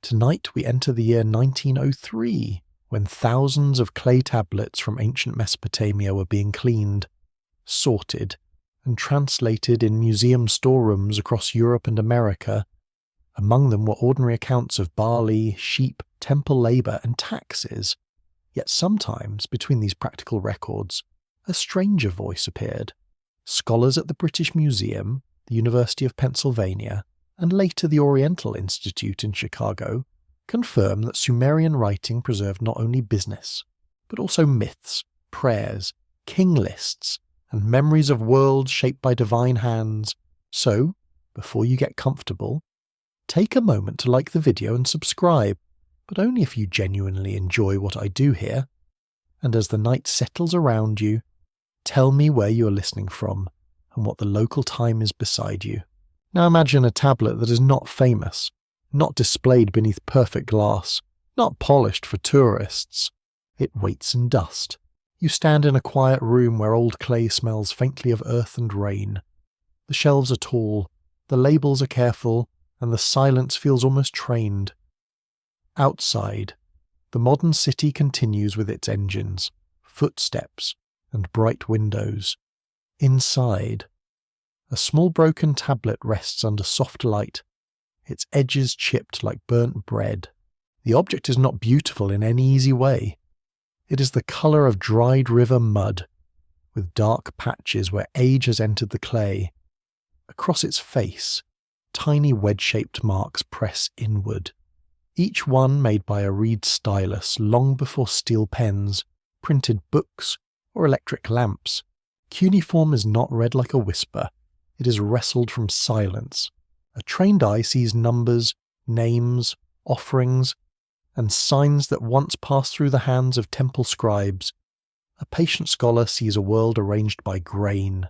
Tonight we enter the year 1903, when thousands of clay tablets from ancient Mesopotamia were being cleaned, sorted, and translated in museum storerooms across Europe and America. Among them were ordinary accounts of barley, sheep, temple labour, and taxes. Yet sometimes, between these practical records, a stranger voice appeared. Scholars at the British Museum, the University of Pennsylvania, and later the Oriental Institute in Chicago, confirm that Sumerian writing preserved not only business, but also myths, prayers, king lists, and memories of worlds shaped by divine hands. So, before you get comfortable, take a moment to like the video and subscribe, but only if you genuinely enjoy what I do here. And as the night settles around you, tell me where you are listening from and what the local time is beside you. Now imagine a tablet that is not famous, not displayed beneath perfect glass, not polished for tourists. It waits in dust. You stand in a quiet room where old clay smells faintly of earth and rain. The shelves are tall, the labels are careful, and the silence feels almost trained. Outside, the modern city continues with its engines, footsteps, and bright windows. Inside, a small broken tablet rests under soft light, its edges chipped like burnt bread. The object is not beautiful in any easy way. It is the colour of dried river mud, with dark patches where age has entered the clay. Across its face, tiny wedge-shaped marks press inward, each one made by a reed stylus long before steel pens, printed books, or electric lamps. Cuneiform is not read like a whisper. It is wrestled from silence. A trained eye sees numbers, names, offerings, and signs that once passed through the hands of temple scribes. A patient scholar sees a world arranged by grain,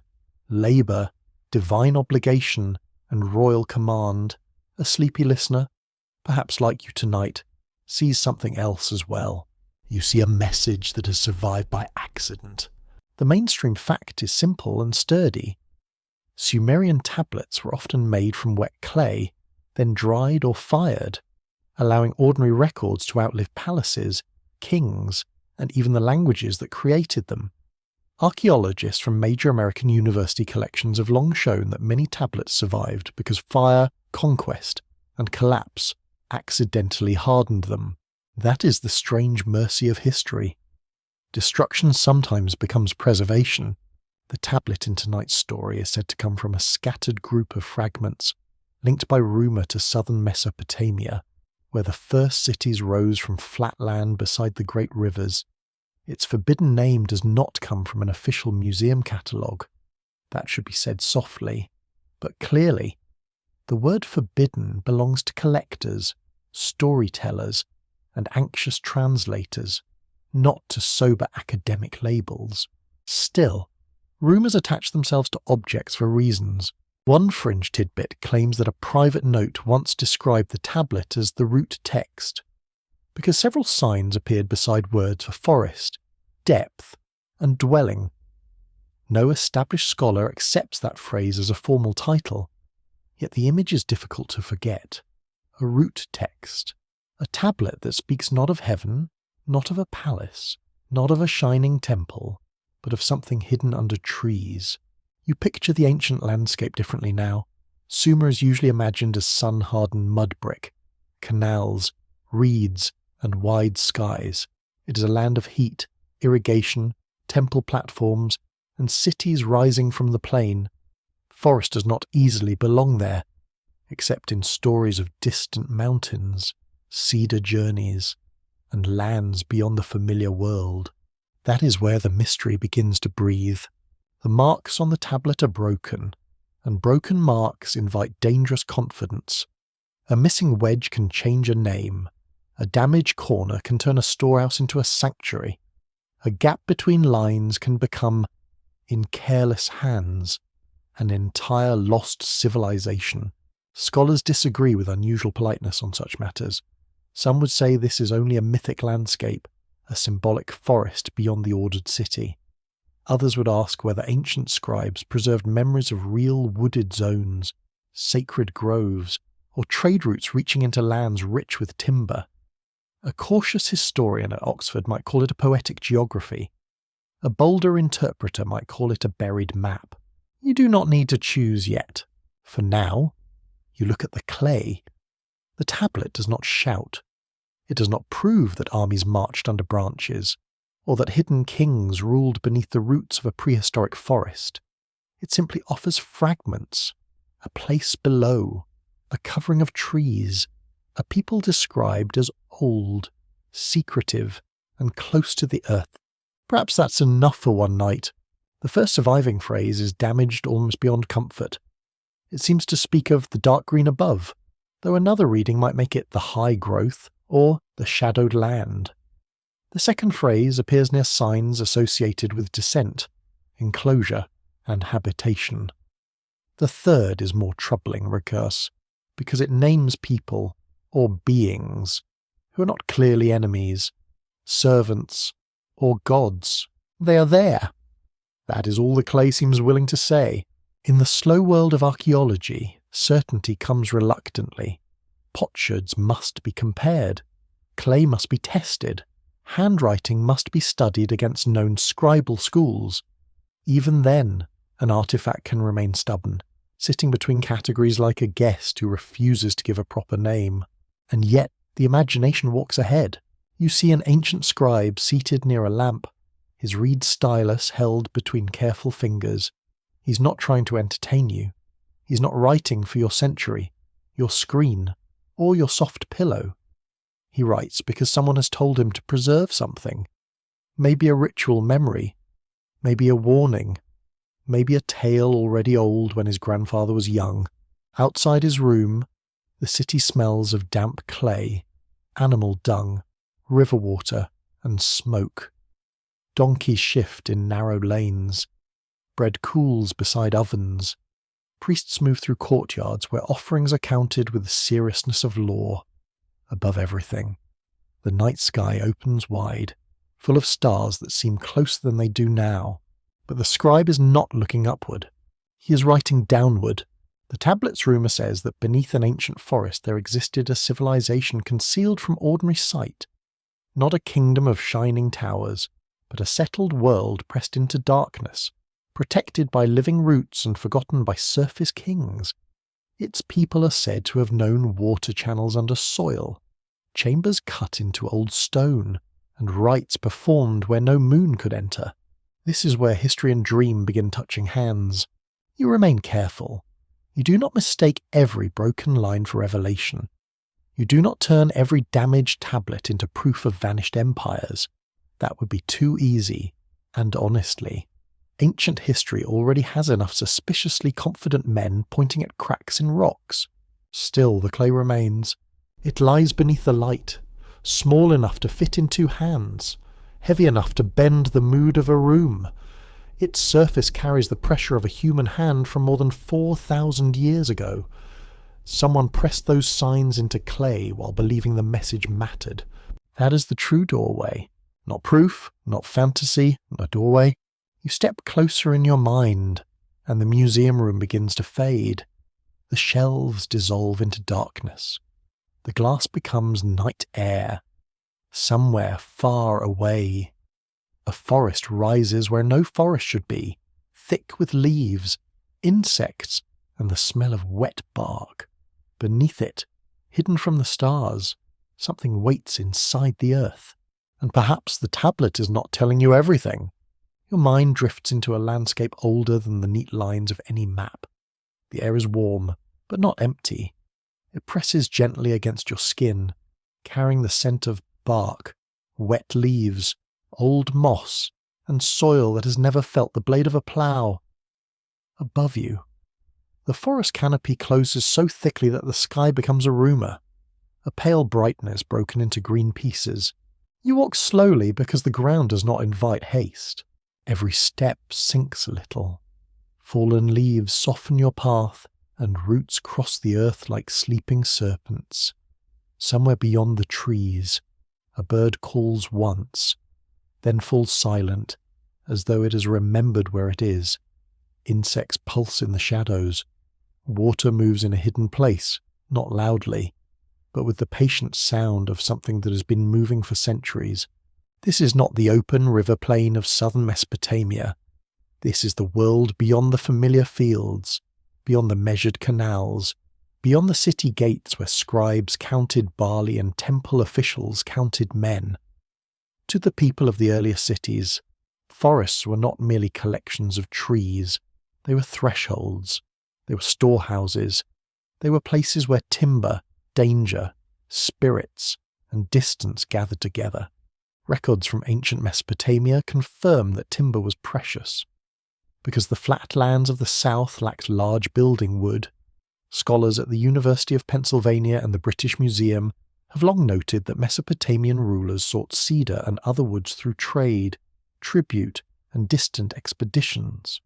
labour, divine obligation, and royal command. A sleepy listener, perhaps like you tonight, sees something else as well. You see a message that has survived by accident. The mainstream fact is simple and sturdy. Sumerian tablets were often made from wet clay, then dried or fired, allowing ordinary records to outlive palaces, kings, and even the languages that created them. Archaeologists from major American university collections have long shown that many tablets survived because fire, conquest, and collapse accidentally hardened them. That is the strange mercy of history. Destruction sometimes becomes preservation. The tablet in tonight's story is said to come from a scattered group of fragments, linked by rumour to southern Mesopotamia, where the first cities rose from flat land beside the great rivers. Its forbidden name does not come from an official museum catalogue. That should be said softly, but clearly. The word forbidden belongs to collectors, storytellers, and anxious translators, not to sober academic labels. Still, rumours attach themselves to objects for reasons. One fringe tidbit claims that a private note once described the tablet as the root text, because several signs appeared beside words for forest, depth, and dwelling. No established scholar accepts that phrase as a formal title, yet the image is difficult to forget. A root text, a tablet that speaks not of heaven, not of a palace, not of a shining temple, but of something hidden under trees. You picture the ancient landscape differently now. Sumer is usually imagined as sun-hardened mud brick, canals, reeds, and wide skies. It is a land of heat, irrigation, temple platforms, and cities rising from the plain. Forest does not easily belong there, except in stories of distant mountains, cedar journeys, and lands beyond the familiar world. That is where the mystery begins to breathe. The marks on the tablet are broken, and broken marks invite dangerous confidence. A missing wedge can change a name. A damaged corner can turn a storehouse into a sanctuary. A gap between lines can become, in careless hands, an entire lost civilization. Scholars disagree with unusual politeness on such matters. Some would say this is only a mythic landscape, a symbolic forest beyond the ordered city. Others would ask whether ancient scribes preserved memories of real wooded zones, sacred groves, or trade routes reaching into lands rich with timber. A cautious historian at Oxford might call it a poetic geography. A bolder interpreter might call it a buried map. You do not need to choose yet. For now, you look at the clay. The tablet does not shout. It does not prove that armies marched under branches, or that hidden kings ruled beneath the roots of a prehistoric forest. It simply offers fragments, a place below, a covering of trees, a people described as old, secretive, and close to the earth. Perhaps that's enough for one night. The first surviving phrase is damaged almost beyond comfort. It seems to speak of the dark green above, though another reading might make it the high growth or the shadowed land. The second phrase appears near signs associated with descent, enclosure, and habitation. The third is more troubling recurse, because it names people, or beings, who are not clearly enemies, servants, or gods. They are there. That is all the clay seems willing to say. In the slow world of archaeology, certainty comes reluctantly. Potsherds must be compared. Clay must be tested. Handwriting must be studied against known scribal schools. Even then, an artifact can remain stubborn, sitting between categories like a guest who refuses to give a proper name. And yet, the imagination walks ahead. You see an ancient scribe seated near a lamp, his reed stylus held between careful fingers. He's not trying to entertain you. He's not writing for your century, your screen, or your soft pillow. He writes because someone has told him to preserve something. Maybe a ritual memory, maybe a warning, maybe a tale already old when his grandfather was young. Outside his room, the city smells of damp clay, animal dung, river water, and smoke. Donkeys shift in narrow lanes. Bread cools beside ovens. Priests move through courtyards where offerings are counted with the seriousness of law. Above everything, the night sky opens wide, full of stars that seem closer than they do now. But the scribe is not looking upward. He is writing downward. The tablet's rumour says that beneath an ancient forest there existed a civilization concealed from ordinary sight. Not a kingdom of shining towers, but a settled world pressed into darkness, protected by living roots and forgotten by surface kings. Its people are said to have known water channels under soil, chambers cut into old stone, and rites performed where no moon could enter. This is where history and dream begin touching hands. You remain careful. You do not mistake every broken line for revelation. You do not turn every damaged tablet into proof of vanished empires. That would be too easy, and honestly, ancient history already has enough suspiciously confident men pointing at cracks in rocks. Still, the clay remains. It lies beneath the light, small enough to fit in two hands, heavy enough to bend the mood of a room. Its surface carries the pressure of a human hand from more than 4,000 years ago. Someone pressed those signs into clay while believing the message mattered. That is the true doorway. Not proof, not fantasy, a doorway. You step closer in your mind, and the museum room begins to fade. The shelves dissolve into darkness. The glass becomes night air. Somewhere far away, a forest rises where no forest should be, thick with leaves, insects, and the smell of wet bark. Beneath it, hidden from the stars, something waits inside the earth. And perhaps the tablet is not telling you everything. Your mind drifts into a landscape older than the neat lines of any map. The air is warm, but not empty. It presses gently against your skin, carrying the scent of bark, wet leaves, old moss, and soil that has never felt the blade of a plough. Above you, the forest canopy closes so thickly that the sky becomes a rumour, a pale brightness broken into green pieces. You walk slowly because the ground does not invite haste. Every step sinks a little. Fallen leaves soften your path, and roots cross the earth like sleeping serpents. Somewhere beyond the trees, a bird calls once, then falls silent, as though it has remembered where it is. Insects pulse in the shadows. Water moves in a hidden place, not loudly, but with the patient sound of something that has been moving for centuries. This is not the open river plain of southern Mesopotamia. This is the world beyond the familiar fields, beyond the measured canals, beyond the city gates where scribes counted barley and temple officials counted men. To the people of the earlier cities, forests were not merely collections of trees. They were thresholds. They were storehouses. They were places where timber, danger, spirits, and distance gathered together. Records from ancient Mesopotamia confirm that timber was precious. Because the flat lands of the south lacked large building wood, scholars at the University of Pennsylvania and the British Museum have long noted that Mesopotamian rulers sought cedar and other woods through trade, tribute, and distant expeditions.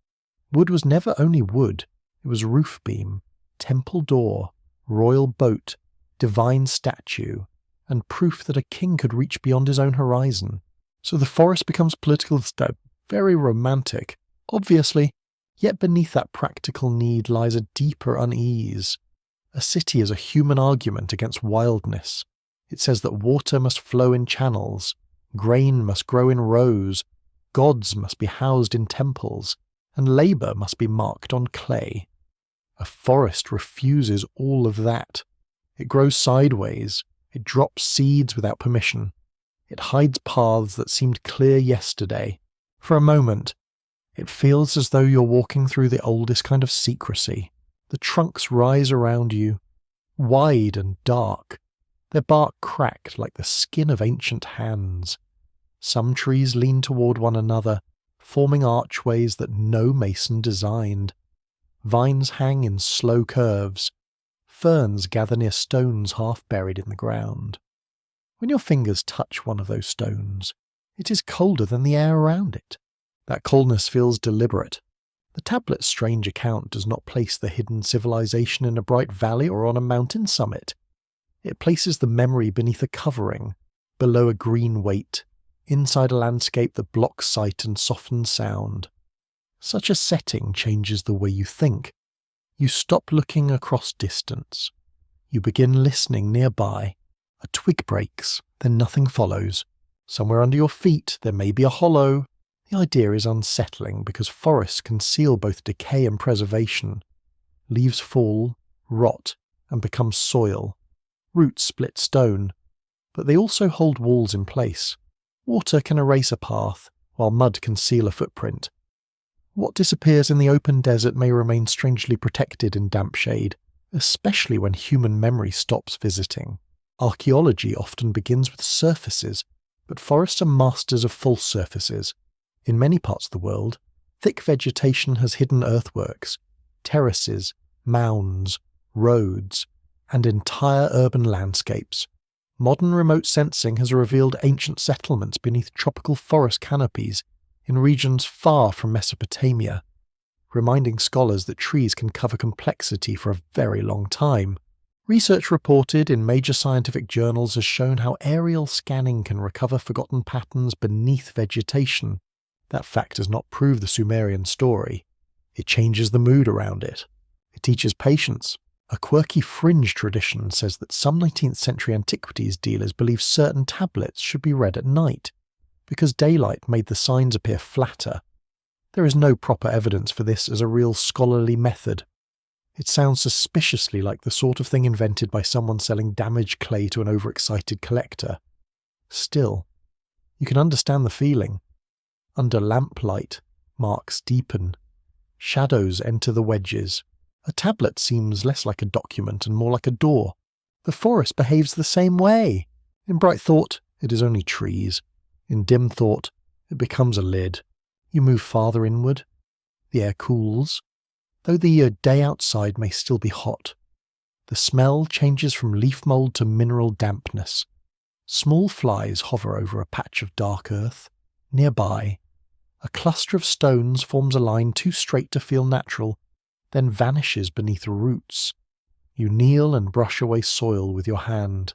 Wood was never only wood, it was roof beam, temple door, royal boat, divine statue, and proof that a king could reach beyond his own horizon. So the forest becomes political instead, very romantic, obviously, yet beneath that practical need lies a deeper unease. A city is a human argument against wildness. It says that water must flow in channels, grain must grow in rows, gods must be housed in temples, and labour must be marked on clay. A forest refuses all of that. It grows sideways, it drops seeds without permission, it hides paths that seemed clear yesterday. For a moment, it feels as though you're walking through the oldest kind of secrecy. The trunks rise around you, wide and dark, their bark cracked like the skin of ancient hands. Some trees lean toward one another, forming archways that no mason designed. Vines hang in slow curves. Ferns gather near stones half buried in the ground. When your fingers touch one of those stones, it is colder than the air around it. That coldness feels deliberate. The tablet's strange account does not place the hidden civilization in a bright valley or on a mountain summit. It places the memory beneath a covering, below a green weight, inside a landscape that blocks sight and softens sound. Such a setting changes the way you think. You stop looking across distance. You begin listening nearby. A twig breaks, then nothing follows. Somewhere under your feet there may be a hollow. The idea is unsettling because forests conceal both decay and preservation. Leaves fall, rot, and become soil. Roots split stone, but they also hold walls in place. Water can erase a path, while mud can seal a footprint. What disappears in the open desert may remain strangely protected in damp shade, especially when human memory stops visiting. Archaeology often begins with surfaces, but forests are masters of false surfaces. In many parts of the world, thick vegetation has hidden earthworks, terraces, mounds, roads, and entire urban landscapes. Modern remote sensing has revealed ancient settlements beneath tropical forest canopies in regions far from Mesopotamia, reminding scholars that trees can cover complexity for a very long time. Research reported in major scientific journals has shown how aerial scanning can recover forgotten patterns beneath vegetation. That fact does not prove the Sumerian story. It changes the mood around it. It teaches patience. A quirky fringe tradition says that some 19th century antiquities dealers believe certain tablets should be read at night, because daylight made the signs appear flatter. There is no proper evidence for this as a real scholarly method. It sounds suspiciously like the sort of thing invented by someone selling damaged clay to an overexcited collector. Still, you can understand the feeling. Under lamplight, marks deepen. Shadows enter the wedges. A tablet seems less like a document and more like a door. The forest behaves the same way. In bright thought, it is only trees. In dim thought, it becomes a lid. You move farther inward. The air cools, though the day outside may still be hot. The smell changes from leaf mould to mineral dampness. Small flies hover over a patch of dark earth. Nearby, a cluster of stones forms a line too straight to feel natural, then vanishes beneath roots. You kneel and brush away soil with your hand.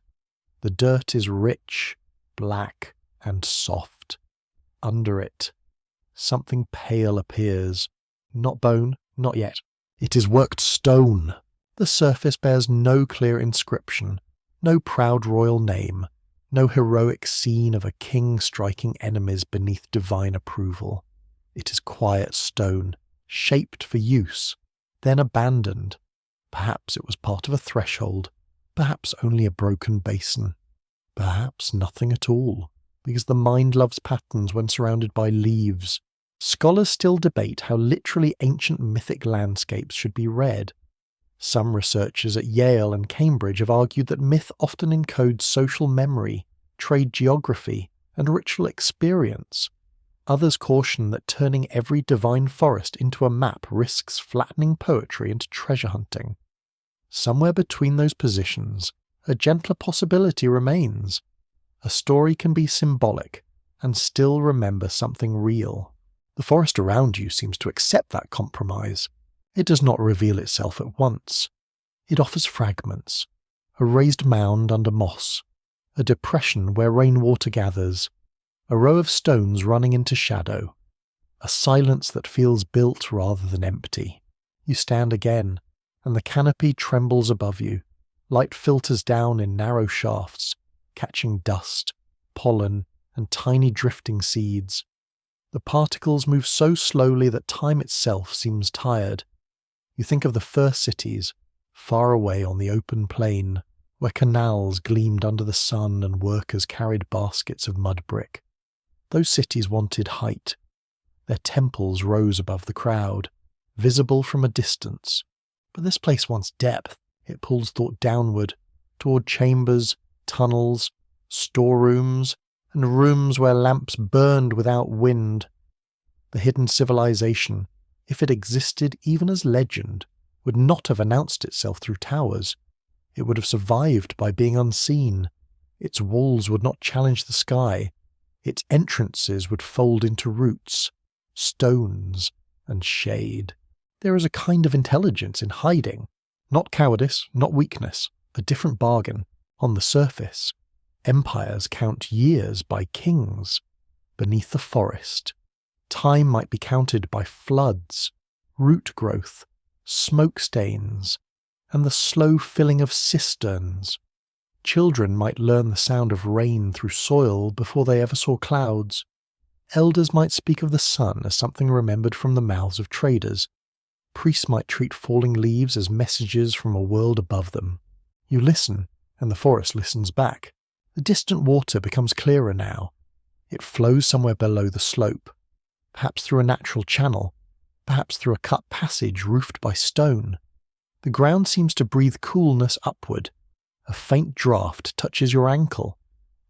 The dirt is rich, black, and soft. Under it, something pale appears. Not bone, not yet. It is worked stone. The surface bears no clear inscription, no proud royal name, no heroic scene of a king striking enemies beneath divine approval. It is quiet stone, shaped for use, then abandoned. Perhaps it was part of a threshold, perhaps only a broken basin, perhaps nothing at all, because the mind loves patterns when surrounded by leaves. Scholars still debate how literally ancient mythic landscapes should be read. Some researchers at Yale and Cambridge have argued that myth often encodes social memory, trade geography, and ritual experience. Others caution that turning every divine forest into a map risks flattening poetry into treasure hunting. Somewhere between those positions, a gentler possibility remains. A story can be symbolic and still remember something real. The forest around you seems to accept that compromise. It does not reveal itself at once. It offers fragments, a raised mound under moss, a depression where rainwater gathers, a row of stones running into shadow, a silence that feels built rather than empty. You stand again, and the canopy trembles above you. Light filters down in narrow shafts, catching dust, pollen, and tiny drifting seeds. The particles move so slowly that time itself seems tired. You think of the first cities, far away on the open plain, where canals gleamed under the sun and workers carried baskets of mud brick. Those cities wanted height. Their temples rose above the crowd, visible from a distance. But this place wants depth. It pulls thought downward, toward chambers, tunnels, storerooms, and rooms where lamps burned without wind. The hidden civilization, if it existed even as legend, would not have announced itself through towers. It would have survived by being unseen. Its walls would not challenge the sky. Its entrances would fold into roots, stones, and shade. There is a kind of intelligence in hiding. Not cowardice, not weakness, a different bargain. On the surface, empires count years by kings. Beneath the forest, time might be counted by floods, root growth, smoke stains, and the slow filling of cisterns. Children might learn the sound of rain through soil before they ever saw clouds. Elders might speak of the sun as something remembered from the mouths of traders. Priests might treat falling leaves as messages from a world above them. You listen, and the forest listens back. The distant water becomes clearer now. It flows somewhere below the slope, perhaps through a natural channel, perhaps through a cut passage roofed by stone. The ground seems to breathe coolness upward. A faint draught touches your ankle,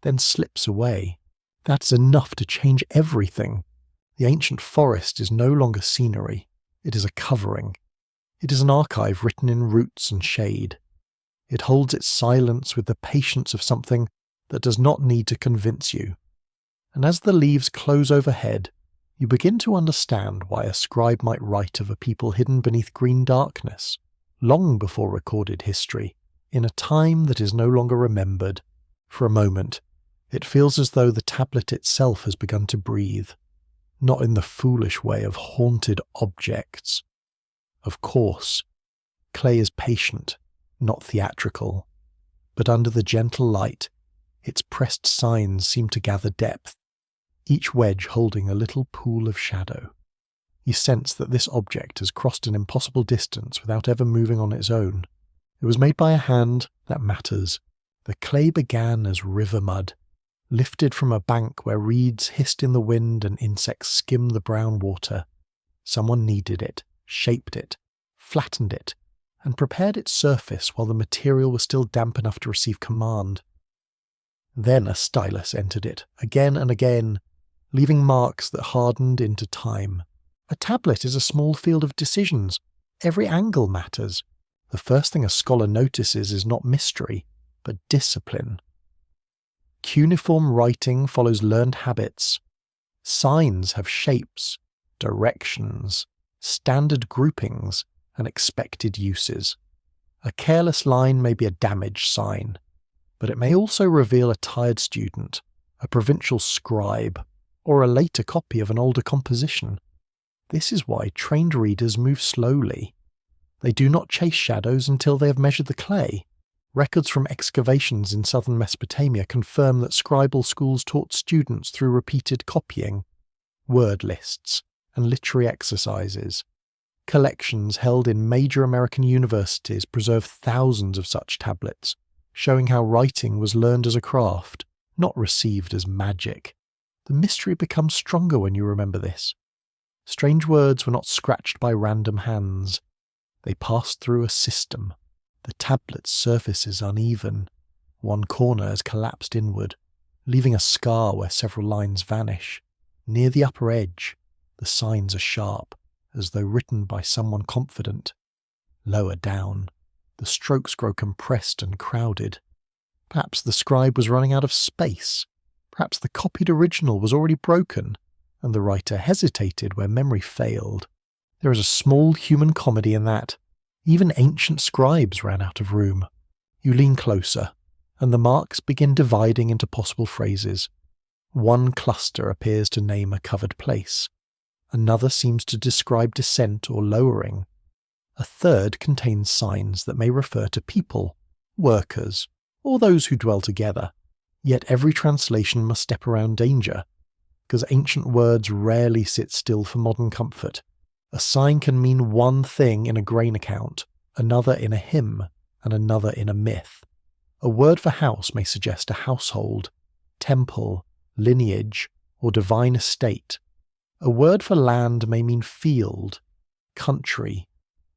then slips away. That's enough to change everything. The ancient forest is no longer scenery. It is a covering. It is an archive written in roots and shade. It holds its silence with the patience of something that does not need to convince you. And as the leaves close overhead, you begin to understand why a scribe might write of a people hidden beneath green darkness, long before recorded history, in a time that is no longer remembered. For a moment, it feels as though the tablet itself has begun to breathe, not in the foolish way of haunted objects. Of course, clay is patient, not theatrical, but under the gentle light, its pressed signs seem to gather depth, each wedge holding a little pool of shadow. You sense that this object has crossed an impossible distance without ever moving on its own. It was made by a hand that matters. The clay began as river mud, lifted from a bank where reeds hissed in the wind and insects skimmed the brown water. Someone kneaded it, shaped it, flattened it, and prepared its surface while the material was still damp enough to receive command. Then a stylus entered it, again and again, leaving marks that hardened into time. A tablet is a small field of decisions. Every angle matters. The first thing a scholar notices is not mystery, but discipline. Cuneiform writing follows learned habits. Signs have shapes, directions, standard groupings, and expected uses. A careless line may be a damaged sign, but it may also reveal a tired student, a provincial scribe, or a later copy of an older composition. This is why trained readers move slowly. They do not chase shadows until they have measured the clay. Records from excavations in southern Mesopotamia confirm that scribal schools taught students through repeated copying, word lists, and literary exercises. Collections held in major American universities preserve thousands of such tablets, showing how writing was learned as a craft, not received as magic. The mystery becomes stronger when you remember this. Strange words were not scratched by random hands. They passed through a system. The tablet's surface is uneven. One corner has collapsed inward, leaving a scar where several lines vanish. Near the upper edge, the signs are sharp, as though written by someone confident. Lower down, the strokes grow compressed and crowded. Perhaps the scribe was running out of space. Perhaps the copied original was already broken, and the writer hesitated where memory failed. There is a small human comedy in that. Even ancient scribes ran out of room. You lean closer, and the marks begin dividing into possible phrases. One cluster appears to name a covered place. Another seems to describe descent or lowering. A third contains signs that may refer to people, workers, or those who dwell together. Yet every translation must step around danger, because ancient words rarely sit still for modern comfort. A sign can mean one thing in a grain account, another in a hymn, and another in a myth. A word for house may suggest a household, temple, lineage, or divine estate. A word for land may mean field, country,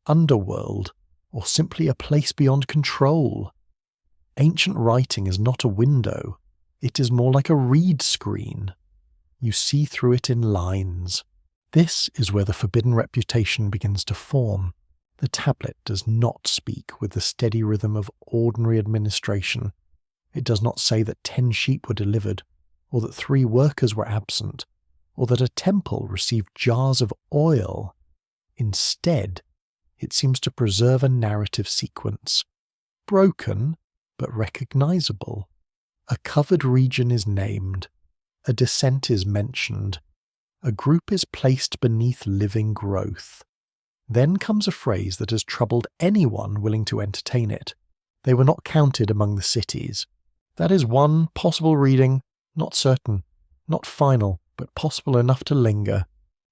underworld, or simply a place beyond control. Ancient writing is not a window. It is more like a reed screen. You see through it in lines. This is where the forbidden reputation begins to form. The tablet does not speak with the steady rhythm of ordinary administration. It does not say that 10 sheep were delivered, or that 3 workers were absent, or that a temple received jars of oil. Instead, it seems to preserve a narrative sequence. Broken, but recognizable. A covered region is named. A descent is mentioned. A group is placed beneath living growth. Then comes a phrase that has troubled anyone willing to entertain it. They were not counted among the cities. That is one possible reading, not certain, not final, but possible enough to linger.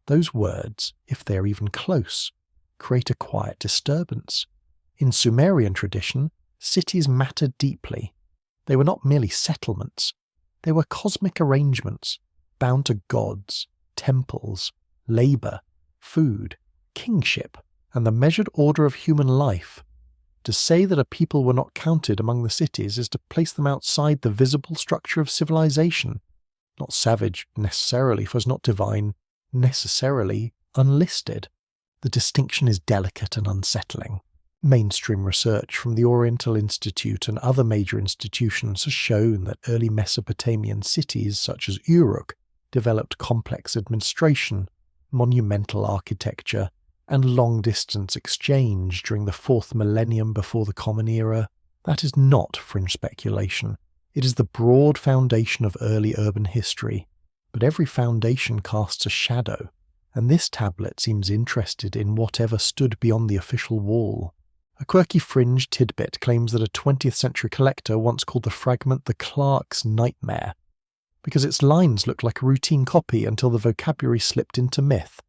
Those words, if they are even close, create a quiet disturbance. In Sumerian tradition, cities mattered deeply. They were not merely settlements. They were cosmic arrangements, bound to gods, temples, labour, food, kingship, and the measured order of human life. To say that a people were not counted among the cities is to place them outside the visible structure of civilization. Not savage, necessarily, for it's not divine, necessarily unlisted. The distinction is delicate and unsettling. Mainstream research from the Oriental Institute and other major institutions has shown that early Mesopotamian cities such as Uruk developed complex administration, monumental architecture, and long-distance exchange during the 4th millennium before the Common Era. That is not fringe speculation. It is the broad foundation of early urban history, but every foundation casts a shadow, and this tablet seems interested in whatever stood beyond the official wall. A quirky fringe tidbit claims that a 20th century collector once called the fragment the clerk's nightmare, because its lines looked like a routine copy until the vocabulary slipped into myth.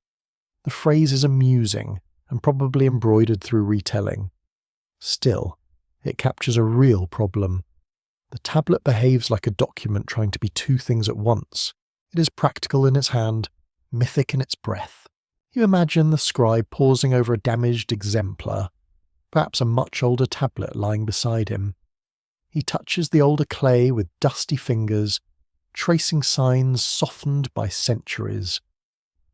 The phrase is amusing and probably embroidered through retelling. Still, it captures a real problem. The tablet behaves like a document trying to be 2 things at once. It is practical in its hand, mythic in its breath. You imagine the scribe pausing over a damaged exemplar, perhaps a much older tablet lying beside him. He touches the older clay with dusty fingers, tracing signs softened by centuries.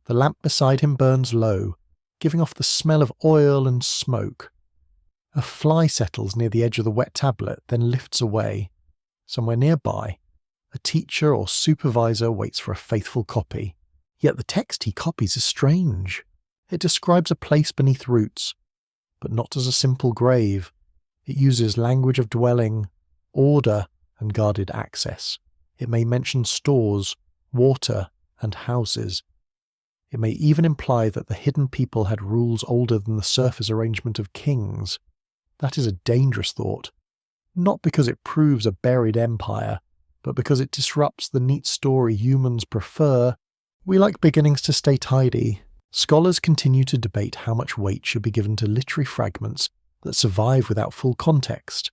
The lamp beside him burns low, giving off the smell of oil and smoke. A fly settles near the edge of the wet tablet, then lifts away. Somewhere nearby, a teacher or supervisor waits for a faithful copy. Yet the text he copies is strange. It describes a place beneath roots, but not as a simple grave. It uses language of dwelling, order, and guarded access. It may mention stores, water, and houses. It may even imply that the hidden people had rules older than the surface arrangement of kings. That is a dangerous thought, not because it proves a buried empire, but because it disrupts the neat story humans prefer. We like beginnings to stay tidy. Scholars continue to debate how much weight should be given to literary fragments that survive without full context.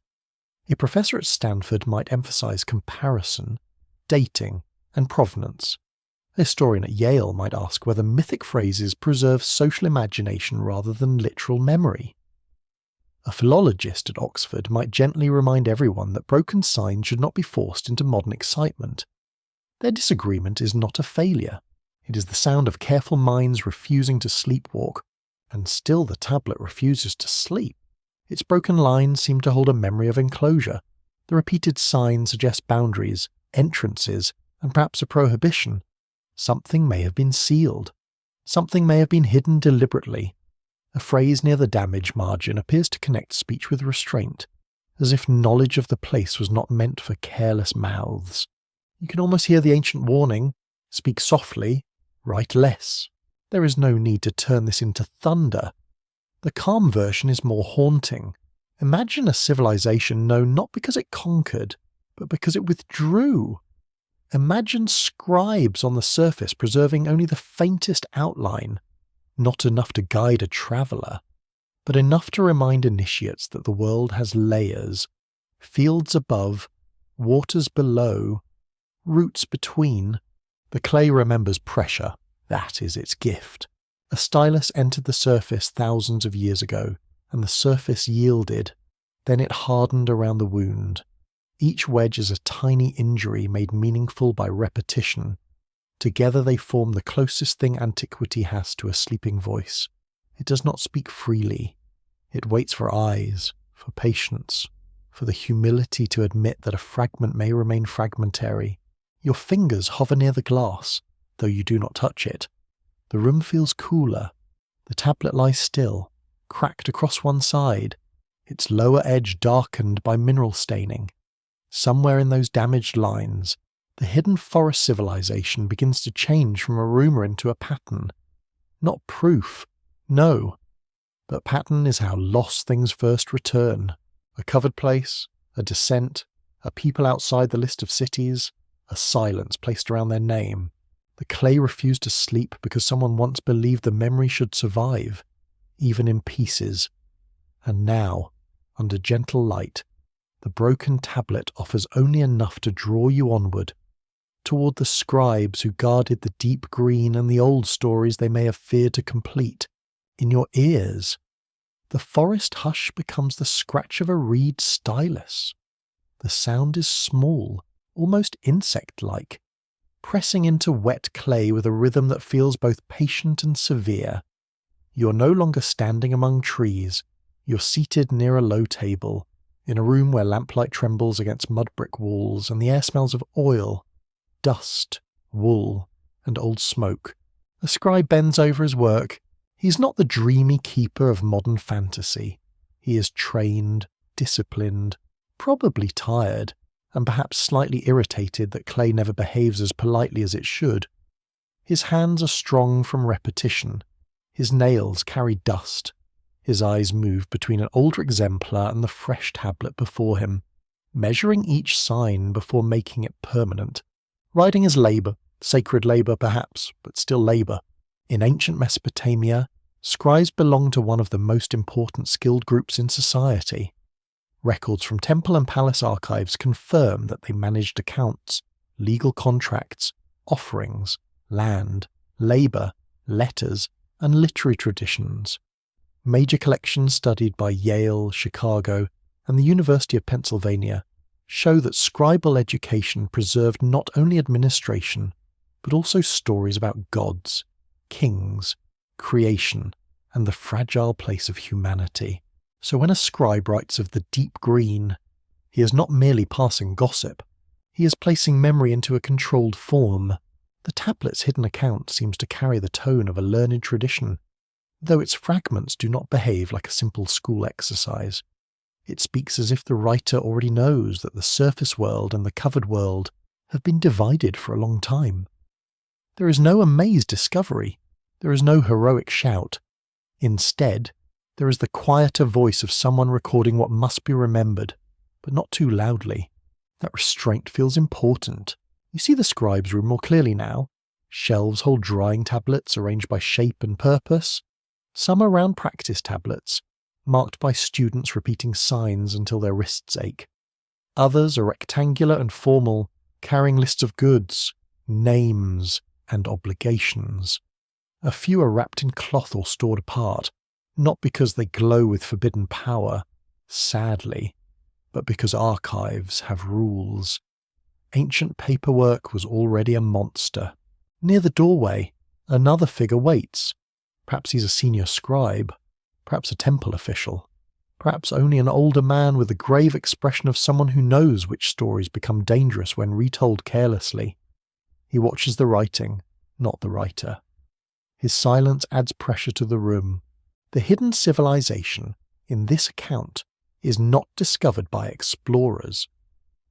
A professor at Stanford might emphasize comparison, dating, and provenance. A historian at Yale might ask whether mythic phrases preserve social imagination rather than literal memory. A philologist at Oxford might gently remind everyone that broken signs should not be forced into modern excitement. Their disagreement is not a failure. It is the sound of careful minds refusing to sleepwalk, and still the tablet refuses to sleep. Its broken lines seem to hold a memory of enclosure. The repeated signs suggest boundaries, entrances, and perhaps a prohibition. Something may have been sealed. Something may have been hidden deliberately. A phrase near the damage margin appears to connect speech with restraint, as if knowledge of the place was not meant for careless mouths. You can almost hear the ancient warning, speak softly, write less. There is no need to turn this into thunder. The calm version is more haunting. Imagine a civilization known not because it conquered, but because it withdrew. Imagine scribes on the surface preserving only the faintest outline, not enough to guide a traveller, but enough to remind initiates that the world has layers, fields above, waters below, roots between. The clay remembers pressure. That is its gift. A stylus entered the surface thousands of years ago, and the surface yielded. Then it hardened around the wound. Each wedge is a tiny injury made meaningful by repetition. Together they form the closest thing antiquity has to a sleeping voice. It does not speak freely. It waits for eyes, for patience, for the humility to admit that a fragment may remain fragmentary. Your fingers hover near the glass, though you do not touch it. The room feels cooler. The tablet lies still, cracked across one side, its lower edge darkened by mineral staining. Somewhere in those damaged lines, the hidden forest civilization begins to change from a rumour into a pattern. Not proof, no, but pattern is how lost things first return. A covered place, a descent, a people outside the list of cities, a silence placed around their name. The clay refused to sleep because someone once believed the memory should survive, even in pieces. And now, under gentle light, the broken tablet offers only enough to draw you onward, toward the scribes who guarded the deep green and the old stories they may have feared to complete. In your ears, the forest hush becomes the scratch of a reed stylus. The sound is small, almost insect-like, pressing into wet clay with a rhythm that feels both patient and severe. You're no longer standing among trees. You're seated near a low table, in a room where lamplight trembles against mud-brick walls and the air smells of oil, dust, wool, and old smoke. The scribe bends over his work. He's not the dreamy keeper of modern fantasy. He is trained, disciplined, probably tired, and perhaps slightly irritated that clay never behaves as politely as it should. His hands are strong from repetition. His nails carry dust. His eyes move between an older exemplar and the fresh tablet before him, measuring each sign before making it permanent. Writing is labour, sacred labour perhaps, but still labour. In ancient Mesopotamia, scribes belonged to one of the most important skilled groups in society. Records from temple and palace archives confirm that they managed accounts, legal contracts, offerings, land, labour, letters, and literary traditions. Major collections studied by Yale, Chicago, and the University of Pennsylvania show that scribal education preserved not only administration, but also stories about gods, kings, creation, and the fragile place of humanity. So when a scribe writes of the deep green, he is not merely passing gossip. He is placing memory into a controlled form. The tablet's hidden account seems to carry the tone of a learned tradition, though its fragments do not behave like a simple school exercise. It speaks as if the writer already knows that the surface world and the covered world have been divided for a long time. There is no amazed discovery. There is no heroic shout. Instead, there is the quieter voice of someone recording what must be remembered, but not too loudly. That restraint feels important. You see the scribe's room more clearly now. Shelves hold drawing tablets arranged by shape and purpose. Some are round practice tablets, marked by students repeating signs until their wrists ache. Others are rectangular and formal, carrying lists of goods, names, and obligations. A few are wrapped in cloth or stored apart, not because they glow with forbidden power, sadly, but because archives have rules. Ancient paperwork was already a monster. Near the doorway, another figure waits. Perhaps he's a senior scribe, perhaps a temple official, perhaps only an older man with the grave expression of someone who knows which stories become dangerous when retold carelessly. He watches the writing, not the writer. His silence adds pressure to the room. The hidden civilization, in this account, is not discovered by explorers.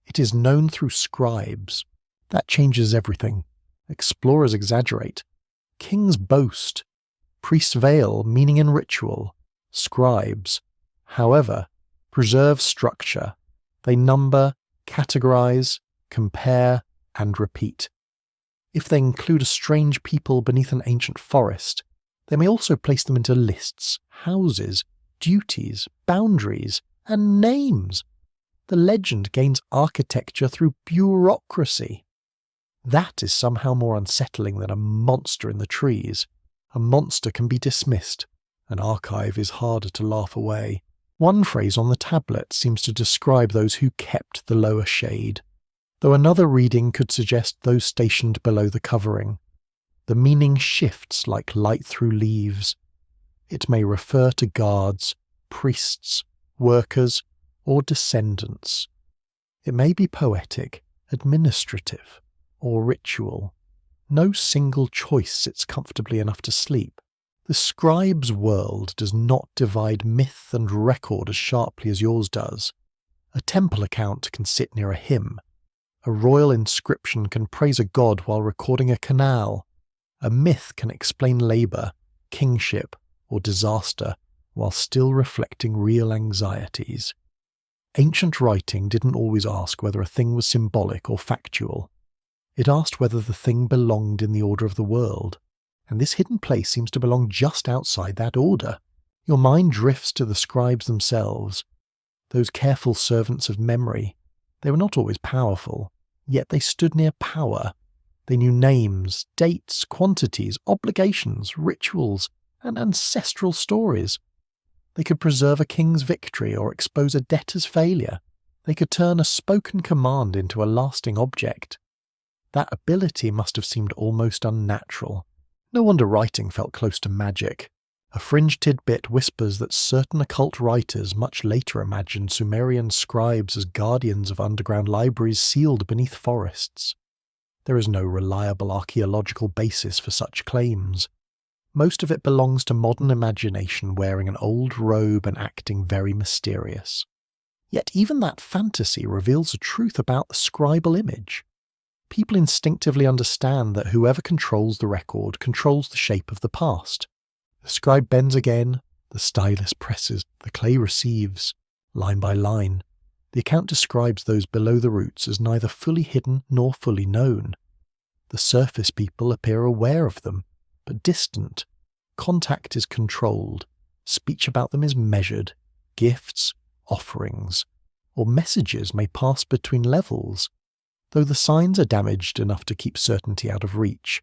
It is known through scribes. That changes everything. Explorers exaggerate. Kings boast. Priests veil meaning in ritual. Scribes, however, preserve structure. They number, categorize, compare, and repeat. If they include a strange people beneath an ancient forest, they may also place them into lists, houses, duties, boundaries, and names. The legend gains architecture through bureaucracy. That is somehow more unsettling than a monster in the trees. A monster can be dismissed. An archive is harder to laugh away. One phrase on the tablet seems to describe those who kept the lower shade, though another reading could suggest those stationed below the covering. The meaning shifts like light through leaves. It may refer to guards, priests, workers, or descendants. It may be poetic, administrative, or ritual. No single choice sits comfortably enough to sleep. The scribe's world does not divide myth and record as sharply as yours does. A temple account can sit near a hymn. A royal inscription can praise a god while recording a canal. A myth can explain labour, kingship, or disaster while still reflecting real anxieties. Ancient writing didn't always ask whether a thing was symbolic or factual. It asked whether the thing belonged in the order of the world, and this hidden place seems to belong just outside that order. Your mind drifts to the scribes themselves, those careful servants of memory. They were not always powerful, yet they stood near power. They knew names, dates, quantities, obligations, rituals, and ancestral stories. They could preserve a king's victory or expose a debtor's failure. They could turn a spoken command into a lasting object. That ability must have seemed almost unnatural. No wonder writing felt close to magic. A fringe tidbit whispers that certain occult writers much later imagined Sumerian scribes as guardians of underground libraries sealed beneath forests. There is no reliable archaeological basis for such claims. Most of it belongs to modern imagination wearing an old robe and acting very mysterious. Yet even that fantasy reveals a truth about the scribal image. People instinctively understand that whoever controls the record controls the shape of the past. The scribe bends again, the stylus presses, the clay receives, line by line. The account describes those below the roots as neither fully hidden nor fully known. The surface people appear aware of them, but distant. Contact is controlled. Speech about them is measured. Gifts, offerings, or messages may pass between levels, though the signs are damaged enough to keep certainty out of reach.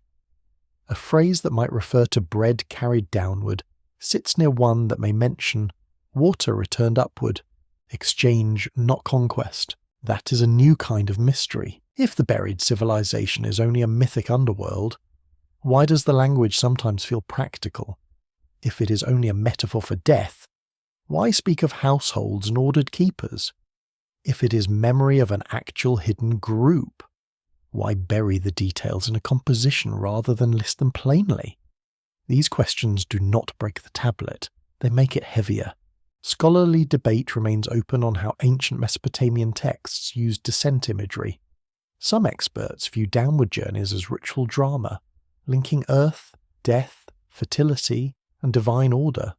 A phrase that might refer to bread carried downward sits near one that may mention water returned upward. Exchange, not conquest. That is a new kind of mystery. If the buried civilization is only a mythic underworld, why does the language sometimes feel practical? If it is only a metaphor for death, why speak of households and ordered keepers? If it is memory of an actual hidden group, why bury the details in a composition rather than list them plainly? These questions do not break the tablet, they make it heavier. Scholarly debate remains open on how ancient Mesopotamian texts used descent imagery. Some experts view downward journeys as ritual drama, linking earth, death, fertility, and divine order.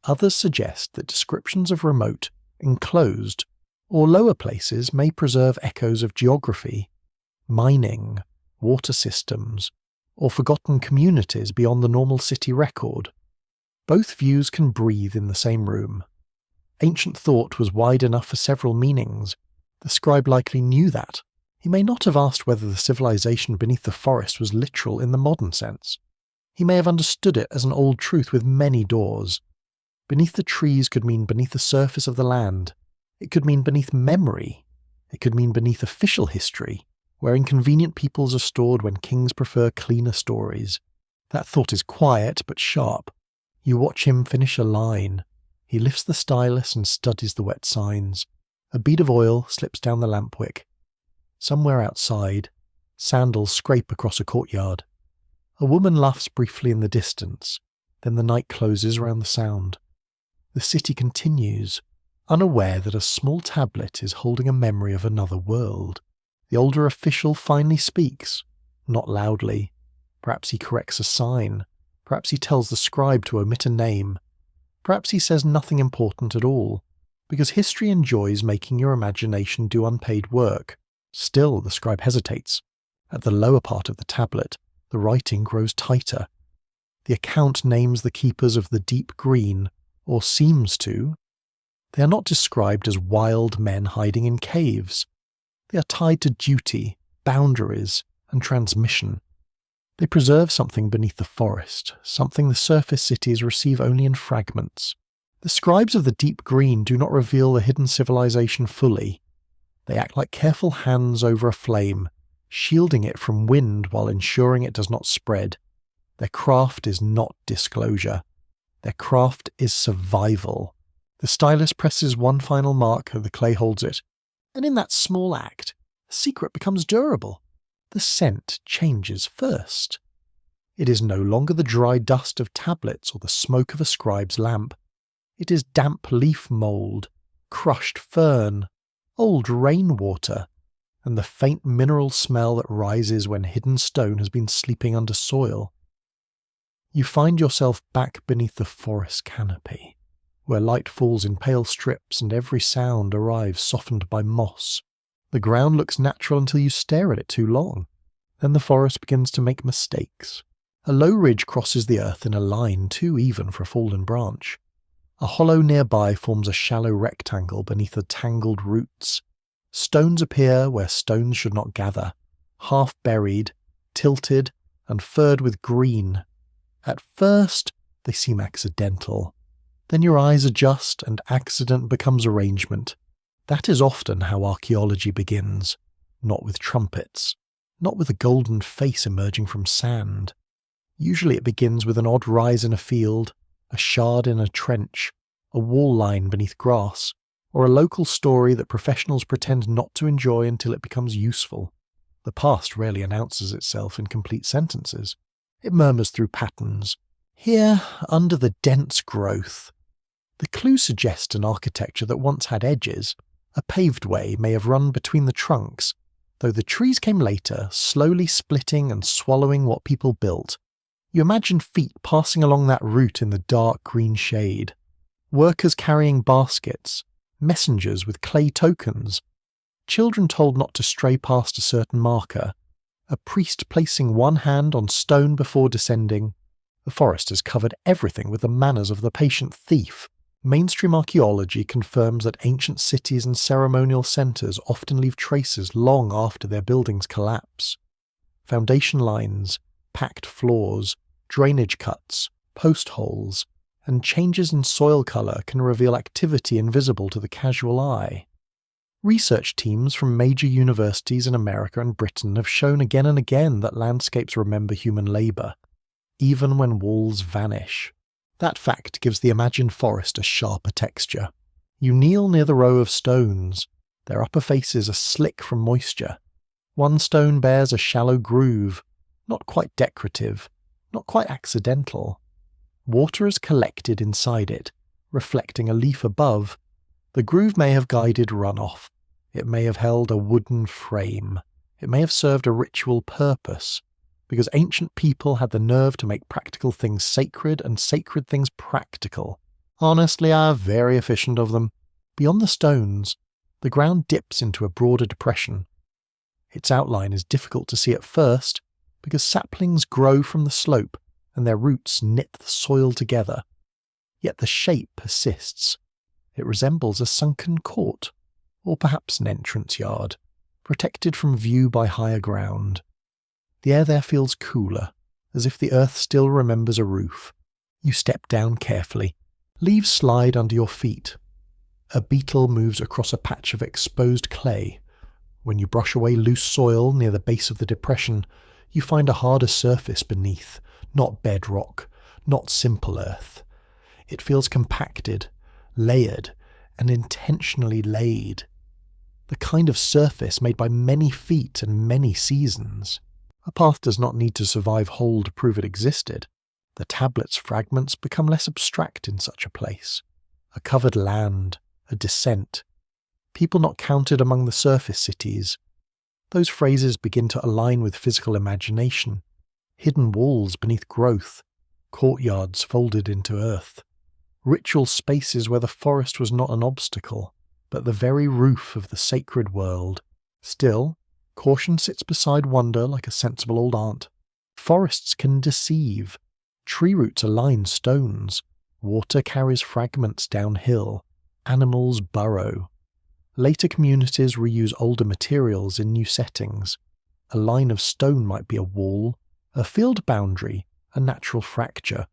Others suggest that descriptions of remote, enclosed, or lower places may preserve echoes of geography, mining, water systems, or forgotten communities beyond the normal city record. Both views can breathe in the same room. Ancient thought was wide enough for several meanings. The scribe likely knew that. He may not have asked whether the civilization beneath the forest was literal in the modern sense. He may have understood it as an old truth with many doors. Beneath the trees could mean beneath the surface of the land. It could mean beneath memory. It could mean beneath official history, where inconvenient peoples are stored when kings prefer cleaner stories. That thought is quiet but sharp. You watch him finish a line. He lifts the stylus and studies the wet signs. A bead of oil slips down the lamp wick. Somewhere outside, sandals scrape across a courtyard. A woman laughs briefly in the distance, then the night closes around the sound. The city continues, unaware that a small tablet is holding a memory of another world. The older official finally speaks, not loudly. Perhaps he corrects a sign. Perhaps he tells the scribe to omit a name. Perhaps he says nothing important at all, because history enjoys making your imagination do unpaid work. Still, the scribe hesitates. At the lower part of the tablet, the writing grows tighter. The account names the keepers of the deep green, or seems to. They are not described as wild men hiding in caves. They are tied to duty, boundaries, and transmission. They preserve something beneath the forest, something the surface cities receive only in fragments. The scribes of the deep green do not reveal the hidden civilization fully. They act like careful hands over a flame, shielding it from wind while ensuring it does not spread. Their craft is not disclosure. Their craft is survival. The stylus presses one final mark, the clay holds it, and in that small act, the secret becomes durable. The scent changes first. It is no longer the dry dust of tablets or the smoke of a scribe's lamp. It is damp leaf mould, crushed fern, old rainwater, and the faint mineral smell that rises when hidden stone has been sleeping under soil. You find yourself back beneath the forest canopy, where light falls in pale strips and every sound arrives softened by moss. The ground looks natural until you stare at it too long. Then the forest begins to make mistakes. A low ridge crosses the earth in a line too even for a fallen branch. A hollow nearby forms a shallow rectangle beneath the tangled roots. Stones appear where stones should not gather, half buried, tilted, and furred with green. At first, they seem accidental. Then your eyes adjust and accident becomes arrangement. That is often how archaeology begins, not with trumpets, not with a golden face emerging from sand. Usually it begins with an odd rise in a field, a shard in a trench, a wall line beneath grass, or a local story that professionals pretend not to enjoy until it becomes useful. The past rarely announces itself in complete sentences. It murmurs through patterns. Here, under the dense growth. The clues suggest an architecture that once had edges. A paved way may have run between the trunks, though the trees came later, slowly splitting and swallowing what people built. You imagine feet passing along that route in the dark green shade. Workers carrying baskets, messengers with clay tokens, children told not to stray past a certain marker, a priest placing one hand on stone before descending. The forest has covered everything with the manners of the patient thief. Mainstream archaeology confirms that ancient cities and ceremonial centres often leave traces long after their buildings collapse. Foundation lines, packed floors, drainage cuts, post holes, and changes in soil colour can reveal activity invisible to the casual eye. Research teams from major universities in America and Britain have shown again and again that landscapes remember human labour, even when walls vanish. That fact gives the imagined forest a sharper texture. You kneel near the row of stones. Their upper faces are slick from moisture. One stone bears a shallow groove, not quite decorative, not quite accidental. Water is collected inside it, reflecting a leaf above. The groove may have guided runoff. It may have held a wooden frame. It may have served a ritual purpose. because ancient people had the nerve to make practical things sacred and sacred things practical. Honestly, very efficient of them. Beyond the stones, the ground dips into a broader depression. Its outline is difficult to see at first because saplings grow from the slope and their roots knit the soil together. Yet the shape persists. It resembles a sunken court, or perhaps an entrance yard, protected from view by higher ground. The air there feels cooler, as if the earth still remembers a roof. You step down carefully. Leaves slide under your feet. A beetle moves across a patch of exposed clay. When you brush away loose soil near the base of the depression, you find a harder surface beneath, not bedrock, not simple earth. It feels compacted, layered, and intentionally laid. The kind of surface made by many feet and many seasons. A path does not need to survive whole to prove it existed. The tablet's fragments become less abstract in such a place. A covered land, a descent. People not counted among the surface cities. Those phrases begin to align with physical imagination. Hidden walls beneath growth. Courtyards folded into earth. Ritual spaces where the forest was not an obstacle, but the very roof of the sacred world. Still, caution sits beside wonder like a sensible old aunt. Forests can deceive. Tree roots align stones. Water carries fragments downhill. Animals burrow. Later communities reuse older materials in new settings. A line of stone might be a wall, a field boundary, a natural fracture,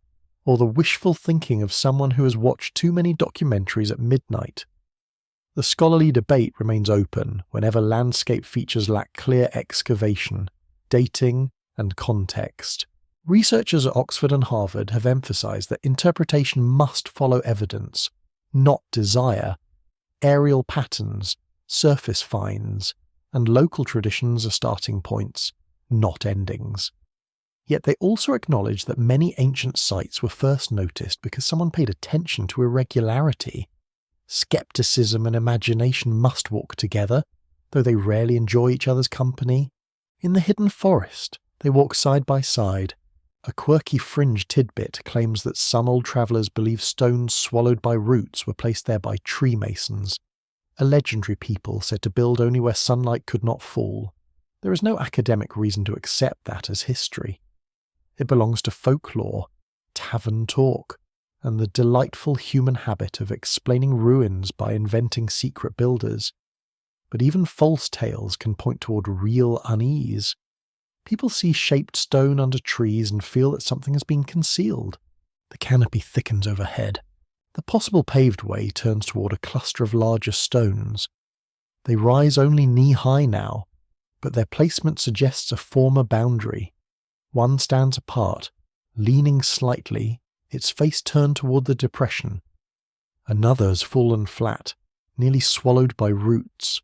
or the wishful thinking of someone who has watched too many documentaries at midnight. The scholarly debate remains open whenever landscape features lack clear excavation, dating, and context. Researchers at Oxford and Harvard have emphasized that interpretation must follow evidence, not desire. Aerial patterns, surface finds, and local traditions are starting points, not endings. Yet they also acknowledge that many ancient sites were first noticed because someone paid attention to irregularity. Skepticism and imagination must walk together, though they rarely enjoy each other's company. In the hidden forest, they walk side by side. A quirky fringe tidbit claims that some old travellers believe stones swallowed by roots were placed there by tree masons, a legendary people said to build only where sunlight could not fall. There is no academic reason to accept that as history. It belongs to folklore, tavern talk, and the delightful human habit of explaining ruins by inventing secret builders. But even false tales can point toward real unease. People see shaped stone under trees and feel that something has been concealed. The canopy thickens overhead. The possible paved way turns toward a cluster of larger stones. They rise only knee-high now, but their placement suggests a former boundary. One stands apart, leaning slightly, its face turned toward the depression. Another has fallen flat, nearly swallowed by roots.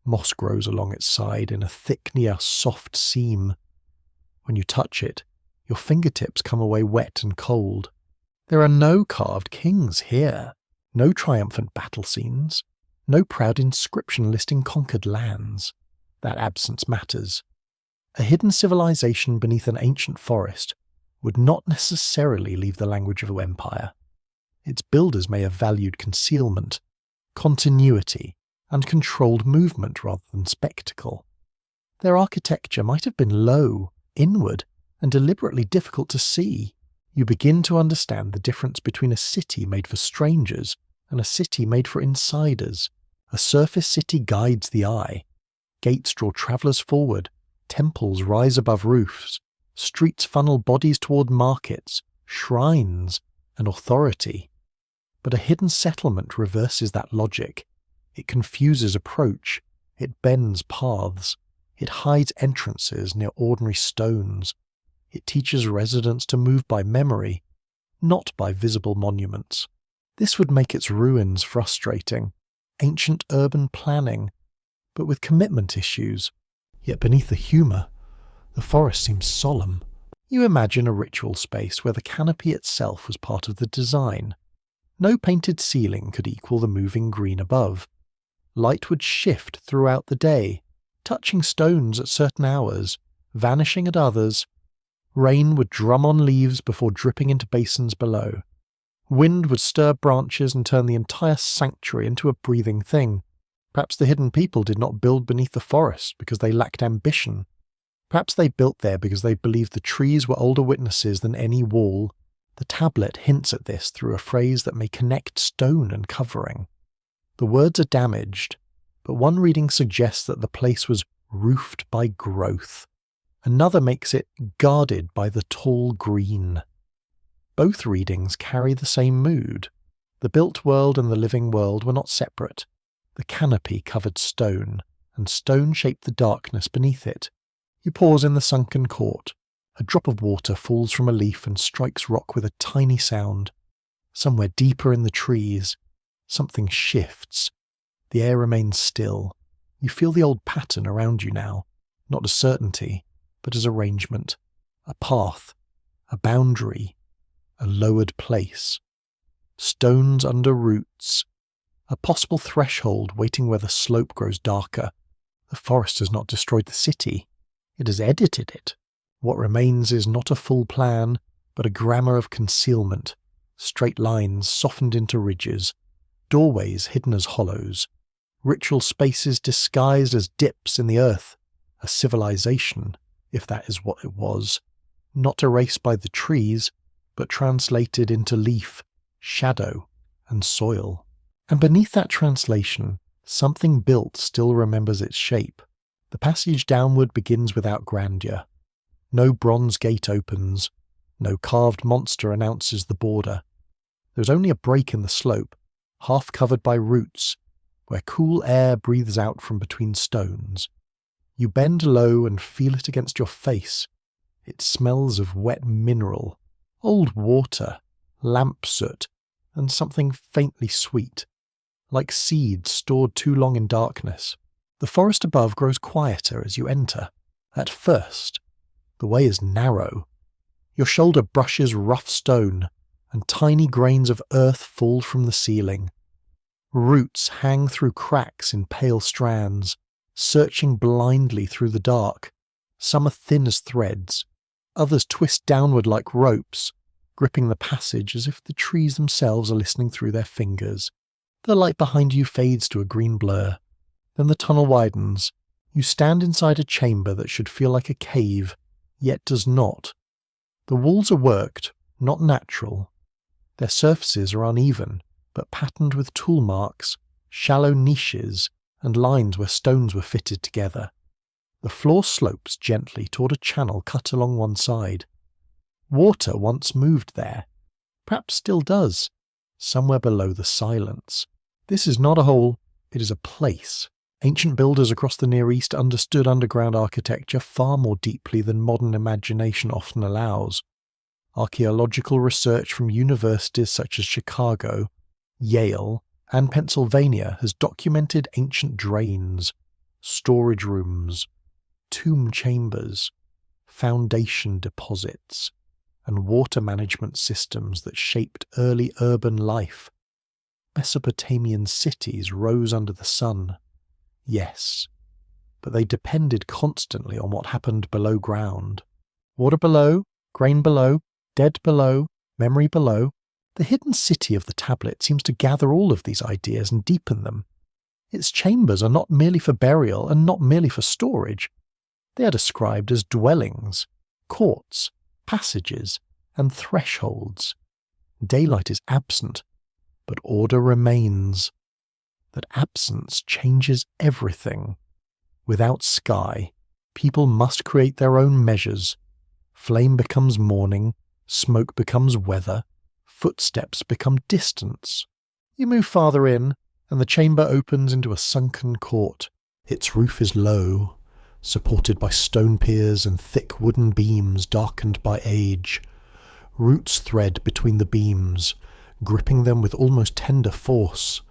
Moss grows along its side in a thick, near soft seam. When you touch it, your fingertips come away wet and cold. There are no carved kings here, no triumphant battle scenes, no proud inscription listing conquered lands. That absence matters. A hidden civilization beneath an ancient forest would not necessarily leave the language of empire. Its builders may have valued concealment, continuity, and controlled movement rather than spectacle. Their architecture might have been low, inward, and deliberately difficult to see. You begin to understand the difference between a city made for strangers and a city made for insiders. A surface city guides the eye. Gates draw travellers forward. Temples rise above roofs. Streets funnel bodies toward markets, shrines, and authority. But a hidden settlement reverses that logic. It confuses approach. It bends paths. It hides entrances near ordinary stones. It teaches residents to move by memory, not by visible monuments. This would make its ruins frustrating, ancient urban planning, but with commitment issues. Yet beneath the humour, the forest seems solemn. You imagine a ritual space where the canopy itself was part of the design. No painted ceiling could equal the moving green above. Light would shift throughout the day, touching stones at certain hours, vanishing at others, Rain would drum on leaves before dripping into basins below. Wind would stir branches and turn the entire sanctuary into a breathing thing. Perhaps the hidden people did not build beneath the forest because they lacked ambition. Perhaps they built there because they believed the trees were older witnesses than any wall. The tablet hints at this through a phrase that may connect stone and covering. The words are damaged, but one reading suggests that the place was roofed by growth. Another makes it guarded by the tall green. Both readings carry the same mood. The built world and the living world were not separate. The canopy covered stone, and stone shaped the darkness beneath it. You pause in the sunken court. A drop of water falls from a leaf and strikes rock with a tiny sound. Somewhere deeper in the trees, something shifts. The air remains still. You feel the old pattern around you now, not as certainty, but as arrangement, a path, a boundary, a lowered place. Stones under roots, a possible threshold waiting where the slope grows darker. The forest has not destroyed the city, it has edited it. What remains is not a full plan, but a grammar of concealment, straight lines softened into ridges, doorways hidden as hollows, ritual spaces disguised as dips in the earth, a civilization, if that is what it was, not erased by the trees, but translated into leaf, shadow, and soil. And beneath that translation, something built still remembers its shape. The passage downward begins without grandeur. No bronze gate opens, no carved monster announces the border. There's only a break in the slope, half covered by roots, where cool air breathes out from between stones. You bend low and feel it against your face. It smells of wet mineral, old water, lamp soot, and something faintly sweet, like seeds stored too long in darkness. The forest above grows quieter as you enter. At first, the way is narrow. Your shoulder brushes rough stone, and tiny grains of earth fall from the ceiling. Roots hang through cracks in pale strands, searching blindly through the dark. Some are thin as threads, others twist downward like ropes, gripping the passage as if the trees themselves are listening through their fingers. The light behind you fades to a green blur. Then the tunnel widens. You stand inside a chamber that should feel like a cave, yet does not. The walls are worked, not natural. Their surfaces are uneven, but patterned with tool marks, shallow niches, and lines where stones were fitted together. The floor slopes gently toward a channel cut along one side. Water once moved there, perhaps still does, somewhere below the silence. This is not a hole, it is a place. Ancient builders across the Near East understood underground architecture far more deeply than modern imagination often allows. Archaeological research from universities such as Chicago, Yale, and Pennsylvania has documented ancient drains, storage rooms, tomb chambers, foundation deposits, and water management systems that shaped early urban life. Mesopotamian cities rose under the sun. Yes, but they depended constantly on what happened below ground. Water below, grain below, dead below, memory below. The hidden city of the tablet seems to gather all of these ideas and deepen them. Its chambers are not merely for burial and not merely for storage. They are described as dwellings, courts, passages, and thresholds. Daylight is absent, but order remains. That absence changes everything. Without sky, people must create their own measures. Flame becomes morning, smoke becomes weather, footsteps become distance. You move farther in, and the chamber opens into a sunken court. Its roof is low, supported by stone piers and thick wooden beams darkened by age. Roots thread between the beams, gripping them with almost tender force.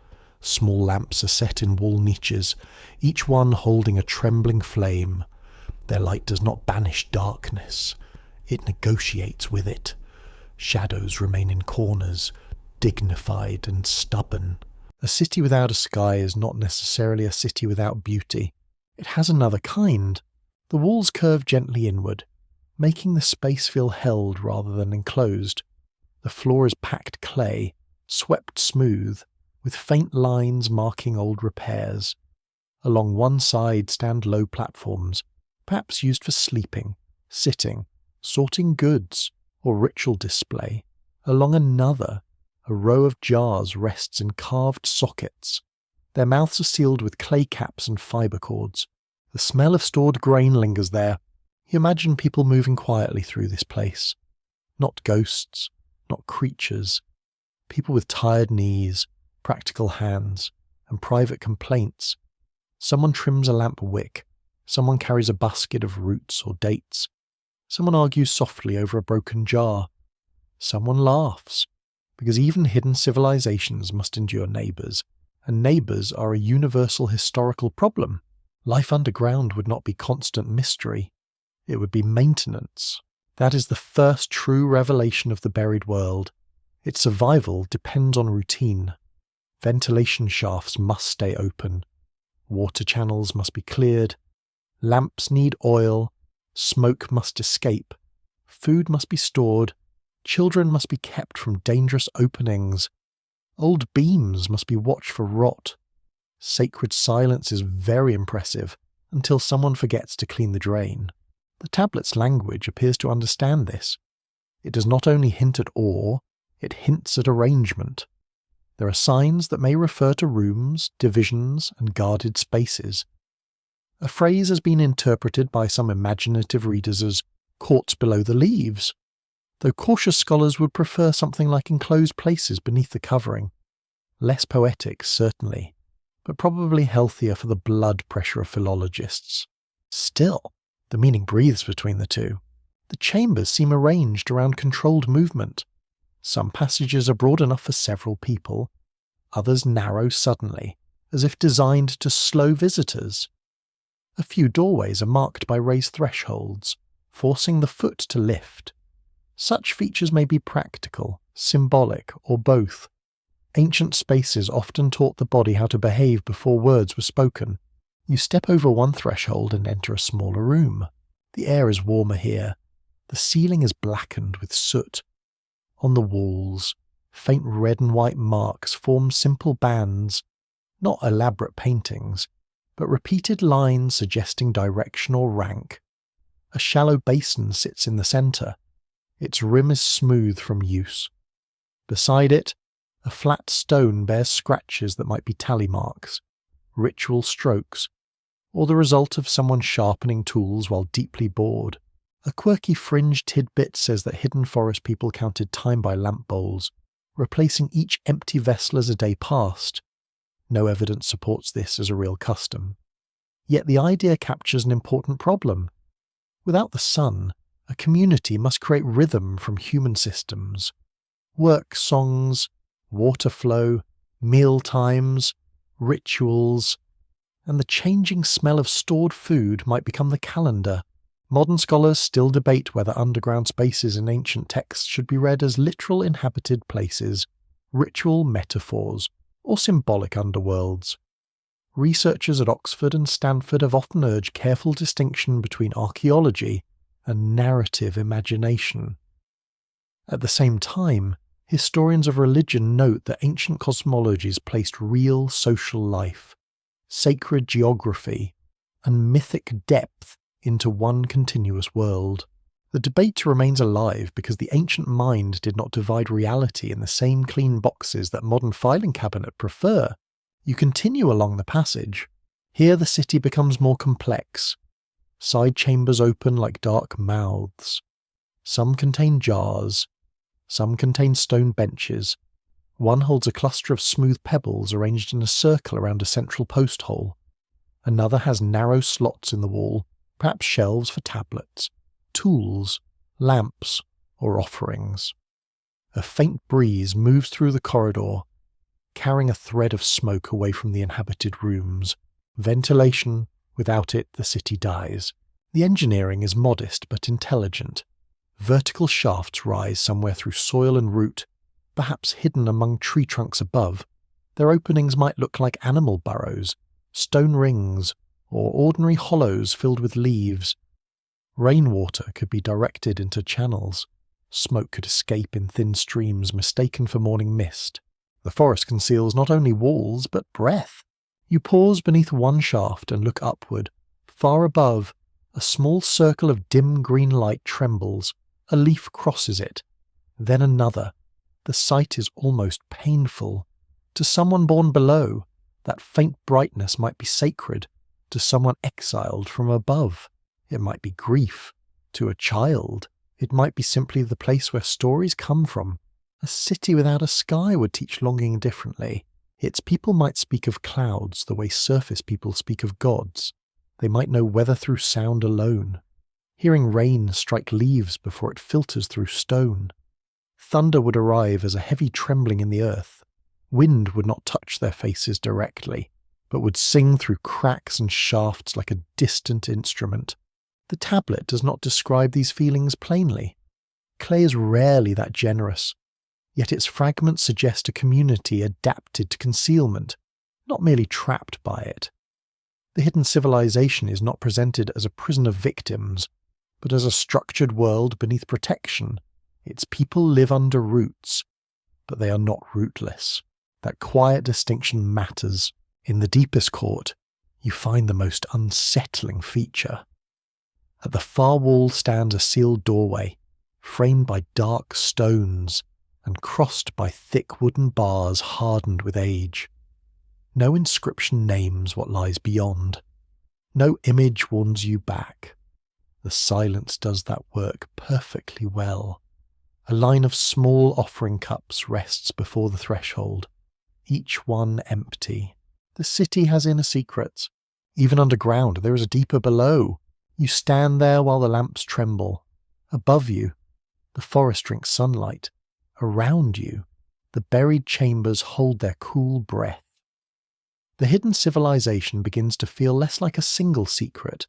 Small lamps are set in wall niches, each one holding a trembling flame. Their light does not banish darkness, it negotiates with it. Shadows remain in corners, dignified and stubborn. A city without a sky is not necessarily a city without beauty. It has another kind. The walls curve gently inward. making the space feel held rather than enclosed. The floor is packed clay, swept smooth, with faint lines marking old repairs. Along one side stand low platforms, perhaps used for sleeping, sitting, sorting goods, or ritual display. Along another, a row of jars rests in carved sockets. Their mouths are sealed with clay caps and fibre cords. The smell of stored grain lingers there. You imagine people moving quietly through this place. Not ghosts, not creatures. People with tired knees, practical hands, and private complaints. Someone trims a lamp wick. Someone carries a basket of roots or dates. Someone argues softly over a broken jar. Someone laughs, because even hidden civilizations must endure neighbours, and neighbours are a universal historical problem. Life underground would not be constant mystery. It would be maintenance. That is the first true revelation of the buried world. Its survival depends on routine. Ventilation shafts must stay open. Water channels must be cleared. Lamps need oil. Smoke must escape. Food must be stored. Children must be kept from dangerous openings. Old beams must be watched for rot. Sacred silence is very impressive until someone forgets to clean the drain. The tablet's language appears to understand this. It does not only hint at awe, it hints at arrangement. There are signs that may refer to rooms, divisions, and guarded spaces. A phrase has been interpreted by some imaginative readers as courts below the leaves, though cautious scholars would prefer something like enclosed places beneath the covering. Less poetic, certainly, but probably healthier for the blood pressure of philologists. Still, the meaning breathes between the two. The chambers seem arranged around controlled movement. Some passages are broad enough for several people, others narrow suddenly, as if designed to slow visitors. A few doorways are marked by raised thresholds, forcing the foot to lift. Such features may be practical, symbolic, or both. Ancient spaces often taught the body how to behave before words were spoken. You step over one threshold and enter a smaller room. The air is warmer here. The ceiling is blackened with soot. On the walls, faint red and white marks form simple bands, not elaborate paintings, but repeated lines suggesting direction or rank. A shallow basin sits in the centre. Its rim is smooth from use. Beside it, a flat stone bears scratches that might be tally marks, ritual strokes, or the result of someone sharpening tools while deeply bored. A quirky fringe tidbit says that hidden forest people counted time by lamp bowls, replacing each empty vessel as a day passed. No evidence supports this as a real custom. Yet the idea captures an important problem. Without the sun, a community must create rhythm from human systems. Work songs, water flow, meal times, rituals, and the changing smell of stored food might become the calendar. Modern scholars still debate whether underground spaces in ancient texts should be read as literal inhabited places, ritual metaphors, or symbolic underworlds. Researchers at Oxford and Stanford have often urged careful distinction between archaeology and narrative imagination. At the same time, historians of religion note that ancient cosmologies placed real social life, sacred geography, and mythic depth into one continuous world. The debate remains alive because the ancient mind did not divide reality in the same clean boxes that modern filing cabinet prefer. You continue along the passage. Here the city becomes more complex. Side chambers open like dark mouths. Some contain jars. Some contain stone benches. One holds a cluster of smooth pebbles arranged in a circle around a central post hole. Another has narrow slots in the wall, perhaps shelves for tablets, tools, lamps, or offerings. A faint breeze moves through the corridor, carrying a thread of smoke away from the inhabited rooms. Ventilation, without it the city dies. The engineering is modest but intelligent. Vertical shafts rise somewhere through soil and root, perhaps hidden among tree trunks above. Their openings might look like animal burrows, stone rings, or ordinary hollows filled with leaves. Rainwater could be directed into channels. Smoke could escape in thin streams mistaken for morning mist. The forest conceals not only walls, but breath. You pause beneath one shaft and look upward. Far above, a small circle of dim green light trembles. A leaf crosses it. Then another. The sight is almost painful. To someone born below, that faint brightness might be sacred. To someone exiled from above, it might be grief. To a child, it might be simply the place where stories come from. A city without a sky would teach longing differently. Its people might speak of clouds the way surface people speak of gods. They might know weather through sound alone, hearing rain strike leaves before it filters through stone. Thunder would arrive as a heavy trembling in the earth. Wind would not touch their faces directly, but would sing through cracks and shafts like a distant instrument. The tablet does not describe these feelings plainly. Clay is rarely that generous, yet its fragments suggest a community adapted to concealment, not merely trapped by it. The hidden civilization is not presented as a prison of victims, but as a structured world beneath protection. Its people live under roots, but they are not rootless. That quiet distinction matters. In the deepest court, you find the most unsettling feature. At the far wall stands a sealed doorway, framed by dark stones and crossed by thick wooden bars hardened with age. No inscription names what lies beyond. No image warns you back. The silence does that work perfectly well. A line of small offering cups rests before the threshold, each one empty. The city has inner secrets. Even underground, there is a deeper below. You stand there while the lamps tremble. Above you, the forest drinks sunlight. Around you, the buried chambers hold their cool breath. The hidden civilization begins to feel less like a single secret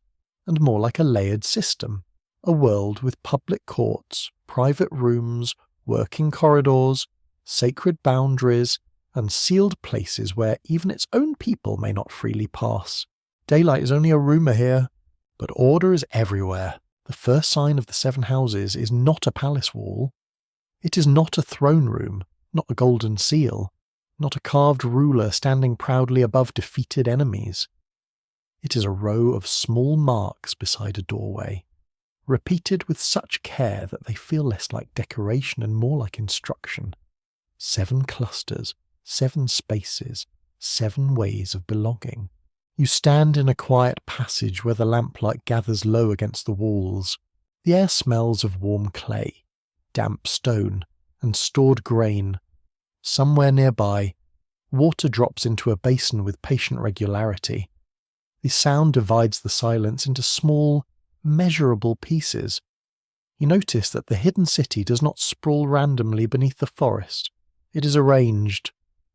and more like a layered system, a world with public courts, private rooms, working corridors, sacred boundaries, and sealed places where even its own people may not freely pass. Daylight is only a rumour here, but order is everywhere. The first sign of the 7 houses is not a palace wall. It is not a throne room, not a golden seal, not a carved ruler standing proudly above defeated enemies. It is a row of small marks beside a doorway, repeated with such care that they feel less like decoration and more like instruction. 7 clusters, 7 spaces, 7 ways of belonging. You stand in a quiet passage where the lamplight gathers low against the walls. The air smells of warm clay, damp stone, and stored grain. Somewhere nearby, water drops into a basin with patient regularity. The sound divides the silence into small, measurable pieces. You notice that the hidden city does not sprawl randomly beneath the forest. It is arranged,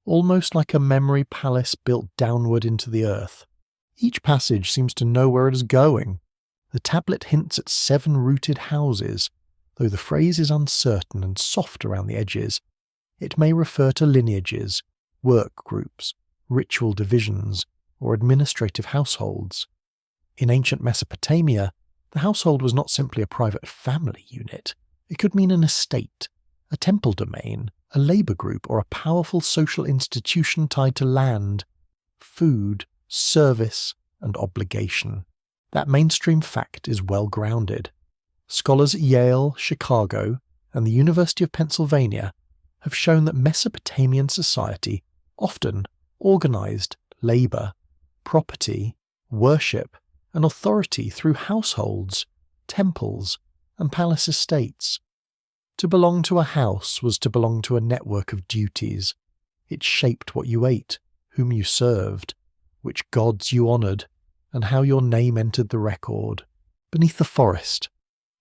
almost like a memory palace built downward into the earth. Each passage seems to know where it is going. The tablet hints at 7 rooted houses, though the phrase is uncertain and soft around the edges. It may refer to lineages, work groups, ritual divisions, or administrative households. In ancient Mesopotamia, the household was not simply a private family unit. It could mean an estate, a temple domain, a labour group, or a powerful social institution tied to land, food, service, and obligation. That mainstream fact is well grounded. Scholars at Yale, Chicago, and the University of Pennsylvania have shown that Mesopotamian society often organised labour, property, worship, and authority through households, temples, and palace estates. To belong to a house was to belong to a network of duties. It shaped what you ate, whom you served, which gods you honoured, and how your name entered the record. Beneath the forest,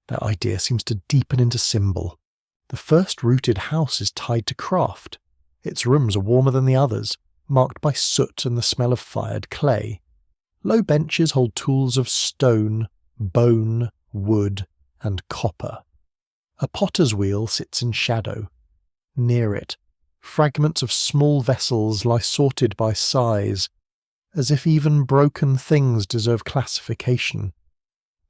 that idea seems to deepen into symbol. The first rooted house is tied to craft. Its rooms are warmer than the others, marked by soot and the smell of fired clay. Low benches hold tools of stone, bone, wood, and copper. A potter's wheel sits in shadow. Near it, fragments of small vessels lie sorted by size, as if even broken things deserve classification.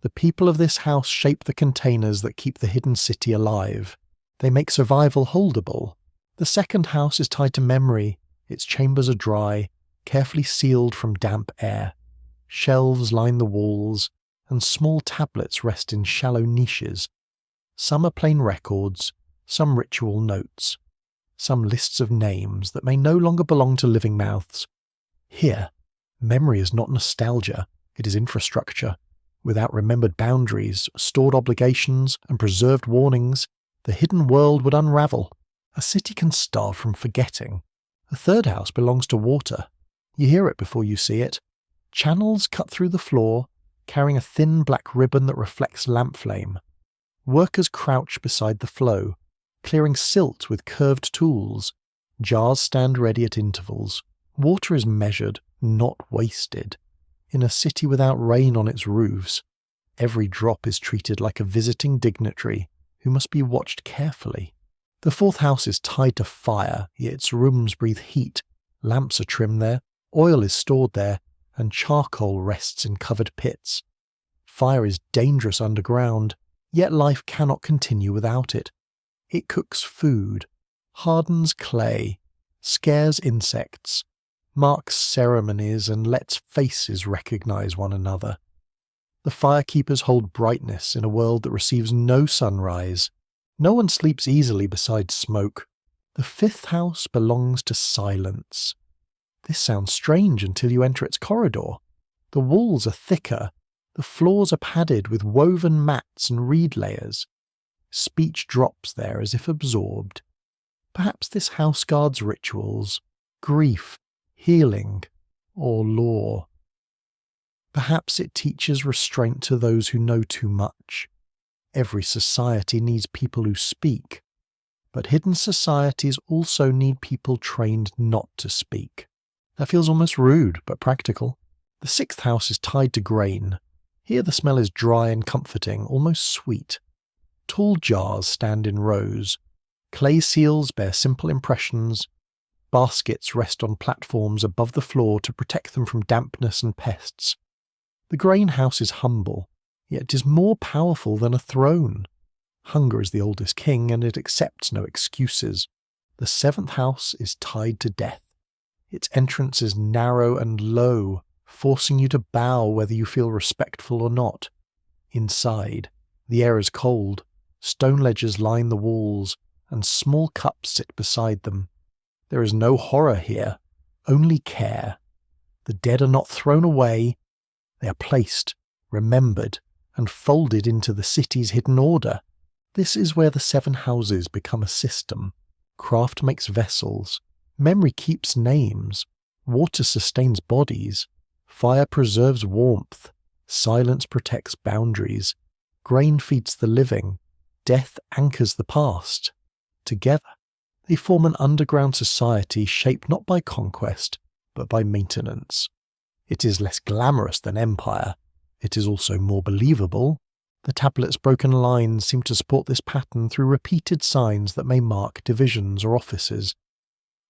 The people of this house shape the containers that keep the hidden city alive. They make survival holdable. The second house is tied to memory. Its chambers are dry, carefully sealed from damp air. Shelves line the walls, and small tablets rest in shallow niches. Some are plain records, some ritual notes, some lists of names that may no longer belong to living mouths. Here, memory is not nostalgia, it is infrastructure. Without remembered boundaries, stored obligations, and preserved warnings, the hidden world would unravel. A city can starve from forgetting. The third house belongs to water. You hear it before you see it. Channels cut through the floor, carrying a thin black ribbon that reflects lamp flame. Workers crouch beside the flow, clearing silt with curved tools. Jars stand ready at intervals. Water is measured, not wasted. In a city without rain on its roofs, every drop is treated like a visiting dignitary who must be watched carefully. The fourth house is tied to fire, yet its rooms breathe heat. Lamps are trimmed there, oil is stored there, and charcoal rests in covered pits. Fire is dangerous underground, yet life cannot continue without it. It cooks food, hardens clay, scares insects, marks ceremonies, and lets faces recognize one another. The firekeepers hold brightness in a world that receives no sunrise. No one sleeps easily beside smoke. The fifth house belongs to silence. This sounds strange until you enter its corridor. The walls are thicker. The floors are padded with woven mats and reed layers. Speech drops there as if absorbed. Perhaps this house guards rituals, grief, healing, or lore. Perhaps it teaches restraint to those who know too much. Every society needs people who speak, but hidden societies also need people trained not to speak. That feels almost rude, but practical. The sixth house is tied to grain. Here the smell is dry and comforting, almost sweet. Tall jars stand in rows. Clay seals bear simple impressions. Baskets rest on platforms above the floor to protect them from dampness and pests. The grain house is humble, yet it is more powerful than a throne. Hunger is the oldest king, and it accepts no excuses. The seventh house is tied to death. Its entrance is narrow and low, forcing you to bow whether you feel respectful or not. Inside, the air is cold. Stone ledges line the walls, and small cups sit beside them. There is no horror here, only care. The dead are not thrown away. They are placed, remembered, and folded into the city's hidden order. This is where the seven houses become a system. Craft makes vessels. Memory keeps names. Water sustains bodies. Fire preserves warmth. Silence protects boundaries. Grain feeds the living. Death anchors the past. Together, they form an underground society shaped not by conquest, but by maintenance. It is less glamorous than empire. It is also more believable. The tablet's broken lines seem to support this pattern through repeated signs that may mark divisions or offices.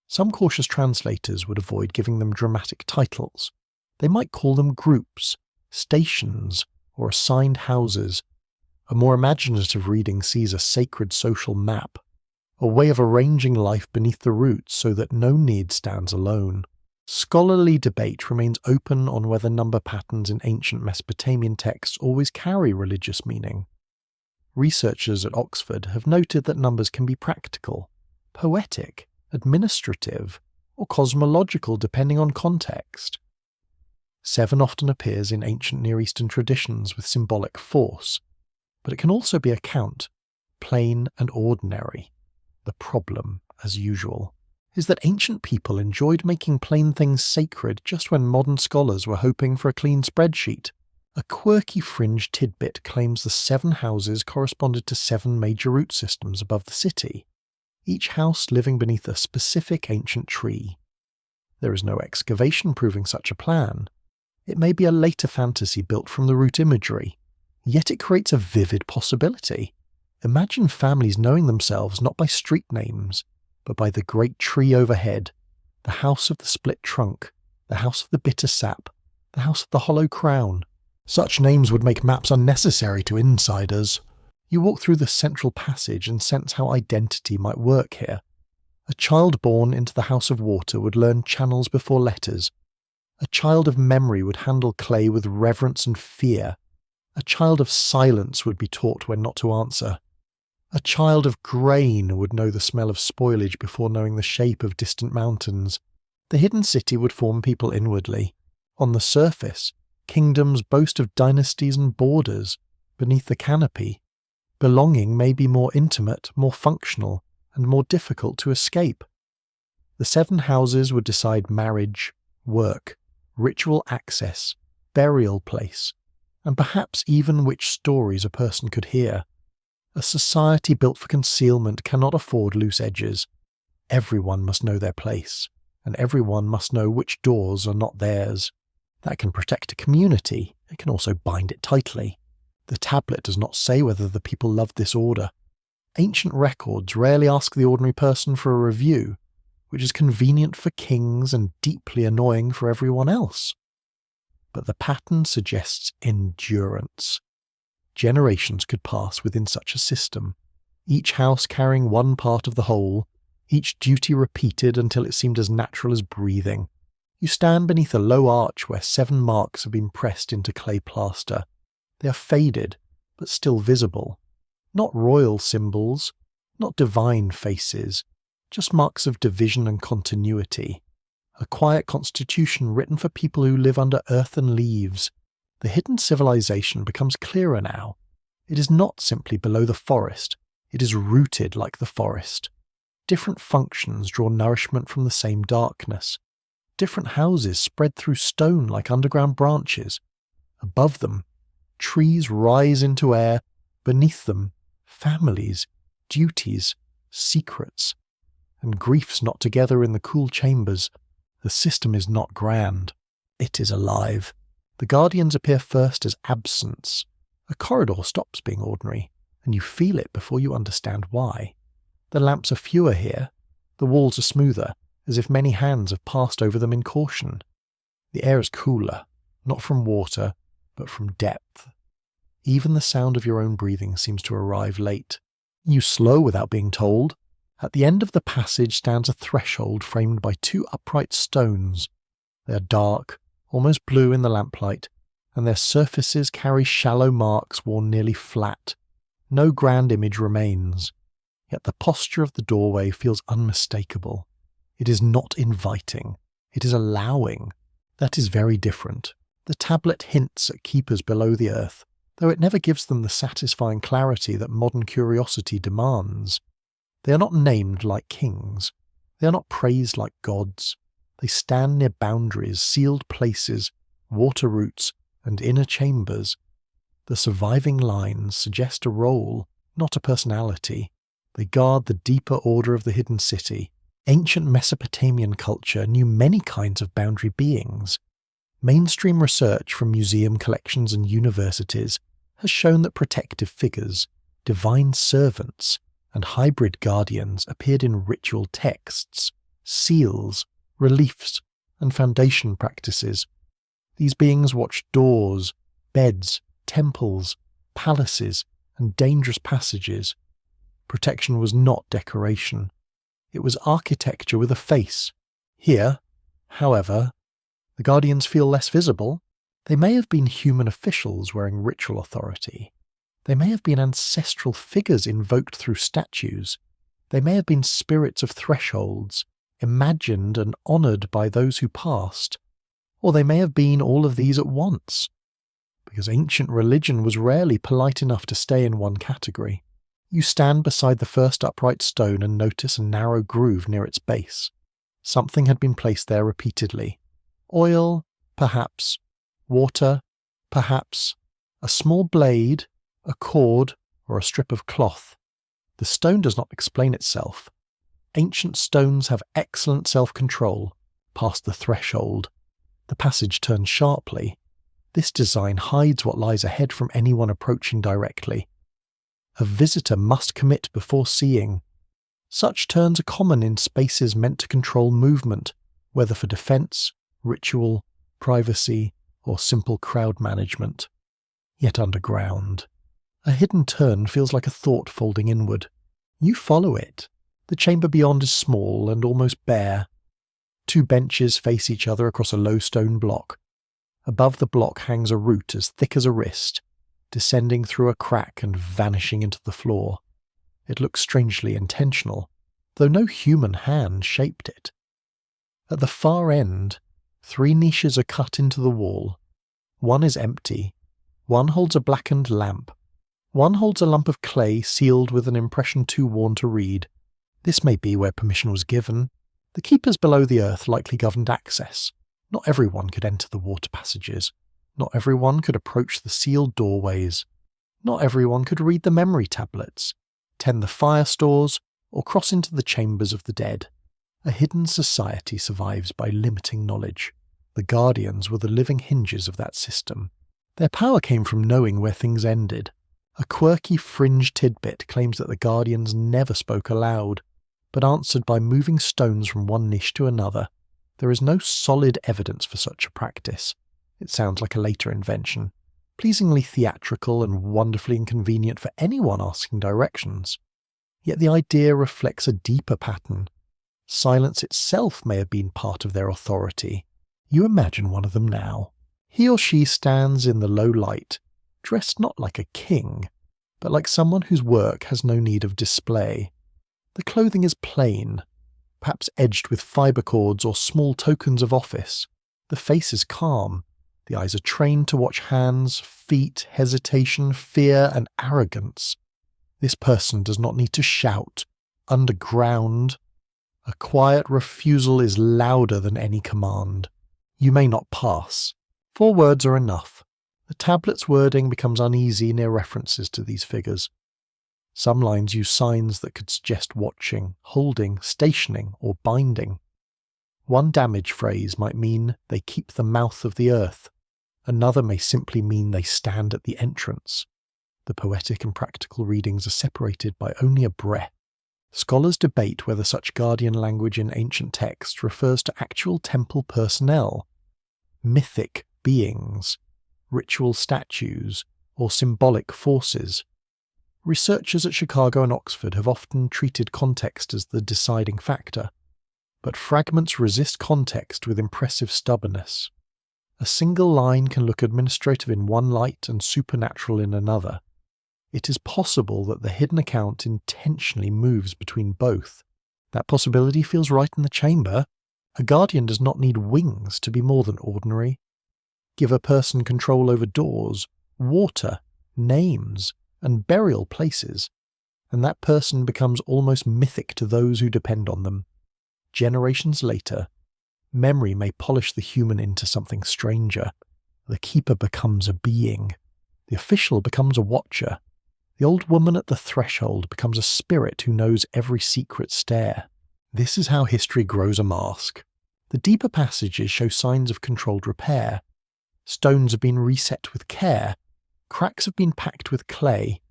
Some cautious translators would avoid giving them dramatic titles. They might call them groups, stations, or assigned houses. A more imaginative reading sees a sacred social map, a way of arranging life beneath the roots so that no need stands alone. Scholarly debate remains open on whether number patterns in ancient Mesopotamian texts always carry religious meaning. Researchers at Oxford have noted that numbers can be practical, poetic, administrative, or cosmological depending on context. 7 often appears in ancient Near Eastern traditions with symbolic force, but it can also be a count, plain and ordinary. The problem, as usual, is that ancient people enjoyed making plain things sacred just when modern scholars were hoping for a clean spreadsheet. A quirky fringe tidbit claims the 7 houses corresponded to 7 major root systems above the city, each house living beneath a specific ancient tree. There is no excavation proving such a plan. It may be a later fantasy built from the root imagery, yet it creates a vivid possibility. Imagine families knowing themselves not by street names, but by the great tree overhead, the house of the split trunk, the house of the bitter sap, the house of the hollow crown. Such names would make maps unnecessary to insiders. You walk through the central passage and sense how identity might work here. A child born into the House of Water would learn channels before letters. A child of memory would handle clay with reverence and fear. A child of silence would be taught when not to answer. A child of grain would know the smell of spoilage before knowing the shape of distant mountains. The hidden city would form people inwardly. On the surface, kingdoms boast of dynasties and borders. Beneath the canopy, belonging may be more intimate, more functional, and more difficult to escape. The 7 houses would decide marriage, work, ritual access, burial place, and perhaps even which stories a person could hear. A society built for concealment cannot afford loose edges. Everyone must know their place, and everyone must know which doors are not theirs. That can protect a community, it can also bind it tightly. The tablet does not say whether the people loved this order. Ancient records rarely ask the ordinary person for a review, which is convenient for kings and deeply annoying for everyone else. But the pattern suggests endurance. Generations could pass within such a system, each house carrying one part of the whole, each duty repeated until it seemed as natural as breathing. You stand beneath a low arch where 7 marks have been pressed into clay plaster. They are faded, but still visible. Not royal symbols, not divine faces, just marks of division and continuity. A quiet constitution written for people who live under earth and leaves. The hidden civilization becomes clearer now. It is not simply below the forest, it is rooted like the forest. Different functions draw nourishment from the same darkness. Different houses spread through stone like underground branches. Above them, trees rise into air. Beneath them, families, duties, secrets, and griefs not together in the cool chambers. The system is not grand. It is alive. The guardians appear first as absence. A corridor stops being ordinary, and you feel it before you understand why. The lamps are fewer here. The walls are smoother, as if many hands have passed over them in caution. The air is cooler, not from water, but from depth. Even the sound of your own breathing seems to arrive late. You slow without being told. At the end of the passage stands a threshold framed by 2 upright stones. They are dark, almost blue in the lamplight, and their surfaces carry shallow marks worn nearly flat. No grand image remains. Yet the posture of the doorway feels unmistakable. It is not inviting. It is allowing. That is very different. The tablet hints at keepers below the earth, though it never gives them the satisfying clarity that modern curiosity demands. They are not named like kings. They are not praised like gods. They stand near boundaries, sealed places, water routes, and inner chambers. The surviving lines suggest a role, not a personality. They guard the deeper order of the hidden city. Ancient Mesopotamian culture knew many kinds of boundary beings. Mainstream research from museum collections and universities has shown that protective figures, divine servants, and hybrid guardians appeared in ritual texts, seals, reliefs, and foundation practices. These beings watched doors, beds, temples, palaces, and dangerous passages. Protection was not decoration. It was architecture with a face. Here, however, the guardians feel less visible. They may have been human officials wearing ritual authority. They may have been ancestral figures invoked through statues. They may have been spirits of thresholds, imagined and honoured by those who passed. Or they may have been all of these at once, because ancient religion was rarely polite enough to stay in one category. You stand beside the first upright stone and notice a narrow groove near its base. Something had been placed there repeatedly. Oil, perhaps. Water, perhaps. A small blade, a cord, or a strip of cloth. The stone does not explain itself. Ancient stones have excellent self-control, past the threshold. The passage turns sharply. This design hides what lies ahead from anyone approaching directly. A visitor must commit before seeing. Such turns are common in spaces meant to control movement, whether for defense, ritual, privacy, or simple crowd management. yet underground. A hidden turn feels like a thought folding inward. You follow it. The chamber beyond is small and almost bare. 2 benches face each other across a low stone block. Above the block hangs a root as thick as a wrist, descending through a crack and vanishing into the floor. It looks strangely intentional, though no human hand shaped it. At the far end, 3 niches are cut into the wall. One is empty. One holds a blackened lamp. One holds a lump of clay sealed with an impression too worn to read. This may be where permission was given. The keepers below the earth likely governed access. Not everyone could enter the water passages. Not everyone could approach the sealed doorways. Not everyone could read the memory tablets, tend the fire stores, or cross into the chambers of the dead. A hidden society survives by limiting knowledge. The Guardians were the living hinges of that system. Their power came from knowing where things ended. A quirky fringe tidbit claims that the Guardians never spoke aloud, but answered by moving stones from one niche to another. There is no solid evidence for such a practice. It sounds like a later invention, pleasingly theatrical and wonderfully inconvenient for anyone asking directions. Yet the idea reflects a deeper pattern. Silence itself may have been part of their authority. You imagine one of them now. He or she stands in the low light, dressed not like a king, but like someone whose work has no need of display. The clothing is plain, perhaps edged with fibre cords or small tokens of office. The face is calm. The eyes are trained to watch hands, feet, hesitation, fear, and arrogance. This person does not need to shout. Underground, a quiet refusal is louder than any command. You may not pass. 4 words are enough. The tablet's wording becomes uneasy near references to these figures. Some lines use signs that could suggest watching, holding, stationing, or binding. One damage phrase might mean they keep the mouth of the earth. Another may simply mean they stand at the entrance. The poetic and practical readings are separated by only a breath. Scholars debate whether such guardian language in ancient texts refers to actual temple personnel, mythic beings, ritual statues, or symbolic forces. Researchers at Chicago and Oxford have often treated context as the deciding factor, but fragments resist context with impressive stubbornness. A single line can look administrative in one light and supernatural in another. It is possible that the hidden account intentionally moves between both. That possibility feels right in the chamber. A guardian does not need wings to be more than ordinary. Give a person control over doors, water, names, and burial places, and that person becomes almost mythic to those who depend on them. Generations later, memory may polish the human into something stranger. The keeper becomes a being. The official becomes a watcher. The old woman at the threshold becomes a spirit who knows every secret stair. This is how history grows a mask. The deeper passages show signs of controlled repair. Stones have been reset with care. Cracks have been packed with clay.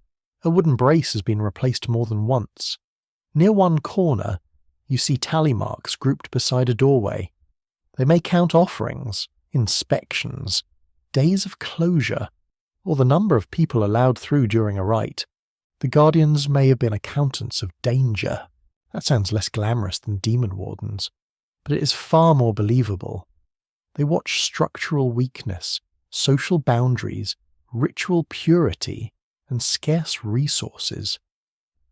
A wooden brace has been replaced more than once. Near one corner, you see tally marks grouped beside a doorway. They may count offerings, inspections, days of closure, or the number of people allowed through during a rite. The guardians may have been accountants of danger. That sounds less glamorous than demon wardens, but it is far more believable. They watch structural weakness, social boundaries, ritual purity, and scarce resources.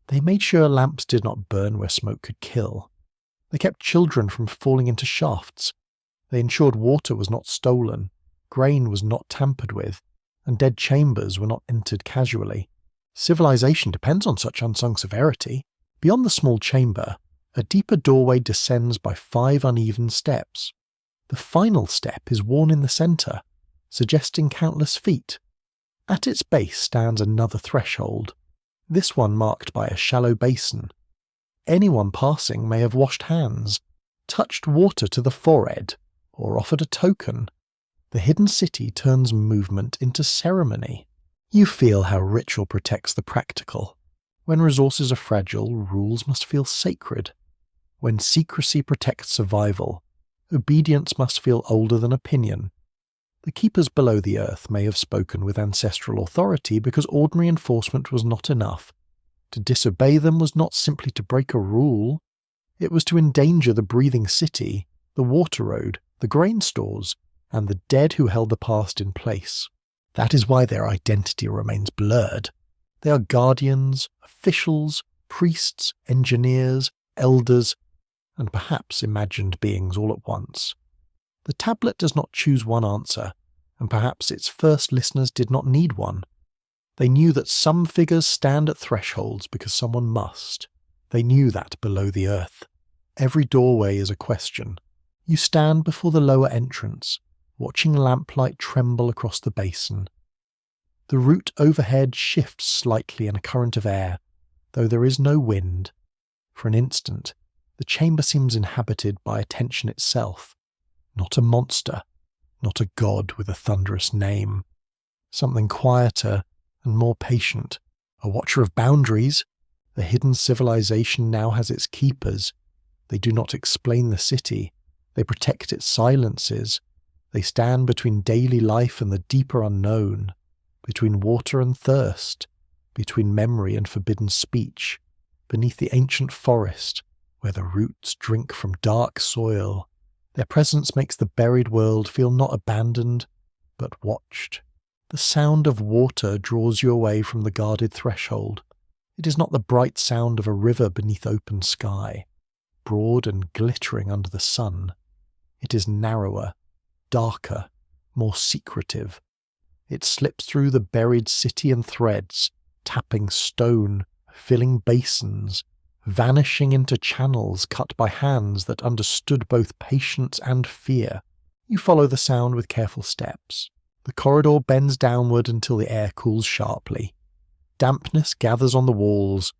They made sure lamps did not burn where smoke could kill. They kept children from falling into shafts. They ensured water was not stolen, grain was not tampered with, and dead chambers were not entered casually. Civilization depends on such unsung severity. Beyond the small chamber, a deeper doorway descends by 5 uneven steps. The final step is worn in the centre, suggesting countless feet. At its base stands another threshold, this one marked by a shallow basin. Anyone passing may have washed hands, touched water to the forehead, or offered a token. The hidden city turns movement into ceremony. You feel how ritual protects the practical. When resources are fragile, rules must feel sacred. When secrecy protects survival, obedience must feel older than opinion. The keepers below the earth may have spoken with ancestral authority because ordinary enforcement was not enough. To disobey them was not simply to break a rule, it was to endanger the breathing city, the water road, the grain stores, and the dead who held the past in place. That is why their identity remains blurred. They are guardians, officials, priests, engineers, elders, and perhaps imagined beings all at once. The tablet does not choose one answer, and perhaps its first listeners did not need one. They knew that some figures stand at thresholds because someone must. They knew that below the earth. Every doorway is a question. You stand before the lower entrance, watching lamplight tremble across the basin. The root overhead shifts slightly in a current of air, though there is no wind. For an instant, the chamber seems inhabited by attention itself. Not a monster, not a god with a thunderous name. Something quieter and more patient. A watcher of boundaries. The hidden civilization now has its keepers. They do not explain the city. They protect its silences. They stand between daily life and the deeper unknown, between water and thirst, between memory and forbidden speech, beneath the ancient forest, where the roots drink from dark soil. Their presence makes the buried world feel not abandoned, but watched. The sound of water draws you away from the guarded threshold. It is not the bright sound of a river beneath open sky, broad and glittering under the sun. It is narrower, darker, more secretive. It slips through the buried city in threads, tapping stone, filling basins, vanishing into channels cut by hands that understood both patience and fear. You follow the sound with careful steps. The corridor bends downward until the air cools sharply. Dampness gathers on the walls.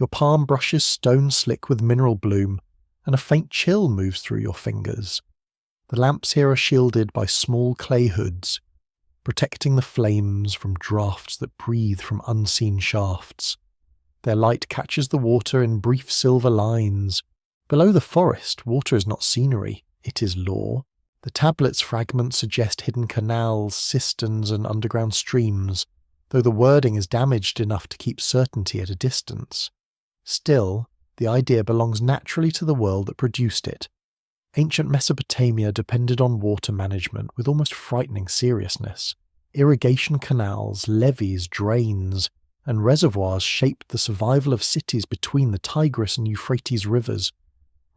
Your palm brushes stone slick with mineral bloom, and a faint chill moves through your fingers. The lamps here are shielded by small clay hoods, protecting the flames from drafts that breathe from unseen shafts. Their light catches the water in brief silver lines. Below the forest, water is not scenery, it is lore. The tablet's fragments suggest hidden canals, cisterns, and underground streams, though the wording is damaged enough to keep certainty at a distance. Still, the idea belongs naturally to the world that produced it. Ancient Mesopotamia depended on water management with almost frightening seriousness. Irrigation canals, levees, drains, and reservoirs shaped the survival of cities between the Tigris and Euphrates rivers.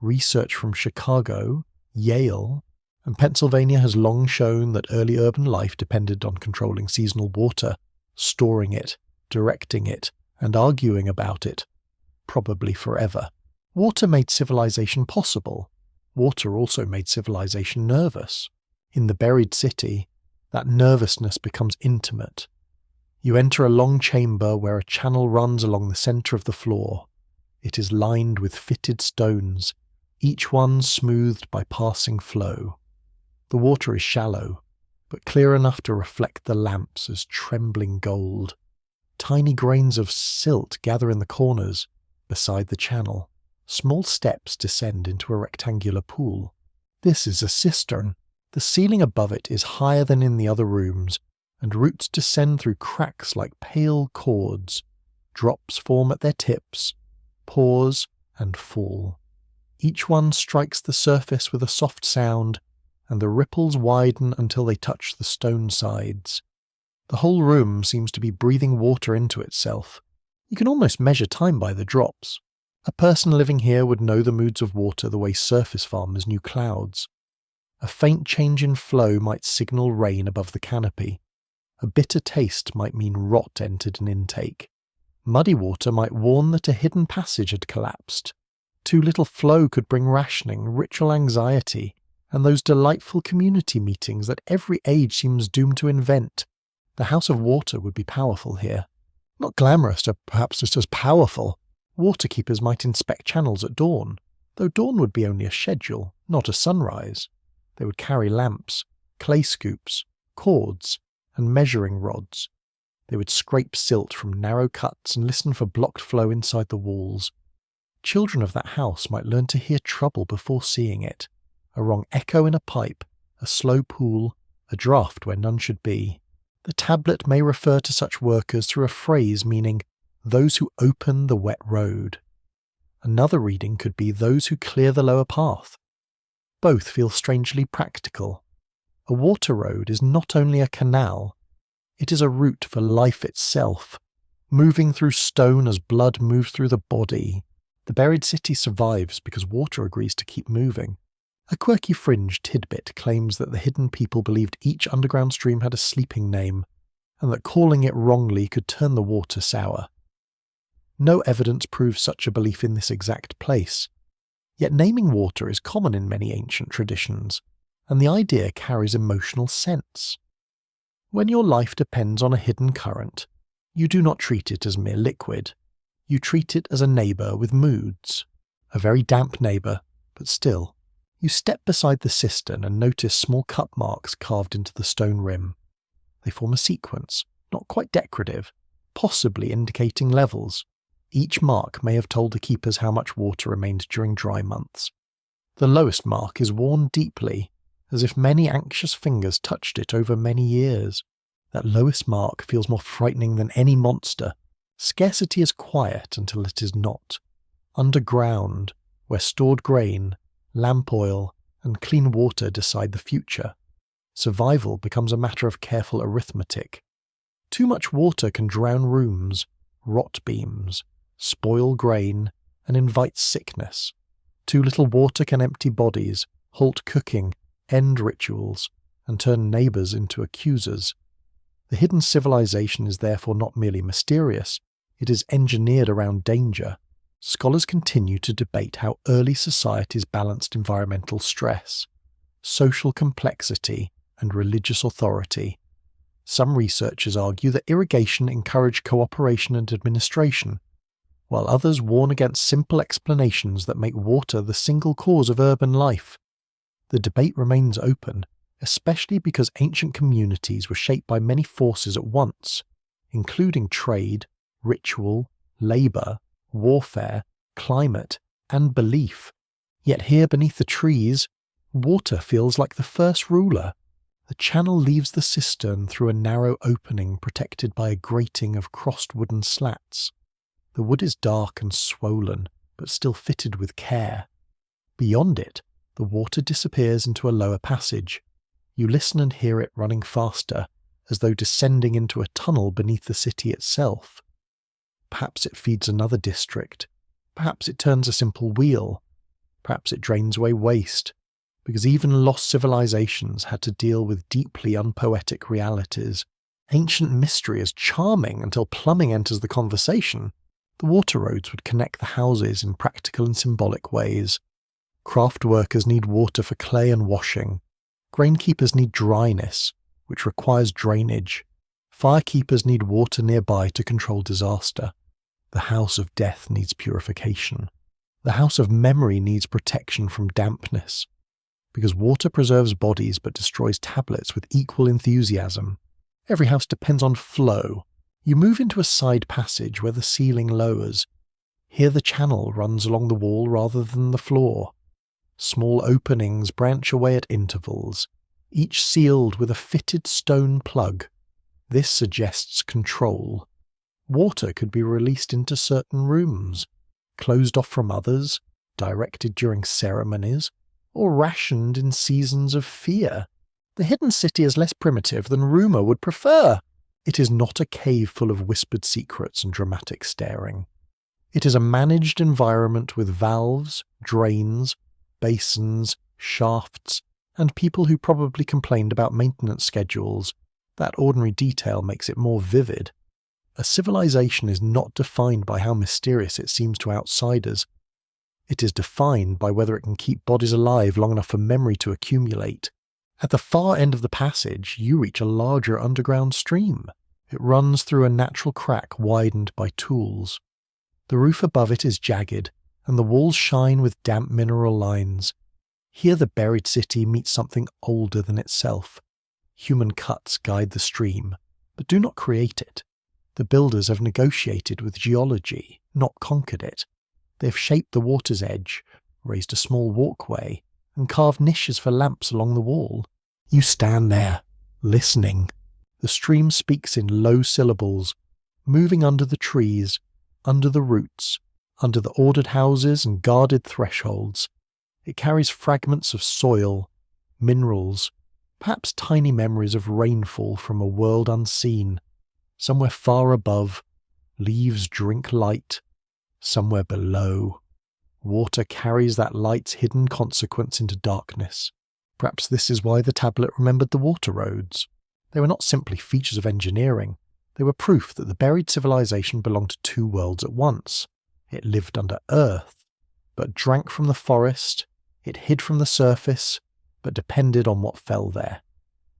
Research from Chicago, Yale, and Pennsylvania has long shown that early urban life depended on controlling seasonal water, storing it, directing it, and arguing about it, probably forever. Water made civilization possible. Water also made civilization nervous. In the buried city, that nervousness becomes intimate. You enter a long chamber where a channel runs along the centre of the floor. It is lined with fitted stones, each one smoothed by passing flow. The water is shallow, but clear enough to reflect the lamps as trembling gold. Tiny grains of silt gather in the corners, beside the channel. Small steps descend into a rectangular pool. This is a cistern. The ceiling above it is higher than in the other rooms, and roots descend through cracks like pale cords. Drops form at their tips, pause, and fall. Each one strikes the surface with a soft sound, and the ripples widen until they touch the stone sides. The whole room seems to be breathing water into itself. You can almost measure time by the drops. A person living here would know the moods of water the way surface farmers knew clouds. A faint change in flow might signal rain above the canopy. A bitter taste might mean rot entered an intake. Muddy water might warn that a hidden passage had collapsed. Too little flow could bring rationing, ritual anxiety, and those delightful community meetings that every age seems doomed to invent. The House of Water would be powerful here. Not glamorous, or perhaps just as powerful. Waterkeepers might inspect channels at dawn, though dawn would be only a schedule, not a sunrise. They would carry lamps, clay scoops, cords, and measuring rods. They would scrape silt from narrow cuts and listen for blocked flow inside the walls. Children of that house might learn to hear trouble before seeing it. A wrong echo in a pipe, a slow pool, a draft where none should be. The tablet may refer to such workers through a phrase meaning those who open the wet road. Another reading could be those who clear the lower path. Both feel strangely practical. A water road is not only a canal, it is a route for life itself, moving through stone as blood moves through the body. The buried city survives because water agrees to keep moving. A quirky fringe tidbit claims that the hidden people believed each underground stream had a sleeping name, and that calling it wrongly could turn the water sour. No evidence proves such a belief in this exact place, yet naming water is common in many ancient traditions, and the idea carries emotional sense. When your life depends on a hidden current, you do not treat it as mere liquid. You treat it as a neighbour with moods. A very damp neighbour, but still. You step beside the cistern and notice small cup marks carved into the stone rim. They form a sequence, not quite decorative, possibly indicating levels. Each mark may have told the keepers how much water remained during dry months. The lowest mark is worn deeply, as if many anxious fingers touched it over many years. That lowest mark feels more frightening than any monster. Scarcity is quiet until it is not. Underground, where stored grain, lamp oil, and clean water decide the future, survival becomes a matter of careful arithmetic. Too much water can drown rooms, rot beams, spoil grain, and invite sickness. Too little water can empty bodies, halt cooking, end rituals, and turn neighbours into accusers. The hidden civilization is therefore not merely mysterious, it is engineered around danger. Scholars continue to debate how early societies balanced environmental stress, social complexity, and religious authority. Some researchers argue that irrigation encouraged cooperation and administration, while others warn against simple explanations that make water the single cause of urban life. The debate remains open, especially because ancient communities were shaped by many forces at once, including trade, ritual, labour, warfare, climate, and belief. Yet here beneath the trees, water feels like the first ruler. The channel leaves the cistern through a narrow opening protected by a grating of crossed wooden slats. The wood is dark and swollen, but still fitted with care. Beyond it, the water disappears into a lower passage. You listen and hear it running faster, as though descending into a tunnel beneath the city itself. Perhaps it feeds another district. Perhaps it turns a simple wheel. Perhaps it drains away waste, because even lost civilizations had to deal with deeply unpoetic realities. Ancient mystery is charming until plumbing enters the conversation. The water roads would connect the houses in practical and symbolic ways. Craft workers need water for clay and washing. Grainkeepers need dryness, which requires drainage. Firekeepers need water nearby to control disaster. The house of death needs purification. The house of memory needs protection from dampness. Because water preserves bodies but destroys tablets with equal enthusiasm. Every house depends on flow. You move into a side passage where the ceiling lowers. Here the channel runs along the wall rather than the floor. Small openings branch away at intervals, each sealed with a fitted stone plug. This suggests control. Water could be released into certain rooms, closed off from others, directed during ceremonies, or rationed in seasons of fear. The hidden city is less primitive than rumour would prefer. It is not a cave full of whispered secrets and dramatic staring. It is a managed environment with valves, drains, basins, shafts, and people who probably complained about maintenance schedules. That ordinary detail makes it more vivid. A civilization is not defined by how mysterious it seems to outsiders. It is defined by whether it can keep bodies alive long enough for memory to accumulate. At the far end of the passage, you reach a larger underground stream. It runs through a natural crack widened by tools. The roof above it is jagged, and the walls shine with damp mineral lines. Here the buried city meets something older than itself. Human cuts guide the stream, but do not create it. The builders have negotiated with geology, not conquered it. They have shaped the water's edge, raised a small walkway, and carved niches for lamps along the wall. You stand there, listening. The stream speaks in low syllables, moving under the trees, under the roots, under the ordered houses and guarded thresholds. It carries fragments of soil, minerals, perhaps tiny memories of rainfall from a world unseen. Somewhere far above, leaves drink light. Somewhere below, water carries that light's hidden consequence into darkness. Perhaps this is why the tablet remembered the water roads. They were not simply features of engineering. They were proof that the buried civilization belonged to two worlds at once. It lived under earth, but drank from the forest. It hid from the surface, but depended on what fell there.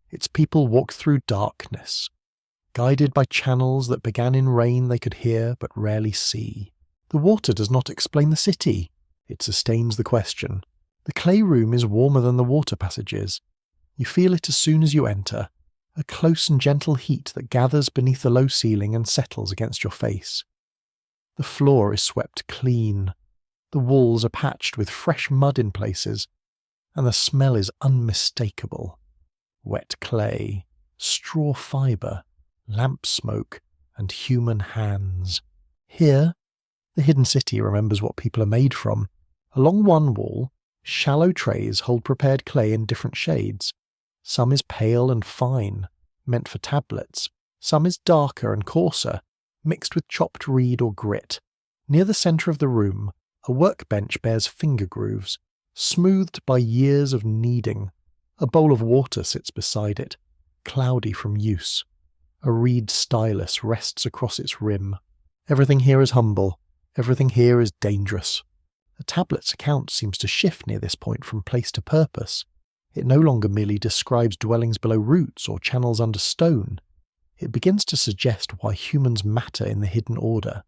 Its people walked through darkness, guided by channels that began in rain they could hear but rarely see. The water does not explain the city. It sustains the question. The clay room is warmer than the water passages. You feel it as soon as you enter, a close and gentle heat that gathers beneath the low ceiling and settles against your face. The floor is swept clean. The walls are patched with fresh mud in places, and the smell is unmistakable. Wet clay, straw fibre, lamp smoke, and human hands. Here, the hidden city remembers what people are made from. Along one wall, shallow trays hold prepared clay in different shades. Some is pale and fine, meant for tablets. Some is darker and coarser, mixed with chopped reed or grit. Near the centre of the room, a workbench bears finger grooves, smoothed by years of kneading. A bowl of water sits beside it, cloudy from use. A reed stylus rests across its rim. Everything here is humble. Everything here is dangerous. The tablet's account seems to shift near this point from place to purpose. It no longer merely describes dwellings below roots or channels under stone. It begins to suggest why humans matter in the hidden order.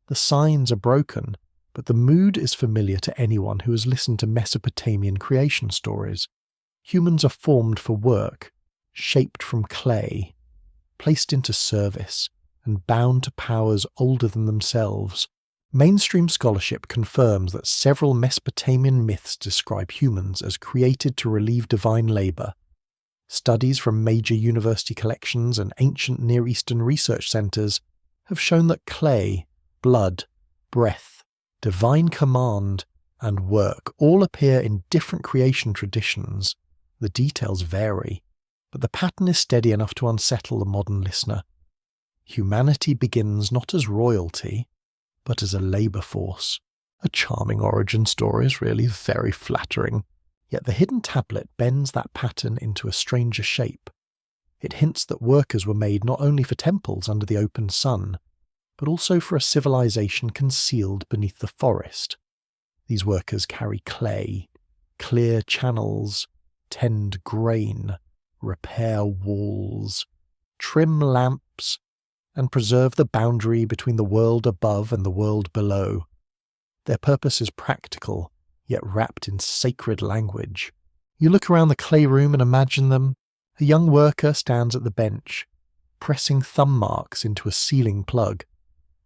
The signs are broken, but the mood is familiar to anyone who has listened to Mesopotamian creation stories. Humans are formed for work, shaped from clay, placed into service, and bound to powers older than themselves. Mainstream scholarship confirms that several Mesopotamian myths describe humans as created to relieve divine labour. Studies from major university collections and ancient Near Eastern research centres have shown that clay, blood, breath, divine command, and work all appear in different creation traditions. The details vary, but the pattern is steady enough to unsettle the modern listener. Humanity begins not as royalty, but as a labour force. A charming origin story is really very flattering. Yet the hidden tablet bends that pattern into a stranger shape. It hints that workers were made not only for temples under the open sun, but also for a civilization concealed beneath the forest. These workers carry clay, clear channels, tend grain, repair walls, trim lamps, and preserve the boundary between the world above and the world below. Their purpose is practical, yet wrapped in sacred language. You look around the clay room and imagine them. A young worker stands at the bench, pressing thumb marks into a ceiling plug.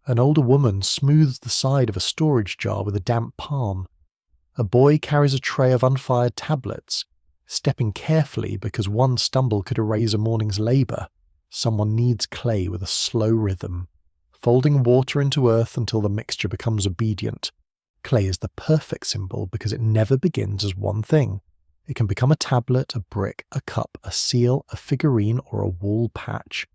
An older woman smooths the side of a storage jar with a damp palm. A boy carries a tray of unfired tablets, stepping carefully because one stumble could erase a morning's labour. Someone kneads clay with a slow rhythm, folding water into earth until the mixture becomes obedient. Clay is the perfect symbol because it never begins as one thing. It can become a tablet, a brick, a cup, a seal, a figurine, or a wall patch.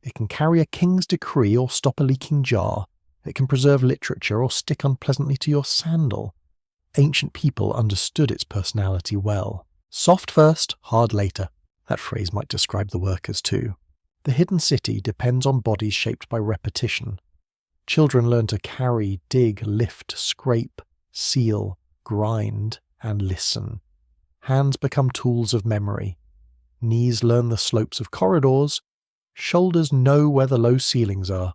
It can carry a king's decree or stop a leaking jar. It can preserve literature or stick unpleasantly to your sandal. Ancient people understood its personality well. Soft first, hard later. That phrase might describe the workers too. The hidden city depends on bodies shaped by repetition. Children learn to carry, dig, lift, scrape, seal, grind, and listen. Hands become tools of memory. Knees learn the slopes of corridors. Shoulders know where the low ceilings are.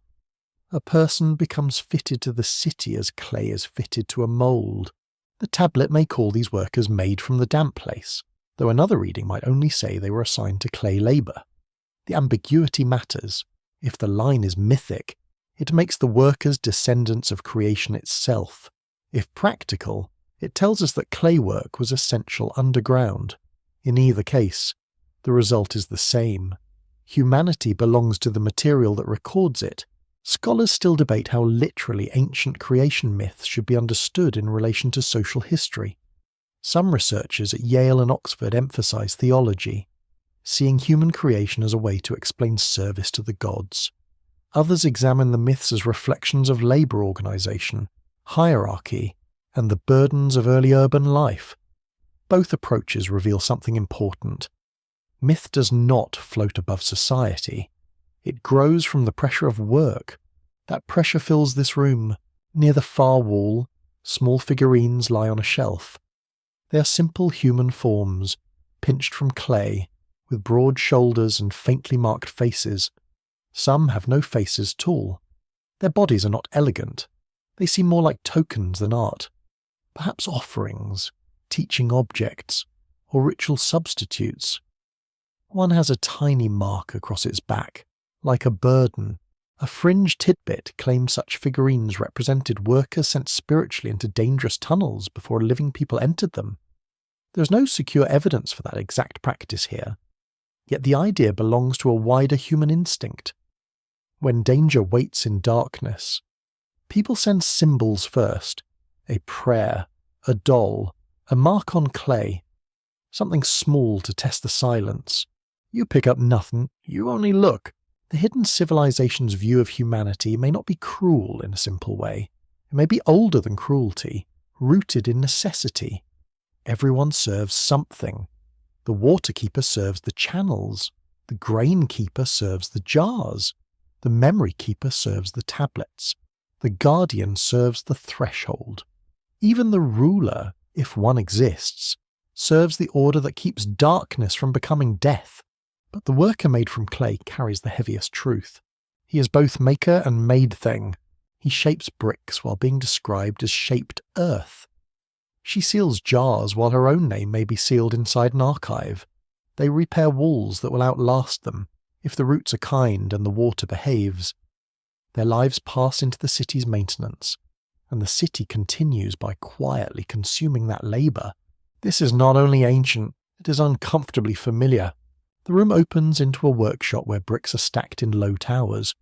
A person becomes fitted to the city as clay is fitted to a mould. The tablet may call these workers made from the damp place, though another reading might only say they were assigned to clay labour. The ambiguity matters. If the line is mythic, it makes the workers descendants of creation itself. If practical, it tells us that clay work was essential underground. In either case, The result is the same. Humanity belongs to the material that records it. Scholars still debate how literally ancient creation myths should be understood in relation to social history. Some researchers at Yale and Oxford emphasize theology, seeing human creation as a way to explain service to the gods. Others examine the myths as reflections of labor organization, hierarchy, and the burdens of early urban life. Both approaches reveal something important. Myth does not float above society. It grows from the pressure of work. That pressure fills this room. Near the far wall, small figurines lie on a shelf. They are simple human forms, pinched from clay, with broad shoulders and faintly marked faces. Some have no faces at all. Their bodies are not elegant. They seem more like tokens than art. Perhaps offerings, teaching objects, or ritual substitutes. One has a tiny mark across its back, like a burden. A fringe tidbit claims such figurines represented workers sent spiritually into dangerous tunnels before living people entered them. There is no secure evidence for that exact practice here, yet the idea belongs to a wider human instinct. When danger waits in darkness, people send symbols first: a prayer, a doll, a mark on clay, something small to test the silence. You pick up nothing, you only look. The hidden civilization's view of humanity may not be cruel in a simple way. It may be older than cruelty, rooted in necessity. Everyone serves something. The water keeper serves the channels. The grain keeper serves the jars. The memory keeper serves the tablets. The guardian serves the threshold. Even the ruler, if one exists, serves the order that keeps darkness from becoming death. But the worker made from clay carries the heaviest truth. He is both maker and made thing. He shapes bricks while being described as shaped earth. She seals jars while her own name may be sealed inside an archive. They repair walls that will outlast them, if the roots are kind and the water behaves. Their lives pass into the city's maintenance, and the city continues by quietly consuming that labour. This is not only ancient, it is uncomfortably familiar. The room opens into a workshop where bricks are stacked in low towers.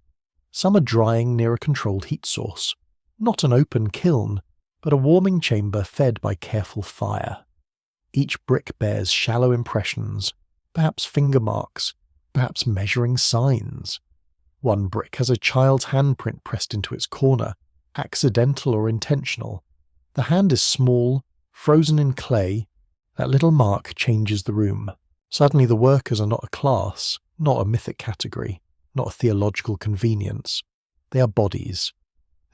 Some are drying near a controlled heat source. Not an open kiln, but a warming chamber fed by careful fire. Each brick bears shallow impressions, perhaps finger marks, perhaps measuring signs. One brick has a child's handprint pressed into its corner, accidental or intentional. The hand is small, frozen in clay. That little mark changes the room. Suddenly the workers are not a class, not a mythic category, not a theological convenience. They are bodies.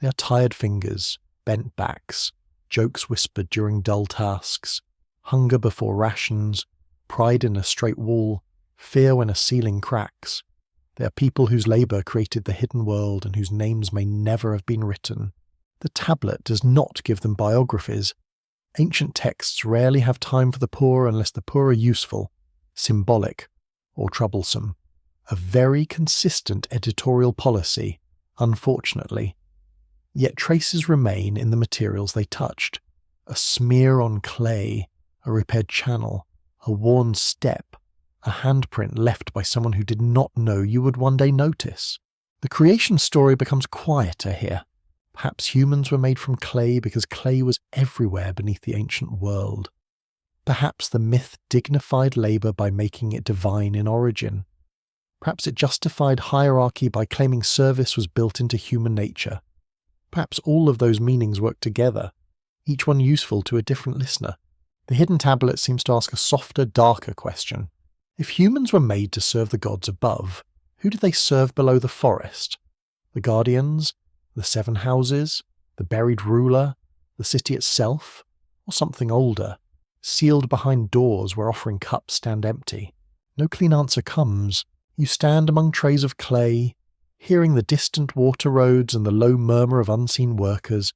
They are tired fingers, bent backs, jokes whispered during dull tasks, hunger before rations, pride in a straight wall, fear when a ceiling cracks. They are people whose labour created the hidden world and whose names may never have been written. The tablet does not give them biographies. Ancient texts rarely have time for the poor unless the poor are useful, symbolic, or troublesome. A very consistent editorial policy, unfortunately. Yet traces remain in the materials they touched. A smear on clay, a repaired channel, a worn step, a handprint left by someone who did not know you would one day notice. The creation story becomes quieter here. Perhaps humans were made from clay because clay was everywhere beneath the ancient world. Perhaps the myth dignified labour by making it divine in origin. Perhaps it justified hierarchy by claiming service was built into human nature. Perhaps all of those meanings work together, each one useful to a different listener. The hidden tablet seems to ask a softer, darker question. If humans were made to serve the gods above, who did they serve below the forest? The guardians? The seven houses? The buried ruler? The city itself? Or something older, sealed behind doors where offering cups stand empty? No clean answer comes. You stand among trays of clay, hearing the distant water roads and the low murmur of unseen workers.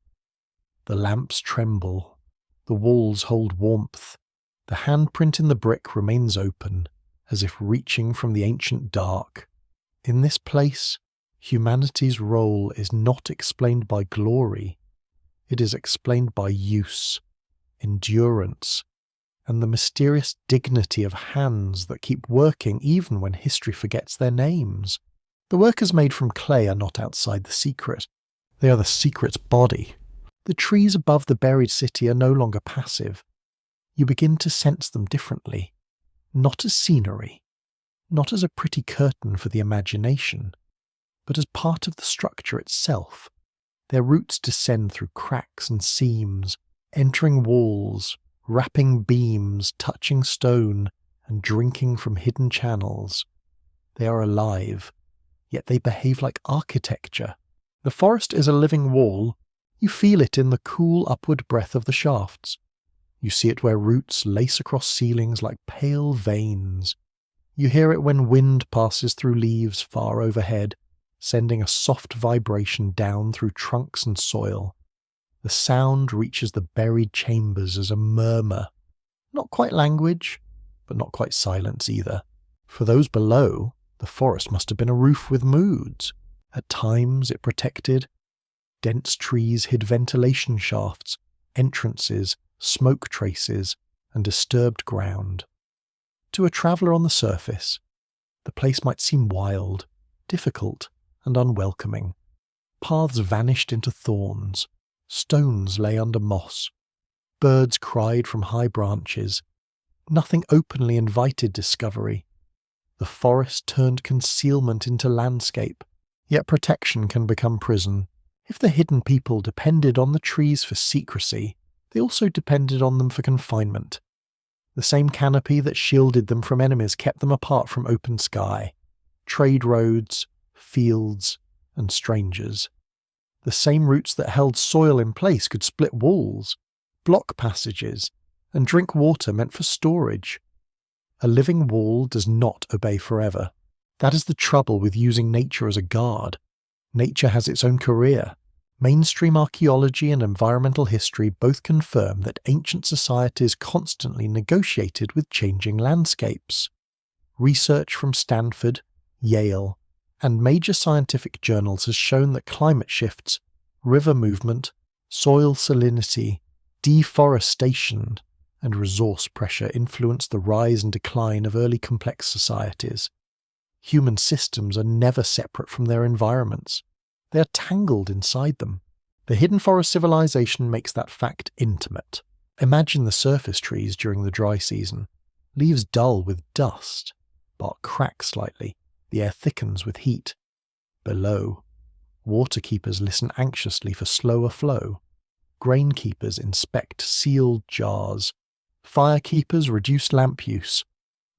The lamps tremble. The walls hold warmth. The handprint in the brick remains open, as if reaching from the ancient dark. In this place, humanity's role is not explained by glory. It is explained by use, endurance, and the mysterious dignity of hands that keep working even when history forgets their names. The workers made from clay are not outside the secret. They are the secret's body. The trees above the buried city are no longer passive. You begin to sense them differently, not as scenery, not as a pretty curtain for the imagination, but as part of the structure itself. Their roots descend through cracks and seams, entering walls, wrapping beams, touching stone, and drinking from hidden channels. They are alive, yet they behave like architecture. The forest is a living wall. You feel it in the cool upward breath of the shafts. You see it where roots lace across ceilings like pale veins. You hear it when wind passes through leaves far overhead, sending a soft vibration down through trunks and soil. The sound reaches the buried chambers as a murmur. Not quite language, but not quite silence either. For those below, the forest must have been a roof with moods. At times it protected. Dense trees hid ventilation shafts, entrances, smoke traces, and disturbed ground. To a traveller on the surface, the place might seem wild, difficult, and unwelcoming. Paths vanished into thorns. Stones lay under moss. Birds cried from high branches. Nothing openly invited discovery. The forest turned concealment into landscape, yet protection can become prison. If the hidden people depended on the trees for secrecy, they also depended on them for confinement. The same canopy that shielded them from enemies kept them apart from open sky, trade roads, fields, and strangers. The same roots that held soil in place could split walls, block passages, and drink water meant for storage. A living wall does not obey forever. That is the trouble with using nature as a guard. Nature has its own career. Mainstream archaeology and environmental history both confirm that ancient societies constantly negotiated with changing landscapes. Research from Stanford, Yale, and major scientific journals has shown that climate shifts, river movement, soil salinity, deforestation, and resource pressure influence the rise and decline of early complex societies. Human systems are never separate from their environments. They are tangled inside them. The hidden forest civilization makes that fact intimate. Imagine the surface trees during the dry season. Leaves dull with dust, bark cracks slightly, the air thickens with heat. Below, water keepers listen anxiously for slower flow. Grain keepers inspect sealed jars. Fire keepers reduce lamp use.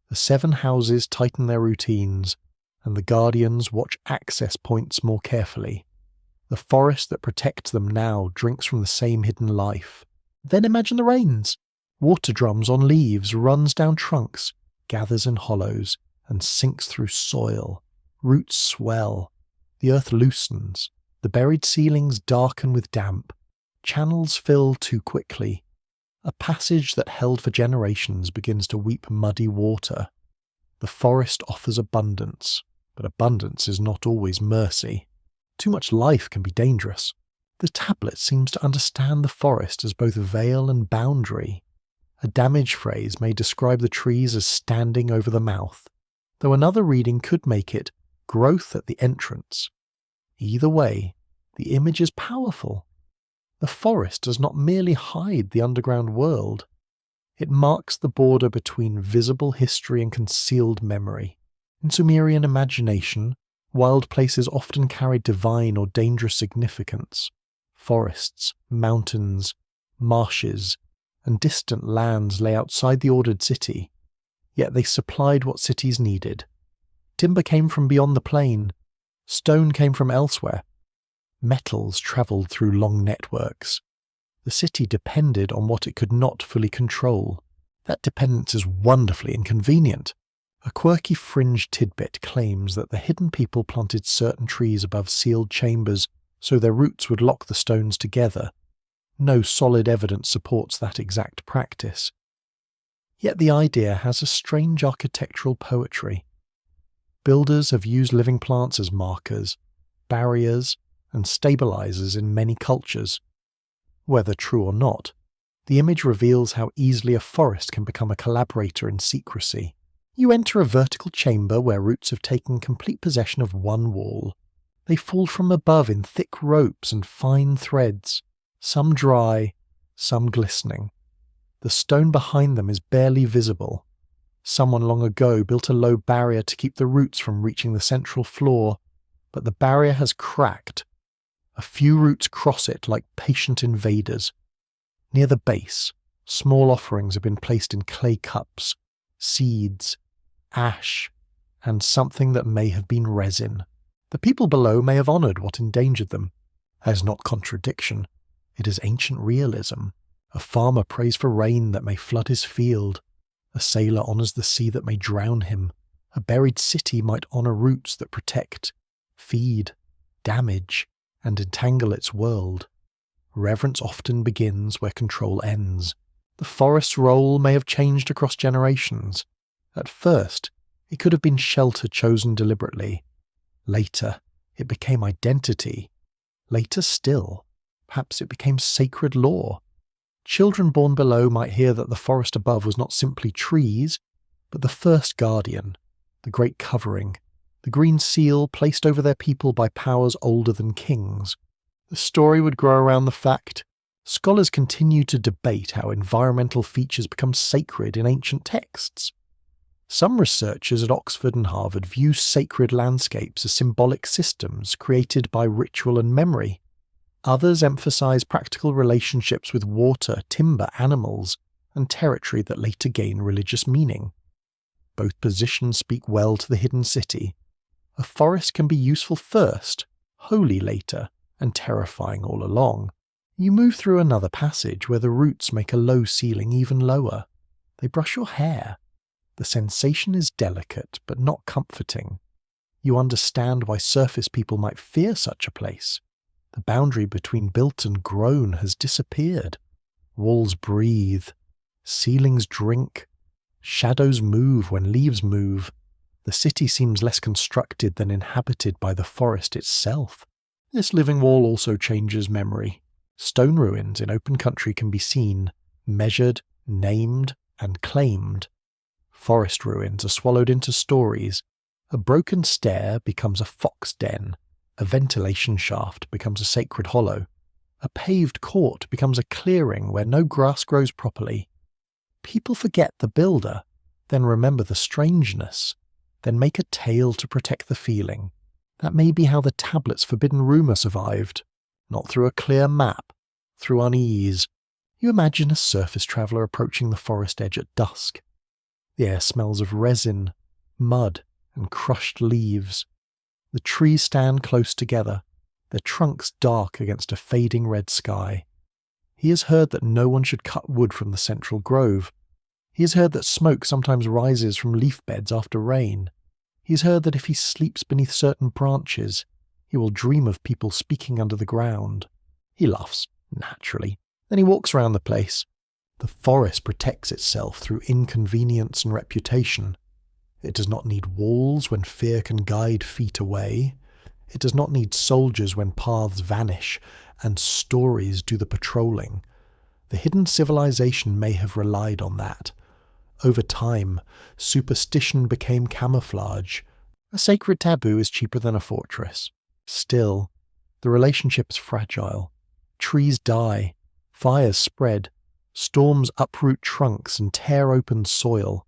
The 7 houses tighten their routines, and the guardians watch access points more carefully. The forest that protects them now drinks from the same hidden life. Then imagine the rains. Water drums on leaves, runs down trunks, gathers in hollows, and sinks through soil. Roots swell. The earth loosens. The buried ceilings darken with damp. Channels fill too quickly. A passage that held for generations begins to weep muddy water. The forest offers abundance, but abundance is not always mercy. Too much life can be dangerous. The tablet seems to understand the forest as both veil and boundary. A damage phrase may describe the trees as standing over the mouth, though another reading could make it growth at the entrance. Either way, the image is powerful. The forest does not merely hide the underground world. It marks the border between visible history and concealed memory. In Sumerian imagination, wild places often carried divine or dangerous significance. Forests, mountains, marshes, and distant lands lay outside the ordered city, yet they supplied what cities needed. Timber came from beyond the plain. Stone came from elsewhere. Metals travelled through long networks. The city depended on what it could not fully control. That dependence is wonderfully inconvenient. A quirky fringe tidbit claims that the hidden people planted certain trees above sealed chambers so their roots would lock the stones together. No solid evidence supports that exact practice. Yet the idea has a strange architectural poetry. Builders have used living plants as markers, barriers, and stabilizers in many cultures. Whether true or not, The image reveals how easily a forest can become a collaborator in secrecy. You enter a vertical chamber where roots have taken complete possession of one wall. They fall from above in thick ropes and fine threads, some dry, some glistening. The stone behind them is barely visible. Someone long ago built a low barrier to keep the roots from reaching the central floor, but the barrier has cracked. A few roots cross it like patient invaders. Near the base, small offerings have been placed in clay cups, seeds, ash, and something that may have been resin. The people below may have honoured what endangered them. That is not contradiction. It is ancient realism. A farmer prays for rain that may flood his field. A sailor honours the sea that may drown him. A buried city might honour roots that protect, feed, damage, and entangle its world. Reverence often begins where control ends. The forest's role may have changed across generations. At first, it could have been shelter chosen deliberately. Later, it became identity. Later still, perhaps it became sacred law. Children born below might hear that the forest above was not simply trees, but the first guardian, the great covering, the green seal placed over their people by powers older than kings. The story would grow around the fact. Scholars continue to debate how environmental features become sacred in ancient texts. Some researchers at Oxford and Harvard view sacred landscapes as symbolic systems created by ritual and memory. Others emphasize practical relationships with water, timber, animals, and territory that later gain religious meaning. Both positions speak well to the hidden city. A forest can be useful first, holy later, and terrifying all along. You move through another passage where the roots make a low ceiling even lower. They brush your hair. The sensation is delicate but not comforting. You understand why surface people might fear such a place. The boundary between built and grown has disappeared. Walls breathe. Ceilings drink. Shadows move when leaves move. The city seems less constructed than inhabited by the forest itself. This living wall also changes memory. Stone ruins in open country can be seen, measured, named, and claimed. Forest ruins are swallowed into stories. A broken stair becomes a fox den. A ventilation shaft becomes a sacred hollow. A paved court becomes a clearing where no grass grows properly. People forget the builder, then remember the strangeness, then make a tale to protect the feeling. That may be how the tablet's forbidden rumour survived. Not through a clear map, through unease. You imagine a surface traveller approaching the forest edge at dusk. The air smells of resin, mud, and crushed leaves. The trees stand close together, their trunks dark against a fading red sky. He has heard that no one should cut wood from the central grove. He has heard that smoke sometimes rises from leaf beds after rain. He has heard that if he sleeps beneath certain branches, he will dream of people speaking under the ground. He laughs, naturally. Then he walks around the place. The forest protects itself through inconvenience and reputation. It does not need walls when fear can guide feet away. It does not need soldiers when paths vanish, and stories do the patrolling. The hidden civilization may have relied on that. Over time, superstition became camouflage. A sacred taboo is cheaper than a fortress. Still, the relationship is fragile. Trees die, fires spread, storms uproot trunks and tear open soil.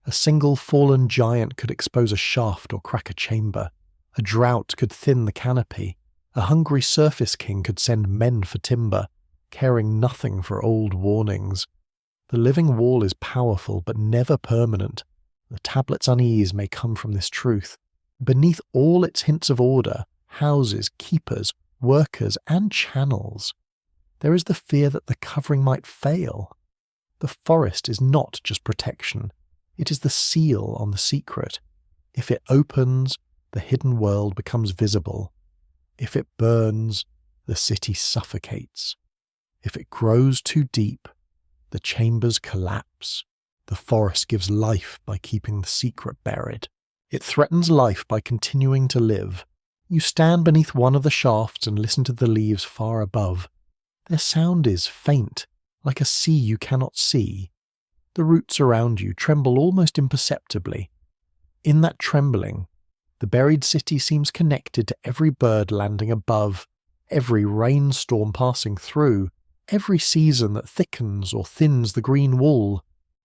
A single fallen giant could expose a shaft or crack a chamber. A drought could thin the canopy. A hungry surface king could send men for timber, caring nothing for old warnings. The living wall is powerful but never permanent. The tablet's unease may come from this truth. Beneath all its hints of order, houses, keepers, workers, and channels, there is the fear that the covering might fail. The forest is not just protection. It is the seal on the secret. If it opens, the hidden world becomes visible. If it burns, the city suffocates. If it grows too deep, the chambers collapse. The forest gives life by keeping the secret buried. It threatens life by continuing to live. You stand beneath one of the shafts and listen to the leaves far above. Their sound is faint, like a sea you cannot see. The roots around you tremble almost imperceptibly. In that trembling, the buried city seems connected to every bird landing above, every rainstorm passing through, every season that thickens or thins the green wall.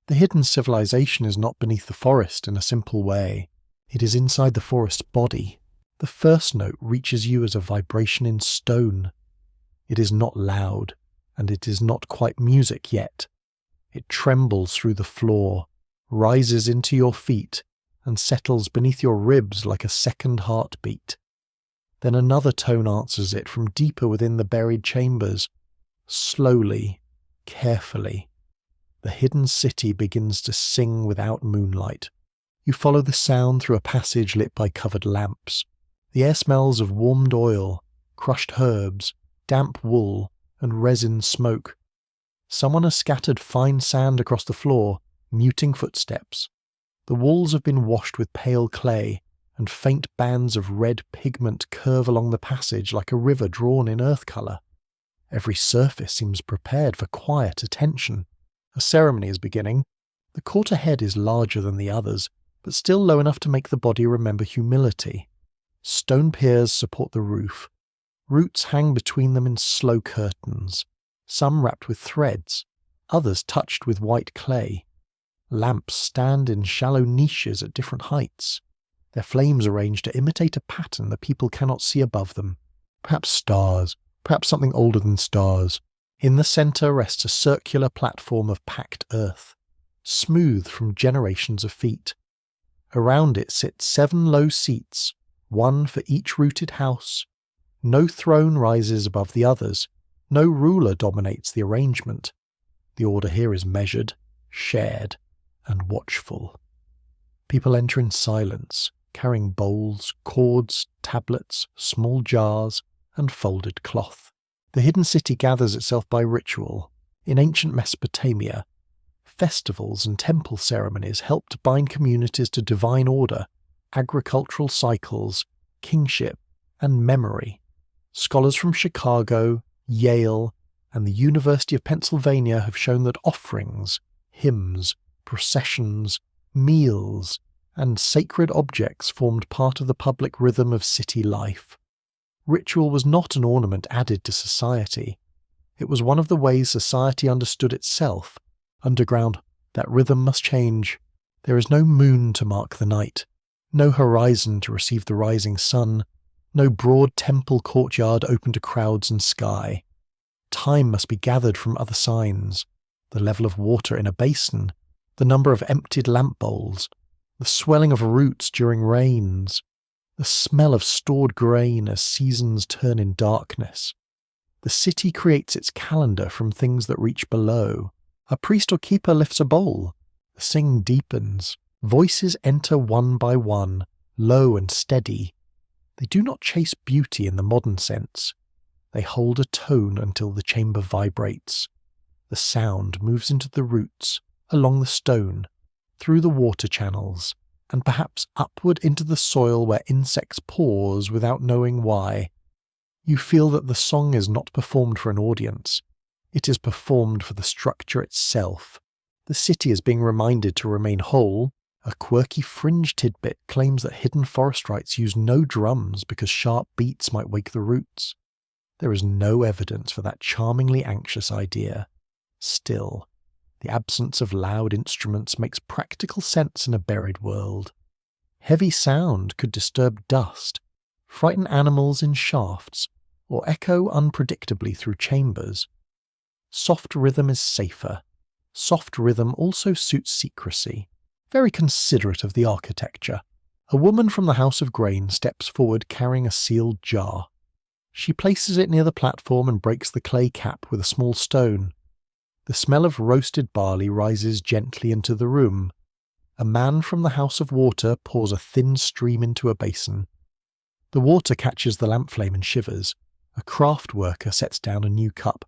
The hidden civilization is not beneath the forest in a simple way. It is inside the forest's body. The first note reaches you as a vibration in stone. It is not loud, and it is not quite music yet. It trembles through the floor, rises into your feet, and settles beneath your ribs like a second heartbeat. Then another tone answers it from deeper within the buried chambers. Slowly, carefully, the hidden city begins to sing without moonlight. You follow the sound through a passage lit by covered lamps. The air smells of warmed oil, crushed herbs, damp wool, and resin smoke. Someone has scattered fine sand across the floor, muting footsteps. The walls have been washed with pale clay, and faint bands of red pigment curve along the passage like a river drawn in earth colour. Every surface seems prepared for quiet attention. A ceremony is beginning. The court ahead is larger than the others, but still low enough to make the body remember humility. Stone piers support the roof. Roots hang between them in slow curtains, some wrapped with threads, others touched with white clay. Lamps stand in shallow niches at different heights, their flames arranged to imitate a pattern the people cannot see above them. Perhaps stars, perhaps something older than stars. In the centre rests a circular platform of packed earth, smooth from generations of feet. Around it sit 7 low seats, one for each rooted house. No throne rises above the others. No ruler dominates the arrangement. The order here is measured, shared, and watchful. People enter in silence, carrying bowls, cords, tablets, small jars, and folded cloth. The hidden city gathers itself by ritual. In ancient Mesopotamia, festivals and temple ceremonies helped bind communities to divine order, agricultural cycles, kingship, and memory. Scholars from Chicago, Yale, and the University of Pennsylvania have shown that offerings, hymns, processions, meals, and sacred objects formed part of the public rhythm of city life. Ritual was not an ornament added to society. It was one of the ways society understood itself. Underground, that rhythm must change. There is no moon to mark the night, no horizon to receive the rising sun, no broad temple courtyard open to crowds and sky. Time must be gathered from other signs, the level of water in a basin, the number of emptied lamp bowls, the swelling of roots during rains, the smell of stored grain as seasons turn in darkness. The city creates its calendar from things that reach below. A priest or keeper lifts a bowl. The singing deepens. Voices enter one by one, low and steady. They do not chase beauty in the modern sense. They hold a tone until the chamber vibrates. The sound moves into the roots, along the stone, through the water channels, and perhaps upward into the soil where insects pause without knowing why. You feel that the song is not performed for an audience. It is performed for the structure itself. The city is being reminded to remain whole. A quirky fringe tidbit claims that hidden forest rites use no drums because sharp beats might wake the roots. There is no evidence for that charmingly anxious idea. Still, the absence of loud instruments makes practical sense in a buried world. Heavy sound could disturb dust, frighten animals in shafts, or echo unpredictably through chambers. Soft rhythm is safer. Soft rhythm also suits secrecy. Very considerate of the architecture. A woman from the House of Grain steps forward carrying a sealed jar. She places it near the platform and breaks the clay cap with a small stone. The smell of roasted barley rises gently into the room. A man from the House of Water pours a thin stream into a basin. The water catches the lamp flame and shivers. A craft worker sets down a new cup,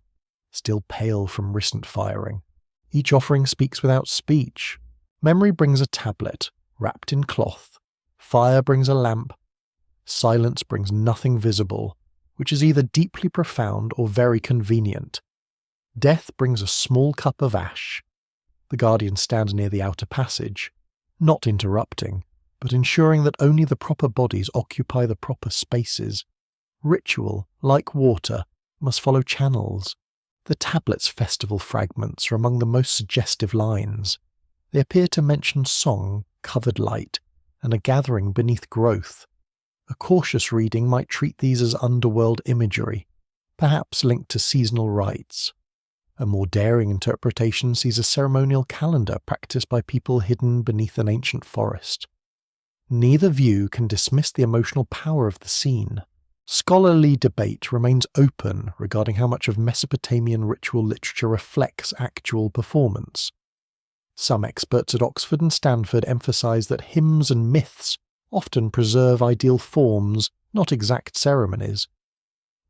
still pale from recent firing. Each offering speaks without speech. Memory brings a tablet, wrapped in cloth. Fire brings a lamp. Silence brings nothing visible, which is either deeply profound or very convenient. Death brings a small cup of ash. The guardians stand near the outer passage, not interrupting, but ensuring that only the proper bodies occupy the proper spaces. Ritual, like water, must follow channels. The tablet's festival fragments are among the most suggestive lines. They appear to mention song, covered light, and a gathering beneath growth. A cautious reading might treat these as underworld imagery, perhaps linked to seasonal rites. A more daring interpretation sees a ceremonial calendar practiced by people hidden beneath an ancient forest. Neither view can dismiss the emotional power of the scene. Scholarly debate remains open regarding how much of Mesopotamian ritual literature reflects actual performance. Some experts at Oxford and Stanford emphasize that hymns and myths often preserve ideal forms, not exact ceremonies.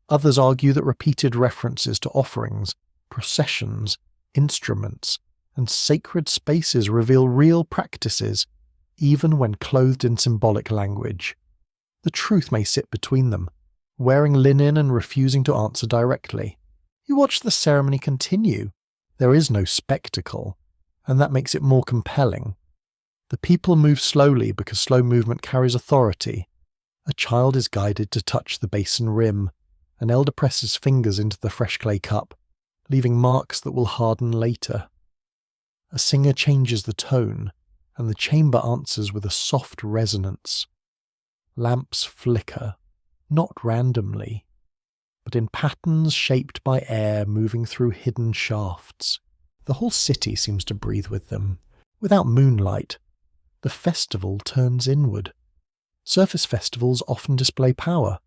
Others argue that repeated references to offerings, processions, instruments, and sacred spaces reveal real practices, even when clothed in symbolic language. The truth may sit between them, wearing linen and refusing to answer directly. You watch the ceremony continue. There is no spectacle, and that makes it more compelling. The people move slowly because slow movement carries authority. A child is guided to touch the basin rim. An elder presses fingers into the fresh clay cup, leaving marks that will harden later. A singer changes the tone, and the chamber answers with a soft resonance. Lamps flicker, not randomly, but in patterns shaped by air moving through hidden shafts. The whole city seems to breathe with them. Without moonlight, the festival turns inward. Surface festivals often display power.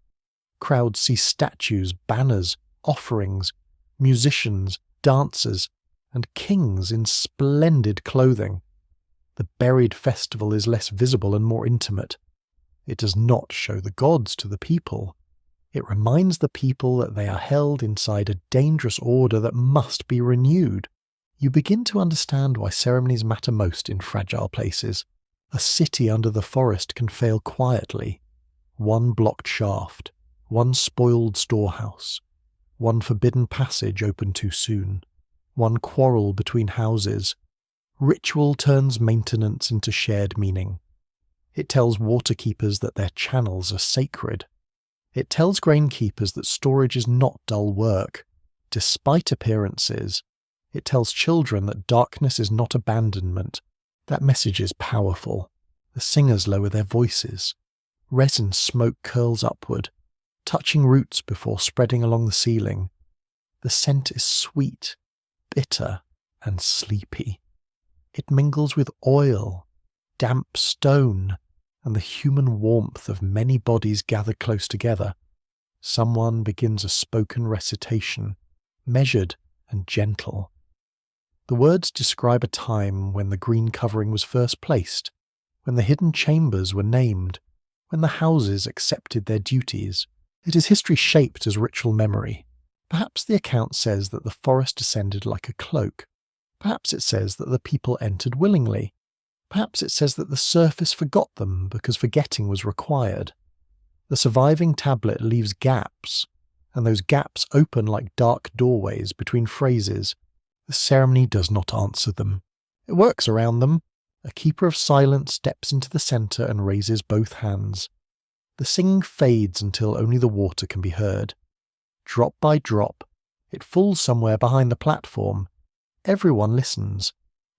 Crowds see statues, banners, offerings, musicians, dancers, and kings in splendid clothing. The buried festival is less visible and more intimate. It does not show the gods to the people. It reminds the people that they are held inside a dangerous order that must be renewed. You begin to understand why ceremonies matter most in fragile places. A city under the forest can fail quietly. One blocked shaft, one spoiled storehouse, one forbidden passage opened too soon, one quarrel between houses. Ritual turns maintenance into shared meaning. It tells waterkeepers that their channels are sacred. It tells grainkeepers that storage is not dull work. Despite appearances, it tells children that darkness is not abandonment. That message is powerful. The singers lower their voices. Resin smoke curls upward, touching roots before spreading along the ceiling. The scent is sweet, bitter, and sleepy. It mingles with oil, damp stone, and the human warmth of many bodies gathered close together. Someone begins a spoken recitation, measured and gentle. The words describe a time when the green covering was first placed, when the hidden chambers were named, when the houses accepted their duties. It is history shaped as ritual memory. Perhaps the account says that the forest descended like a cloak. Perhaps it says that the people entered willingly. Perhaps it says that the surface forgot them because forgetting was required. The surviving tablet leaves gaps, and those gaps open like dark doorways between phrases. The ceremony does not answer them. It works around them. A keeper of silence steps into the centre and raises both hands. The singing fades until only the water can be heard. Drop by drop, it falls somewhere behind the platform. Everyone listens.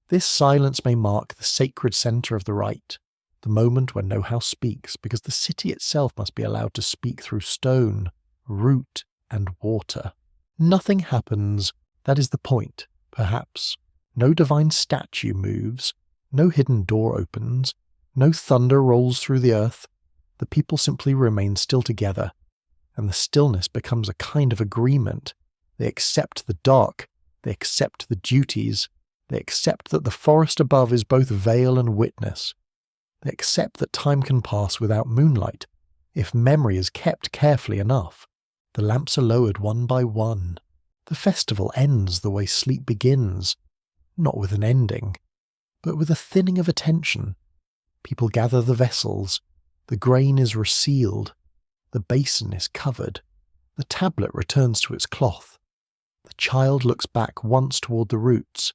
This silence may mark the sacred centre of the rite, the moment when no house speaks, because the city itself must be allowed to speak through stone, root, and water. Nothing happens. That is the point, perhaps. No divine statue moves. No hidden door opens. No thunder rolls through the earth. The people simply remain still together, and the stillness becomes a kind of agreement. They accept the dark. They accept the duties. They accept that the forest above is both veil and witness. They accept that time can pass without moonlight, if memory is kept carefully enough. The lamps are lowered one by one. The festival ends the way sleep begins, not with an ending, but with a thinning of attention. People gather the vessels. The grain is resealed. The basin is covered. The tablet returns to its cloth. The child looks back once toward the roots,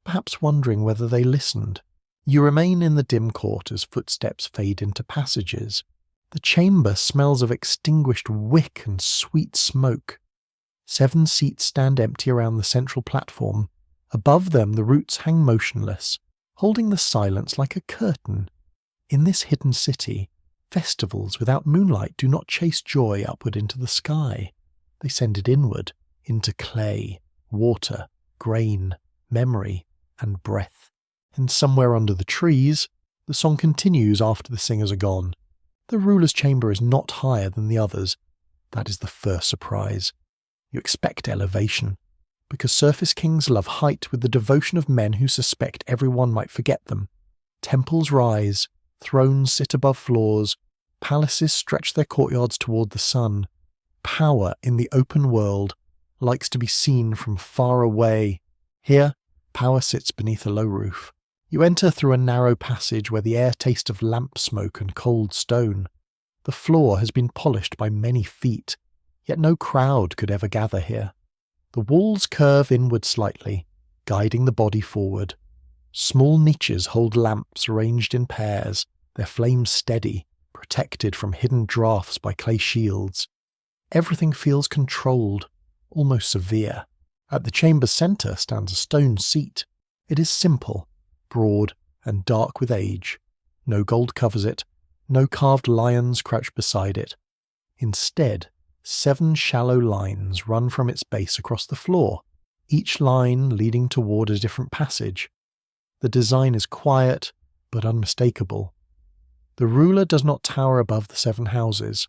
perhaps wondering whether they listened. You remain in the dim court as footsteps fade into passages. The chamber smells of extinguished wick and sweet smoke. 7 seats stand empty around the central platform. Above them the roots hang motionless, holding the silence like a curtain. In this hidden city, festivals without moonlight do not chase joy upward into the sky. They send it inward, into clay, water, grain, memory, and breath. And somewhere under the trees, the song continues after the singers are gone. The ruler's chamber is not higher than the others. That is the first surprise. You expect elevation, because surface kings love height with the devotion of men who suspect everyone might forget them. Temples rise, thrones sit above floors, palaces stretch their courtyards toward the sun. Power in the open world likes to be seen from far away. Here, power sits beneath a low roof. You enter through a narrow passage where the air tastes of lamp smoke and cold stone. The floor has been polished by many feet, yet no crowd could ever gather here. The walls curve inward slightly, guiding the body forward. Small niches hold lamps arranged in pairs, their flames steady, protected from hidden draughts by clay shields. Everything feels controlled, almost severe. At the chamber's centre stands a stone seat. It is simple, broad, and dark with age. No gold covers it, no carved lions crouch beside it. Instead, 7 shallow lines run from its base across the floor, each line leading toward a different passage. The design is quiet, but unmistakable. The ruler does not tower above the 7 houses.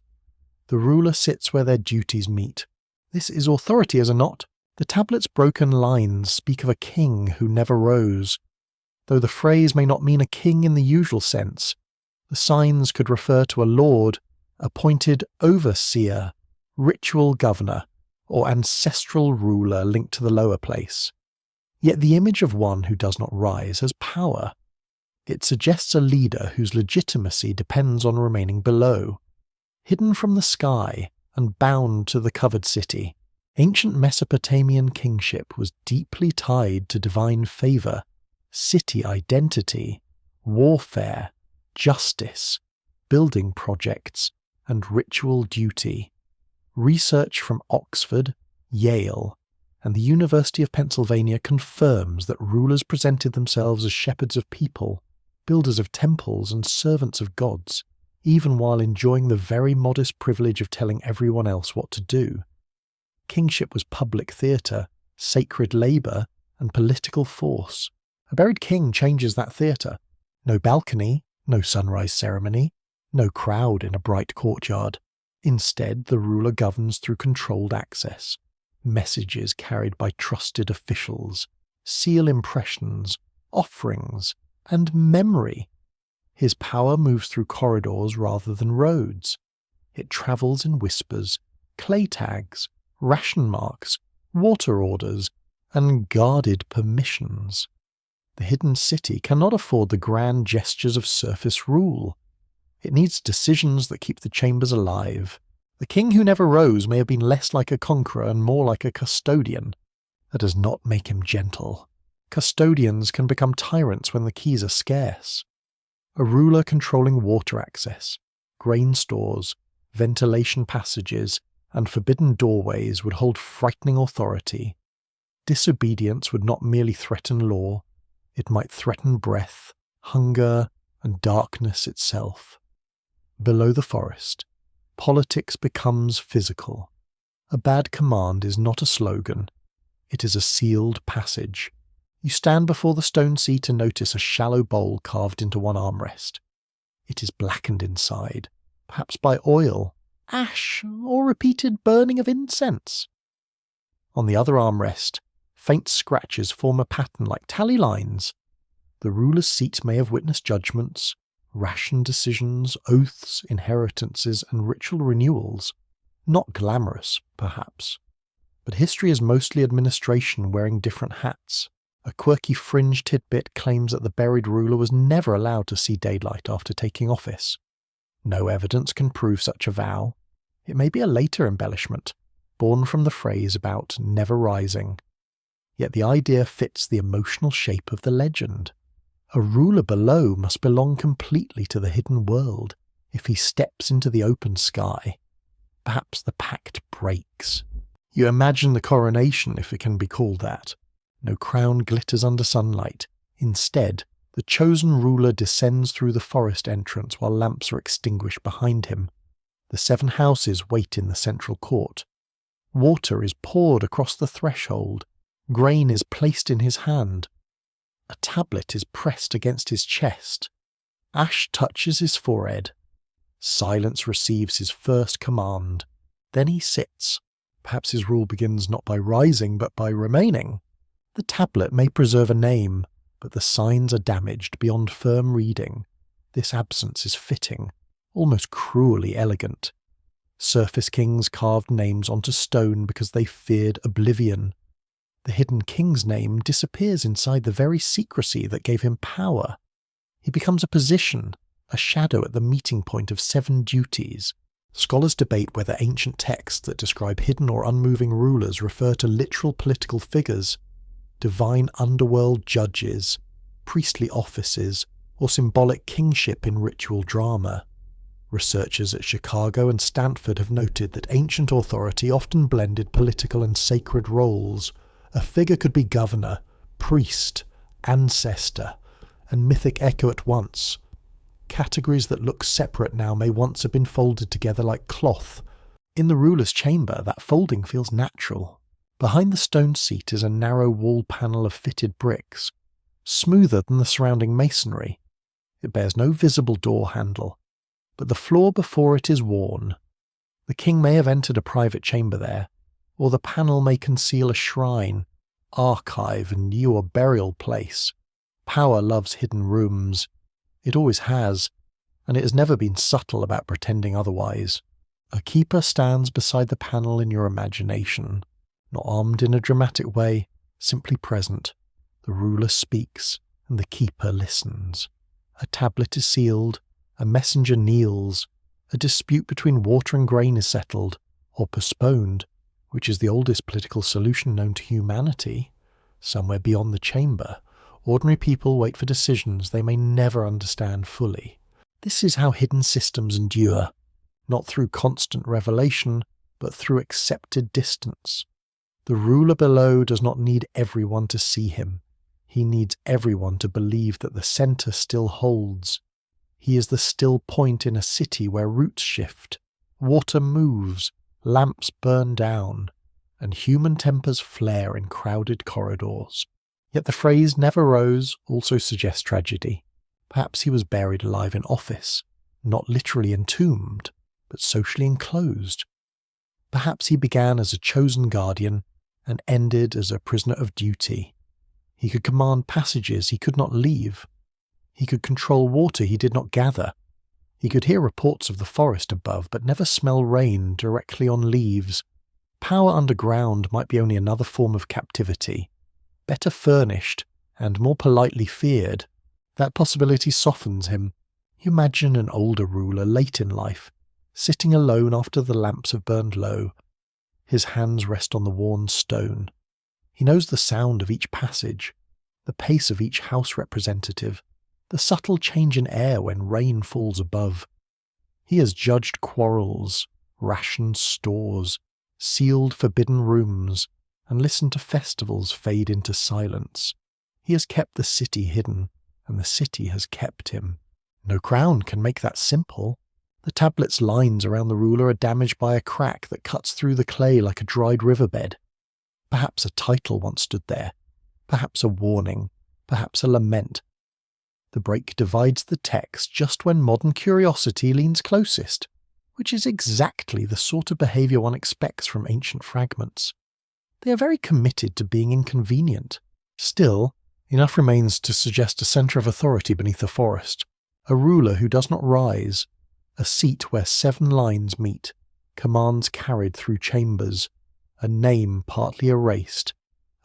The ruler sits where their duties meet. This is authority, is it not? The tablet's broken lines speak of a king who never rose. Though the phrase may not mean a king in the usual sense, the signs could refer to a lord, appointed overseer, ritual governor, or ancestral ruler linked to the lower place. Yet the image of one who does not rise has power. It suggests a leader whose legitimacy depends on remaining below. Hidden from the sky and bound to the covered city, ancient Mesopotamian kingship was deeply tied to divine favour, city identity, warfare, justice, building projects, and ritual duty. Research from Oxford, Yale, and the University of Pennsylvania confirms that rulers presented themselves as shepherds of people, builders of temples and servants of gods, even while enjoying the very modest privilege of telling everyone else what to do. Kingship was public theatre, sacred labour, and political force. A buried king changes that theatre. No balcony, no sunrise ceremony, no crowd in a bright courtyard. Instead, the ruler governs through controlled access. Messages carried by trusted officials, seal impressions, offerings, and memory. His power moves through corridors rather than roads. It travels in whispers, clay tags, ration marks, water orders, and guarded permissions. The hidden city cannot afford the grand gestures of surface rule. It needs decisions that keep the chambers alive. The king who never rose may have been less like a conqueror and more like a custodian. That does not make him gentle. Custodians can become tyrants when the keys are scarce. A ruler controlling water access, grain stores, ventilation passages, and forbidden doorways would hold frightening authority. Disobedience would not merely threaten law, it might threaten breath, hunger, and darkness itself. Below the forest, politics becomes physical. A bad command is not a slogan, it is a sealed passage. You stand before the stone seat and notice a shallow bowl carved into one armrest. It is blackened inside, perhaps by oil, ash, or repeated burning of incense. On the other armrest, faint scratches form a pattern like tally lines. The ruler's seat may have witnessed judgments, ration decisions, oaths, inheritances, and ritual renewals. Not glamorous, perhaps. But history is mostly administration wearing different hats. A quirky fringe tidbit claims that the buried ruler was never allowed to see daylight after taking office. No evidence can prove such a vow. It may be a later embellishment, born from the phrase about never rising. Yet the idea fits the emotional shape of the legend. A ruler below must belong completely to the hidden world. If he steps into the open sky, perhaps the pact breaks. You imagine the coronation, if it can be called that. No crown glitters under sunlight. Instead, the chosen ruler descends through the forest entrance while lamps are extinguished behind him. The 7 houses wait in the central court. Water is poured across the threshold. Grain is placed in his hand. A tablet is pressed against his chest. Ash touches his forehead. Silence receives his first command. Then he sits. Perhaps his rule begins not by rising, but by remaining. The tablet may preserve a name, but the signs are damaged beyond firm reading. This absence is fitting, almost cruelly elegant. Surface kings carved names onto stone because they feared oblivion. The hidden king's name disappears inside the very secrecy that gave him power. He becomes a position, a shadow at the meeting point of 7 duties. Scholars debate whether ancient texts that describe hidden or unmoving rulers refer to literal political figures, divine underworld judges, priestly offices, or symbolic kingship in ritual drama. Researchers at Chicago and Stanford have noted that ancient authority often blended political and sacred roles. A figure could be governor, priest, ancestor, and mythic echo at once. Categories that look separate now may once have been folded together like cloth. In the ruler's chamber, that folding feels natural. Behind the stone seat is a narrow wall panel of fitted bricks, smoother than the surrounding masonry. It bears no visible door handle, but the floor before it is worn. The king may have entered a private chamber there, or the panel may conceal a shrine, archive, and or burial place. Power loves hidden rooms. It always has, and it has never been subtle about pretending otherwise. A keeper stands beside the panel in your imagination, not armed in a dramatic way, simply present. The ruler speaks, and the keeper listens. A tablet is sealed, a messenger kneels, a dispute between water and grain is settled, or postponed, which is the oldest political solution known to humanity. Somewhere beyond the chamber, ordinary people wait for decisions they may never understand fully. This is how hidden systems endure, not through constant revelation, but through accepted distance. The ruler below does not need everyone to see him. He needs everyone to believe that the center still holds. He is the still point in a city where roots shift, water moves, lamps burn down, and human tempers flare in crowded corridors. Yet the phrase "never rose" also suggests tragedy. Perhaps he was buried alive in office, not literally entombed, but socially enclosed. Perhaps he began as a chosen guardian and ended as a prisoner of duty. He could command passages he could not leave. He could control water he did not gather. He could hear reports of the forest above, but never smell rain directly on leaves. Power underground might be only another form of captivity, better furnished and more politely feared. That possibility softens him. You imagine an older ruler late in life, sitting alone after the lamps have burned low. His hands rest on the worn stone. He knows the sound of each passage, the pace of each house representative, the subtle change in air when rain falls above. He has judged quarrels, rationed stores, sealed forbidden rooms, and listened to festivals fade into silence. He has kept the city hidden, and the city has kept him. No crown can make that simple. The tablet's lines around the ruler are damaged by a crack that cuts through the clay like a dried riverbed. Perhaps a title once stood there, perhaps a warning, perhaps a lament. The break divides the text just when modern curiosity leans closest, which is exactly the sort of behaviour one expects from ancient fragments. They are very committed to being inconvenient. Still, enough remains to suggest a centre of authority beneath the forest, a ruler who does not rise, a seat where 7 lines meet, commands carried through chambers, a name partly erased,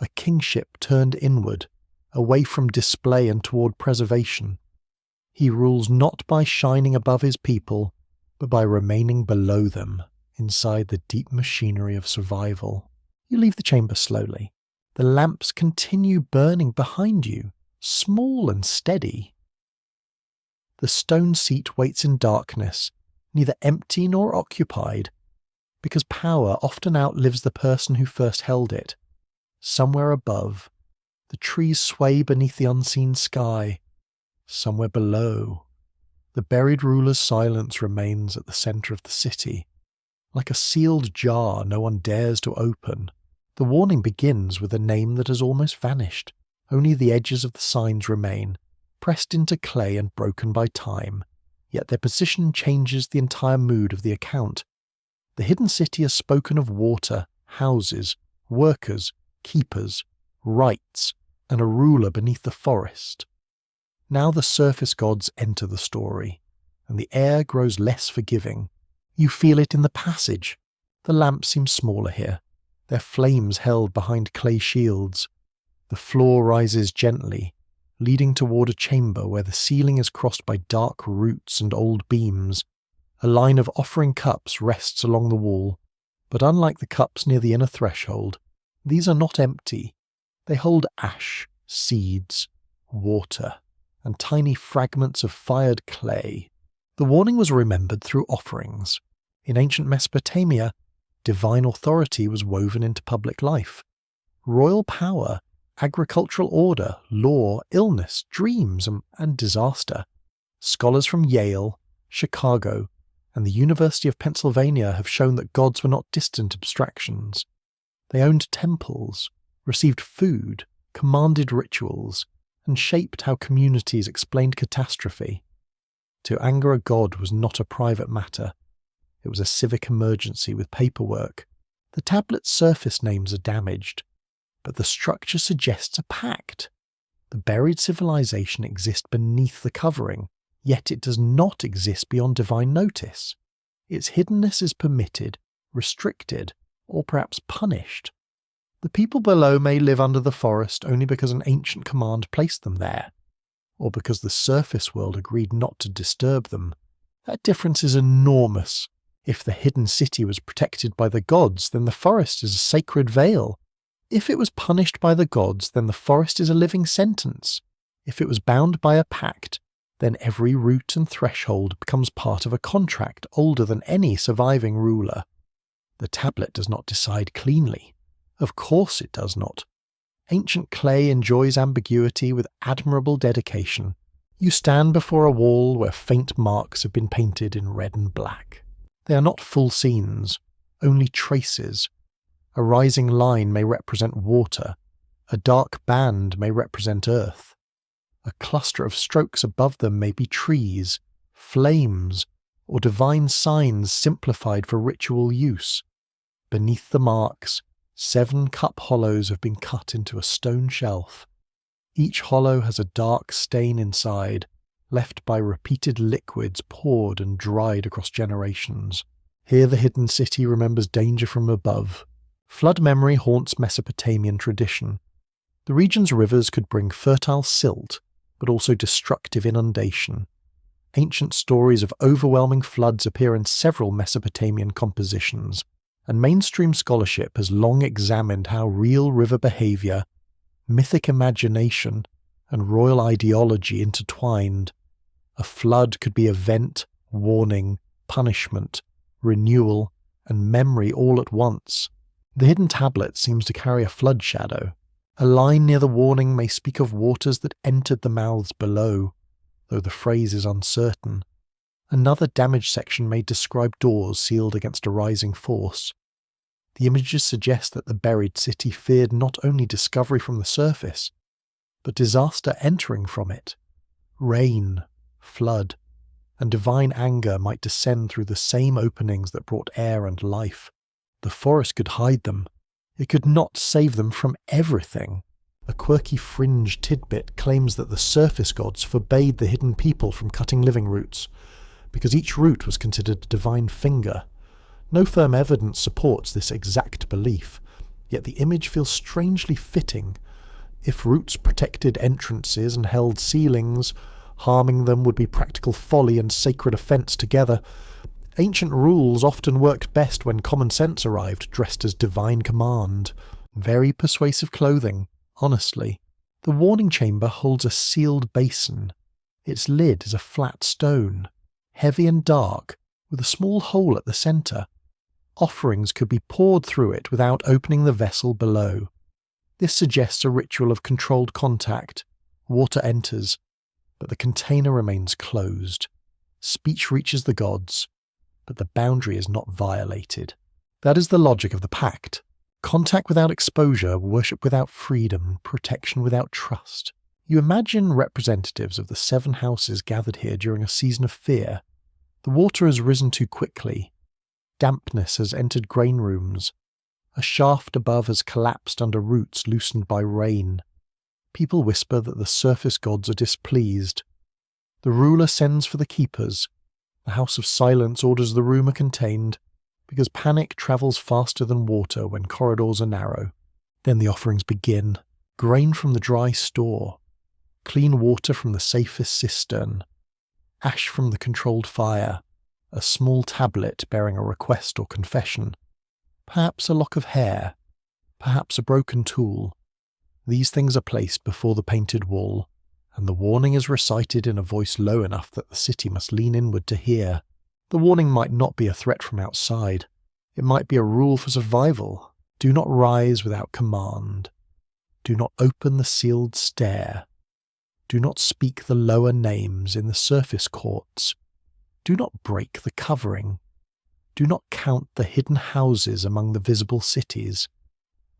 a kingship turned inward, away from display and toward preservation. He rules not by shining above his people, but by remaining below them. inside the deep machinery of survival. You leave the chamber slowly. The lamps continue burning behind you, small and steady. The stone seat waits in darkness, neither empty nor occupied, because power often outlives the person who first held it. Somewhere above, the trees sway beneath the unseen sky. Somewhere below, the buried ruler's silence remains at the centre of the city. Like a sealed jar no one dares to open, the warning begins with a name that has almost vanished. Only the edges of the signs remain, pressed into clay and broken by time, yet their position changes the entire mood of the account. The hidden city has spoken of water, houses, workers, keepers, rights, and a ruler beneath the forest. Now the surface gods enter the story, and the air grows less forgiving. You feel it in the passage. The lamps seem smaller here, their flames held behind clay shields. The floor rises gently, leading toward a chamber where the ceiling is crossed by dark roots and old beams. A line of offering cups rests along the wall, but unlike the cups near the inner threshold, these are not empty. They hold ash, seeds, water, and tiny fragments of fired clay. The warning was remembered through offerings. In ancient Mesopotamia, divine authority was woven into public life. Royal power, agricultural order, law, illness, dreams, and disaster. Scholars from Yale, Chicago, and the University of Pennsylvania have shown that gods were not distant abstractions. They owned temples, received food, commanded rituals, and shaped how communities explained catastrophe. To anger a god was not a private matter. It was a civic emergency with paperwork. The tablet's surface names are damaged, but the structure suggests a pact. The buried civilization exists beneath the covering, yet it does not exist beyond divine notice. Its hiddenness is permitted, restricted, or perhaps punished. The people below may live under the forest only because an ancient command placed them there, or because the surface world agreed not to disturb them. That difference is enormous. If the hidden city was protected by the gods, then the forest is a sacred veil. If it was punished by the gods, then the forest is a living sentence. If it was bound by a pact, then every root and threshold becomes part of a contract older than any surviving ruler. The tablet does not decide cleanly. Of course it does not. Ancient clay enjoys ambiguity with admirable dedication. You stand before a wall where faint marks have been painted in red and black. They are not full scenes, only traces. A rising line may represent water. A dark band may represent earth. A cluster of strokes above them may be trees, flames, or divine signs simplified for ritual use. Beneath the marks, 7 cup hollows have been cut into a stone shelf. Each hollow has a dark stain inside, left by repeated liquids poured and dried across generations. Here the hidden city remembers danger from above. Flood memory haunts Mesopotamian tradition. The region's rivers could bring fertile silt, but also destructive inundation. Ancient stories of overwhelming floods appear in several Mesopotamian compositions, and mainstream scholarship has long examined how real river behaviour, mythic imagination, and royal ideology intertwined. A flood could be event, warning, punishment, renewal, and memory all at once. The hidden tablet seems to carry a flood shadow. A line near the warning may speak of waters that entered the mouths below, though the phrase is uncertain. Another damaged section may describe doors sealed against a rising force. The images suggest that the buried city feared not only discovery from the surface, but disaster entering from it. Rain, flood, and divine anger might descend through the same openings that brought air and life. The forest could hide them. It could not save them from everything. A quirky fringe tidbit claims that the surface gods forbade the hidden people from cutting living roots, because each root was considered a divine finger. No firm evidence supports this exact belief, yet the image feels strangely fitting. If roots protected entrances and held ceilings, harming them would be practical folly and sacred offence together. Ancient rules often worked best when common sense arrived dressed as divine command. Very persuasive clothing, honestly. The warning chamber holds a sealed basin. Its lid is a flat stone, heavy and dark, with a small hole at the centre. Offerings could be poured through it without opening the vessel below. This suggests a ritual of controlled contact. Water enters, but the container remains closed. Speech reaches the gods, but the boundary is not violated. That is the logic of the pact. Contact without exposure, worship without freedom, protection without trust. You imagine representatives of the 7 houses gathered here during a season of fear. The water has risen too quickly. Dampness has entered grain rooms. A shaft above has collapsed under roots loosened by rain. People whisper that the surface gods are displeased. The ruler sends for the keepers. The House of Silence orders the rumour contained, because panic travels faster than water when corridors are narrow. Then the offerings begin. Grain from the dry store. Clean water from the safest cistern. Ash from the controlled fire. A small tablet bearing a request or confession. Perhaps a lock of hair. Perhaps a broken tool. These things are placed before the painted wall, and the warning is recited in a voice low enough that the city must lean inward to hear. The warning might not be a threat from outside. It might be a rule for survival. Do not rise without command. Do not open the sealed stair. Do not speak the lower names in the surface courts. Do not break the covering. Do not count the hidden houses among the visible cities.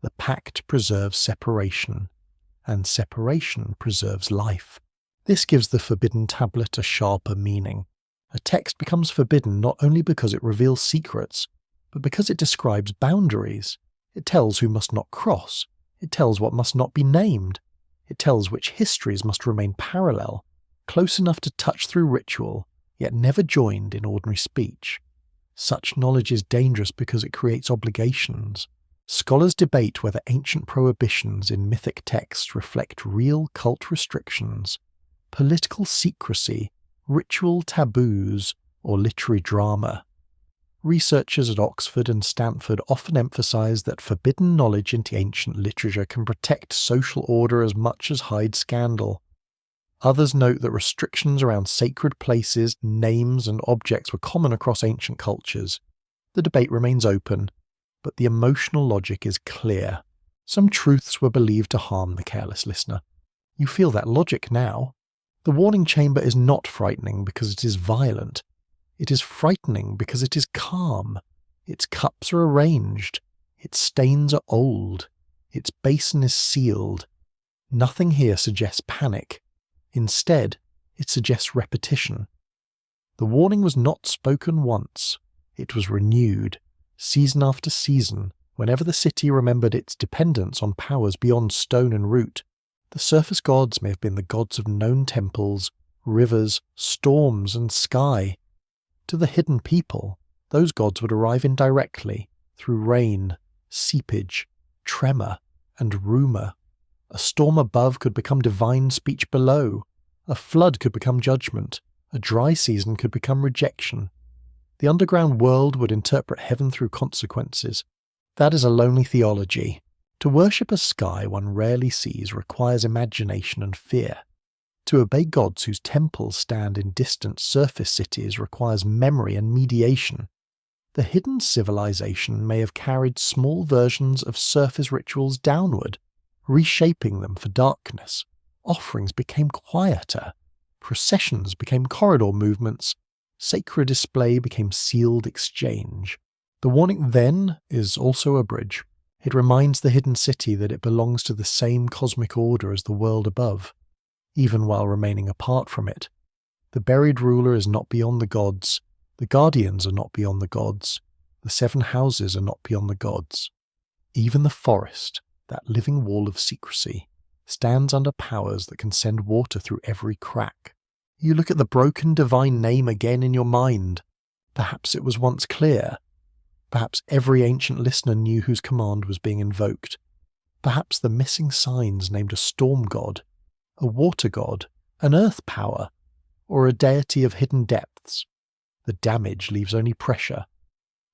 The pact preserves separation, and separation preserves life. This gives the forbidden tablet a sharper meaning. A text becomes forbidden not only because it reveals secrets, but because it describes boundaries. It tells who must not cross. It tells what must not be named. It tells which histories must remain parallel, close enough to touch through ritual, yet never joined in ordinary speech. Such knowledge is dangerous because it creates obligations. Scholars debate whether ancient prohibitions in mythic texts reflect real cult restrictions, political secrecy, ritual taboos, or literary drama. Researchers at Oxford and Stanford often emphasize that forbidden knowledge into ancient literature can protect social order as much as hide scandal. Others note that restrictions around sacred places, names, and objects were common across ancient cultures. The debate remains open, but the emotional logic is clear. Some truths were believed to harm the careless listener. You feel that logic now. The warning chamber is not frightening because it is violent. It is frightening because it is calm. Its cups are arranged. Its stains are old. Its basin is sealed. Nothing here suggests panic. Instead, it suggests repetition. The warning was not spoken once. It was renewed, season after season, whenever the city remembered its dependence on powers beyond stone and root. The surface gods may have been the gods of known temples, rivers, storms, and sky. To the hidden people, those gods would arrive indirectly, through rain, seepage, tremor, and rumour. A storm above could become divine speech below. A flood could become judgment. A dry season could become rejection. The underground world would interpret heaven through consequences. That is a lonely theology. To worship a sky one rarely sees requires imagination and fear. To obey gods whose temples stand in distant surface cities requires memory and mediation. The hidden civilization may have carried small versions of surface rituals downward, reshaping them for darkness. Offerings became quieter. Processions became corridor movements. Sacred display became sealed exchange. The warning then is also a bridge. It reminds the hidden city that it belongs to the same cosmic order as the world above, even while remaining apart from it. The buried ruler is not beyond the gods. The guardians are not beyond the gods. The 7 houses are not beyond the gods. Even the forest, that living wall of secrecy, stands under powers that can send water through every crack. You look at the broken divine name again in your mind. Perhaps it was once clear. Perhaps every ancient listener knew whose command was being invoked. Perhaps the missing signs named a storm god, a water god, an earth power, or a deity of hidden depths. The damage leaves only pressure.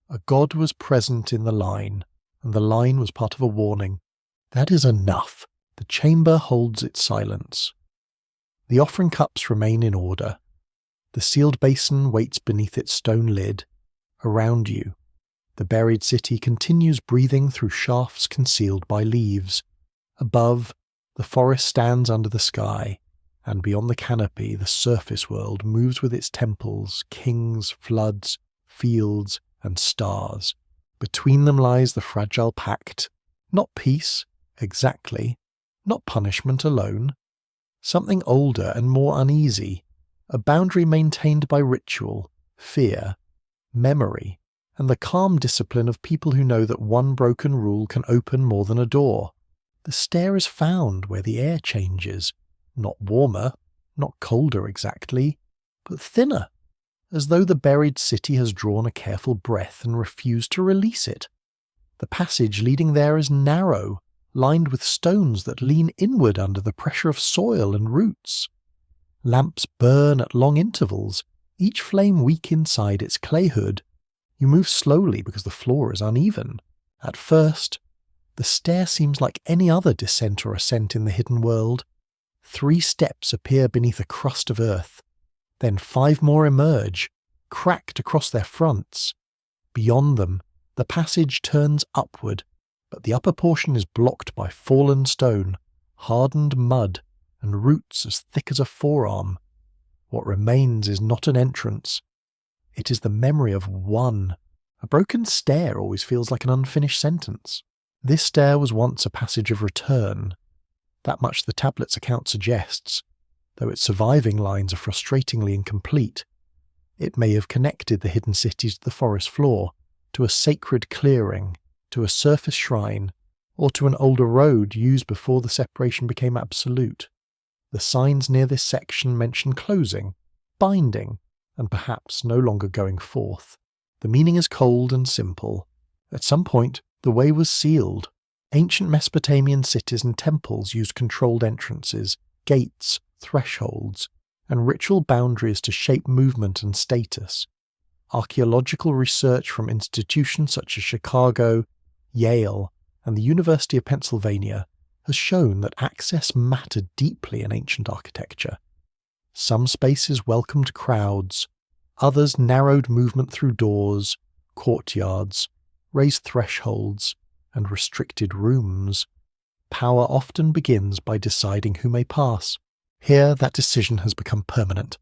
A god was present in the line, and the line was part of a warning. That is enough. The chamber holds its silence. The offering cups remain in order. The sealed basin waits beneath its stone lid. Around you, the buried city continues breathing through shafts concealed by leaves. Above, the forest stands under the sky, and beyond the canopy the surface world moves with its temples, kings, floods, fields, and stars. Between them lies the fragile pact, not peace, exactly, not punishment alone. Something older and more uneasy, a boundary maintained by ritual, fear, memory, and the calm discipline of people who know that one broken rule can open more than a door. The stair is found where the air changes, not warmer, not colder exactly, but thinner, as though the buried city has drawn a careful breath and refused to release it. The passage leading there is narrow, lined with stones that lean inward under the pressure of soil and roots. Lamps burn at long intervals, each flame weak inside its clay hood. You move slowly because the floor is uneven. At first, the stair seems like any other descent or ascent in the hidden world. 3 steps appear beneath a crust of earth. Then 5 more emerge, cracked across their fronts. Beyond them, the passage turns upward, but the upper portion is blocked by fallen stone, hardened mud, and roots as thick as a forearm. What remains is not an entrance. It is the memory of one. A broken stair always feels like an unfinished sentence. This stair was once a passage of return. That much the tablet's account suggests, though its surviving lines are frustratingly incomplete. It may have connected the hidden cities to the forest floor, to a sacred clearing, to a surface shrine, or to an older road used before the separation became absolute. The signs near this section mention closing, binding, and perhaps no longer going forth. The meaning is cold and simple. At some point, the way was sealed. Ancient Mesopotamian cities and temples used controlled entrances, gates, thresholds, and ritual boundaries to shape movement and status. Archaeological research from institutions such as Chicago, Yale, and the University of Pennsylvania has shown that access mattered deeply in ancient architecture. Some spaces welcomed crowds, others narrowed movement through doors, courtyards, raised thresholds, and restricted rooms. Power often begins by deciding who may pass. Here that decision has become permanent.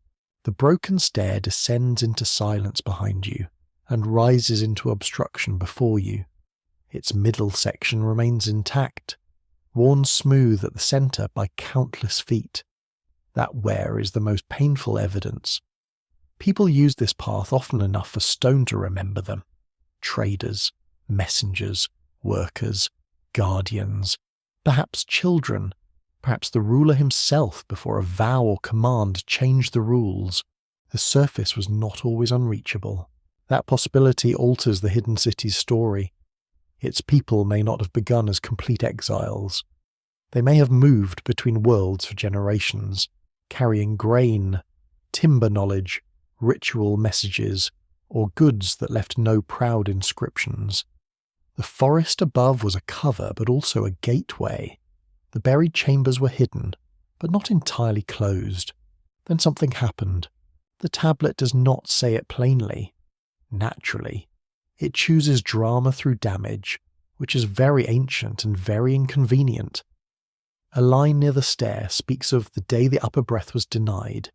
The broken stair descends into silence behind you, and rises into obstruction before you. Its middle section remains intact, worn smooth at the centre by countless feet. That wear is the most painful evidence. People use this path often enough for stone to remember them. Traders, messengers, workers, guardians, perhaps children, perhaps the ruler himself before a vow or command changed the rules. The surface was not always unreachable. That possibility alters the hidden city's story. Its people may not have begun as complete exiles. They may have moved between worlds for generations, carrying grain, timber knowledge, ritual messages, or goods that left no proud inscriptions. The forest above was a cover, but also a gateway. The buried chambers were hidden, but not entirely closed. Then something happened. The tablet does not say it plainly. Naturally, it chooses drama through damage, which is very ancient and very inconvenient. A line near the stair speaks of the day the upper breath was denied,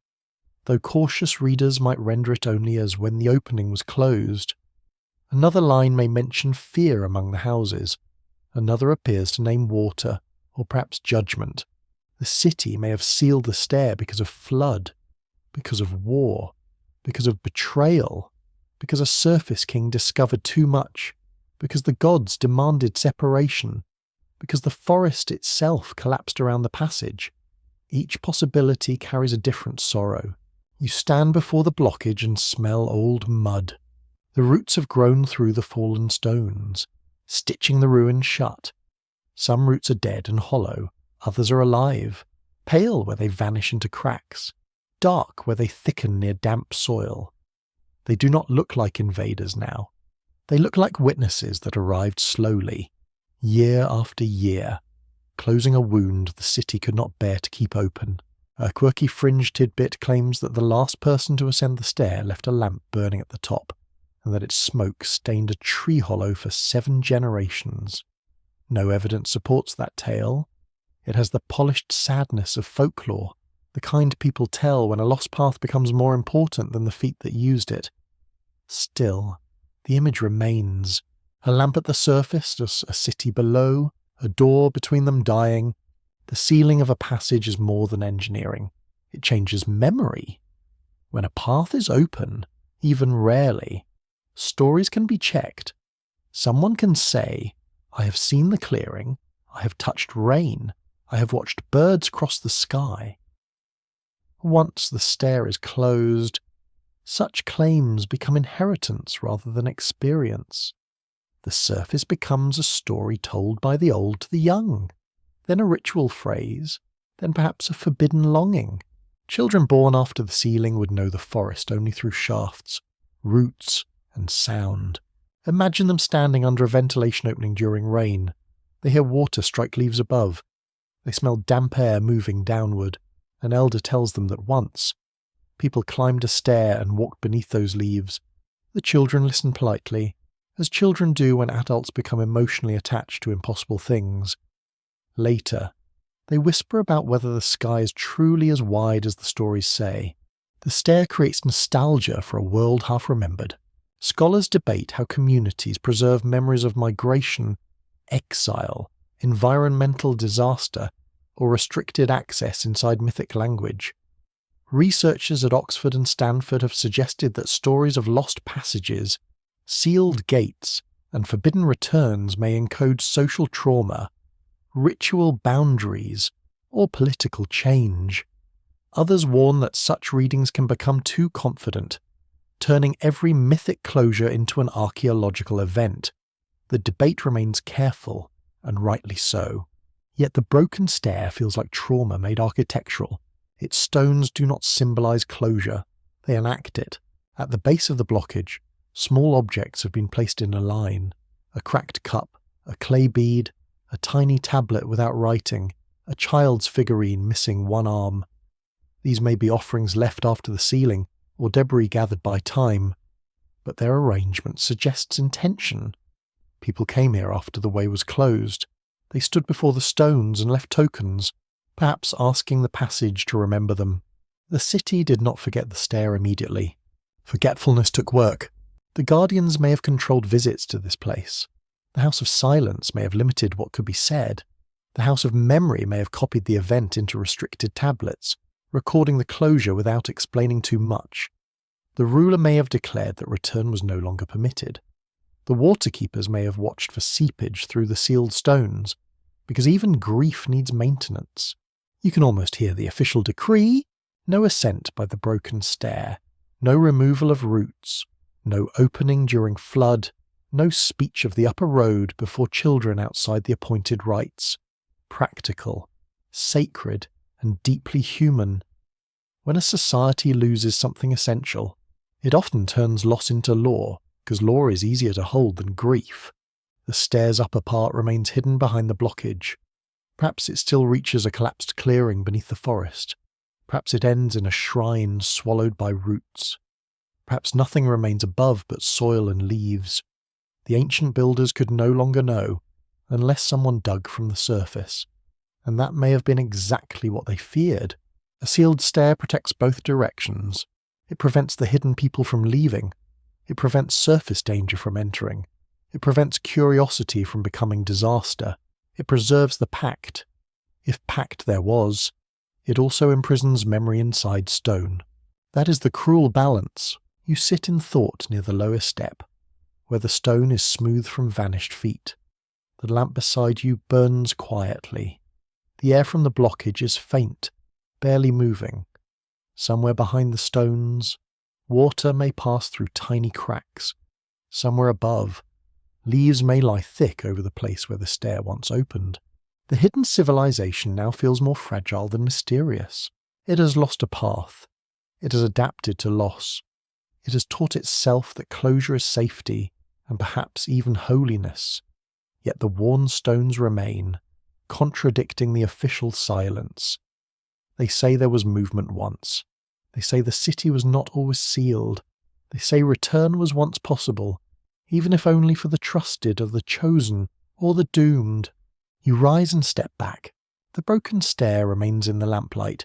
though cautious readers might render it only as when the opening was closed. Another line may mention fear among the houses. Another appears to name water, or perhaps judgment. The city may have sealed the stair because of flood, because of war, because of betrayal, because a surface king discovered too much, because the gods demanded separation, because the forest itself collapsed around the passage. Each possibility carries a different sorrow. You stand before the blockage and smell old mud. The roots have grown through the fallen stones, stitching the ruins shut. Some roots are dead and hollow, others are alive, pale where they vanish into cracks, dark where they thicken near damp soil. They do not look like invaders now. They look like witnesses that arrived slowly, year after year, closing a wound the city could not bear to keep open. A quirky fringe tidbit claims that the last person to ascend the stair left a lamp burning at the top, and that its smoke stained a tree hollow for 7 generations. No evidence supports that tale. It has the polished sadness of folklore, the kind people tell when a lost path becomes more important than the feet that used it. Still, the image remains. A lamp at the surface, a city below, a door between them dying. The sealing of a passage is more than engineering. It changes memory. When a path is open, even rarely, stories can be checked. Someone can say, I have seen the clearing, I have touched rain, I have watched birds cross the sky. Once the stair is closed, such claims become inheritance rather than experience. The surface becomes a story told by the old to the young, then a ritual phrase, then perhaps a forbidden longing. Children born after the sealing would know the forest only through shafts, roots, and sound. Imagine them standing under a ventilation opening during rain. They hear water strike leaves above. They smell damp air moving downward. An elder tells them that once, people climbed a stair and walked beneath those leaves. The children listen politely, as children do when adults become emotionally attached to impossible things. Later, they whisper about whether the sky is truly as wide as the stories say. The stair creates nostalgia for a world half remembered. Scholars debate how communities preserve memories of migration, exile, environmental disaster, or restricted access inside mythic language. Researchers at Oxford and Stanford have suggested that stories of lost passages, sealed gates, and forbidden returns may encode social trauma, ritual boundaries, or political change. Others warn that such readings can become too confident, turning every mythic closure into an archaeological event. The debate remains careful, and rightly so. Yet the broken stair feels like trauma made architectural. Its stones do not symbolize closure, they enact it. At the base of the blockage, small objects have been placed in a line. A cracked cup, a clay bead, a tiny tablet without writing, a child's figurine missing one arm. These may be offerings left after the sealing, or debris gathered by time, but their arrangement suggests intention. People came here after the way was closed. They stood before the stones and left tokens, perhaps asking the passage to remember them. The city did not forget the stair immediately. Forgetfulness took work. The guardians may have controlled visits to this place. The House of Silence may have limited what could be said. The House of Memory may have copied the event into restricted tablets, recording the closure without explaining too much. The ruler may have declared that return was no longer permitted. The waterkeepers may have watched for seepage through the sealed stones, because even grief needs maintenance. You can almost hear the official decree: no ascent by the broken stair, no removal of roots, no opening during flood, no speech of the upper road before children outside the appointed rites. Practical, sacred, and deeply human. When a society loses something essential, it often turns loss into law, because law is easier to hold than grief. The stair's upper part remains hidden behind the blockage. Perhaps it still reaches a collapsed clearing beneath the forest. Perhaps it ends in a shrine swallowed by roots. Perhaps nothing remains above but soil and leaves. The ancient builders could no longer know, unless someone dug from the surface. And that may have been exactly what they feared. A sealed stair protects both directions. It prevents the hidden people from leaving. It prevents surface danger from entering. It prevents curiosity from becoming disaster. It preserves the pact. If pact there was, it also imprisons memory inside stone. That is the cruel balance. You sit in thought near the lower step, where the stone is smooth from vanished feet. The lamp beside you burns quietly. The air from the blockage is faint, barely moving. Somewhere behind the stones, water may pass through tiny cracks. Somewhere above, leaves may lie thick over the place where the stair once opened. The hidden civilization now feels more fragile than mysterious. It has lost a path. It has adapted to loss. It has taught itself that closure is safety, and perhaps even holiness. Yet the worn stones remain, contradicting the official silence. They say there was movement once. They say the city was not always sealed. They say return was once possible, even if only for the trusted or the chosen or the doomed. You rise and step back. The broken stair remains in the lamplight,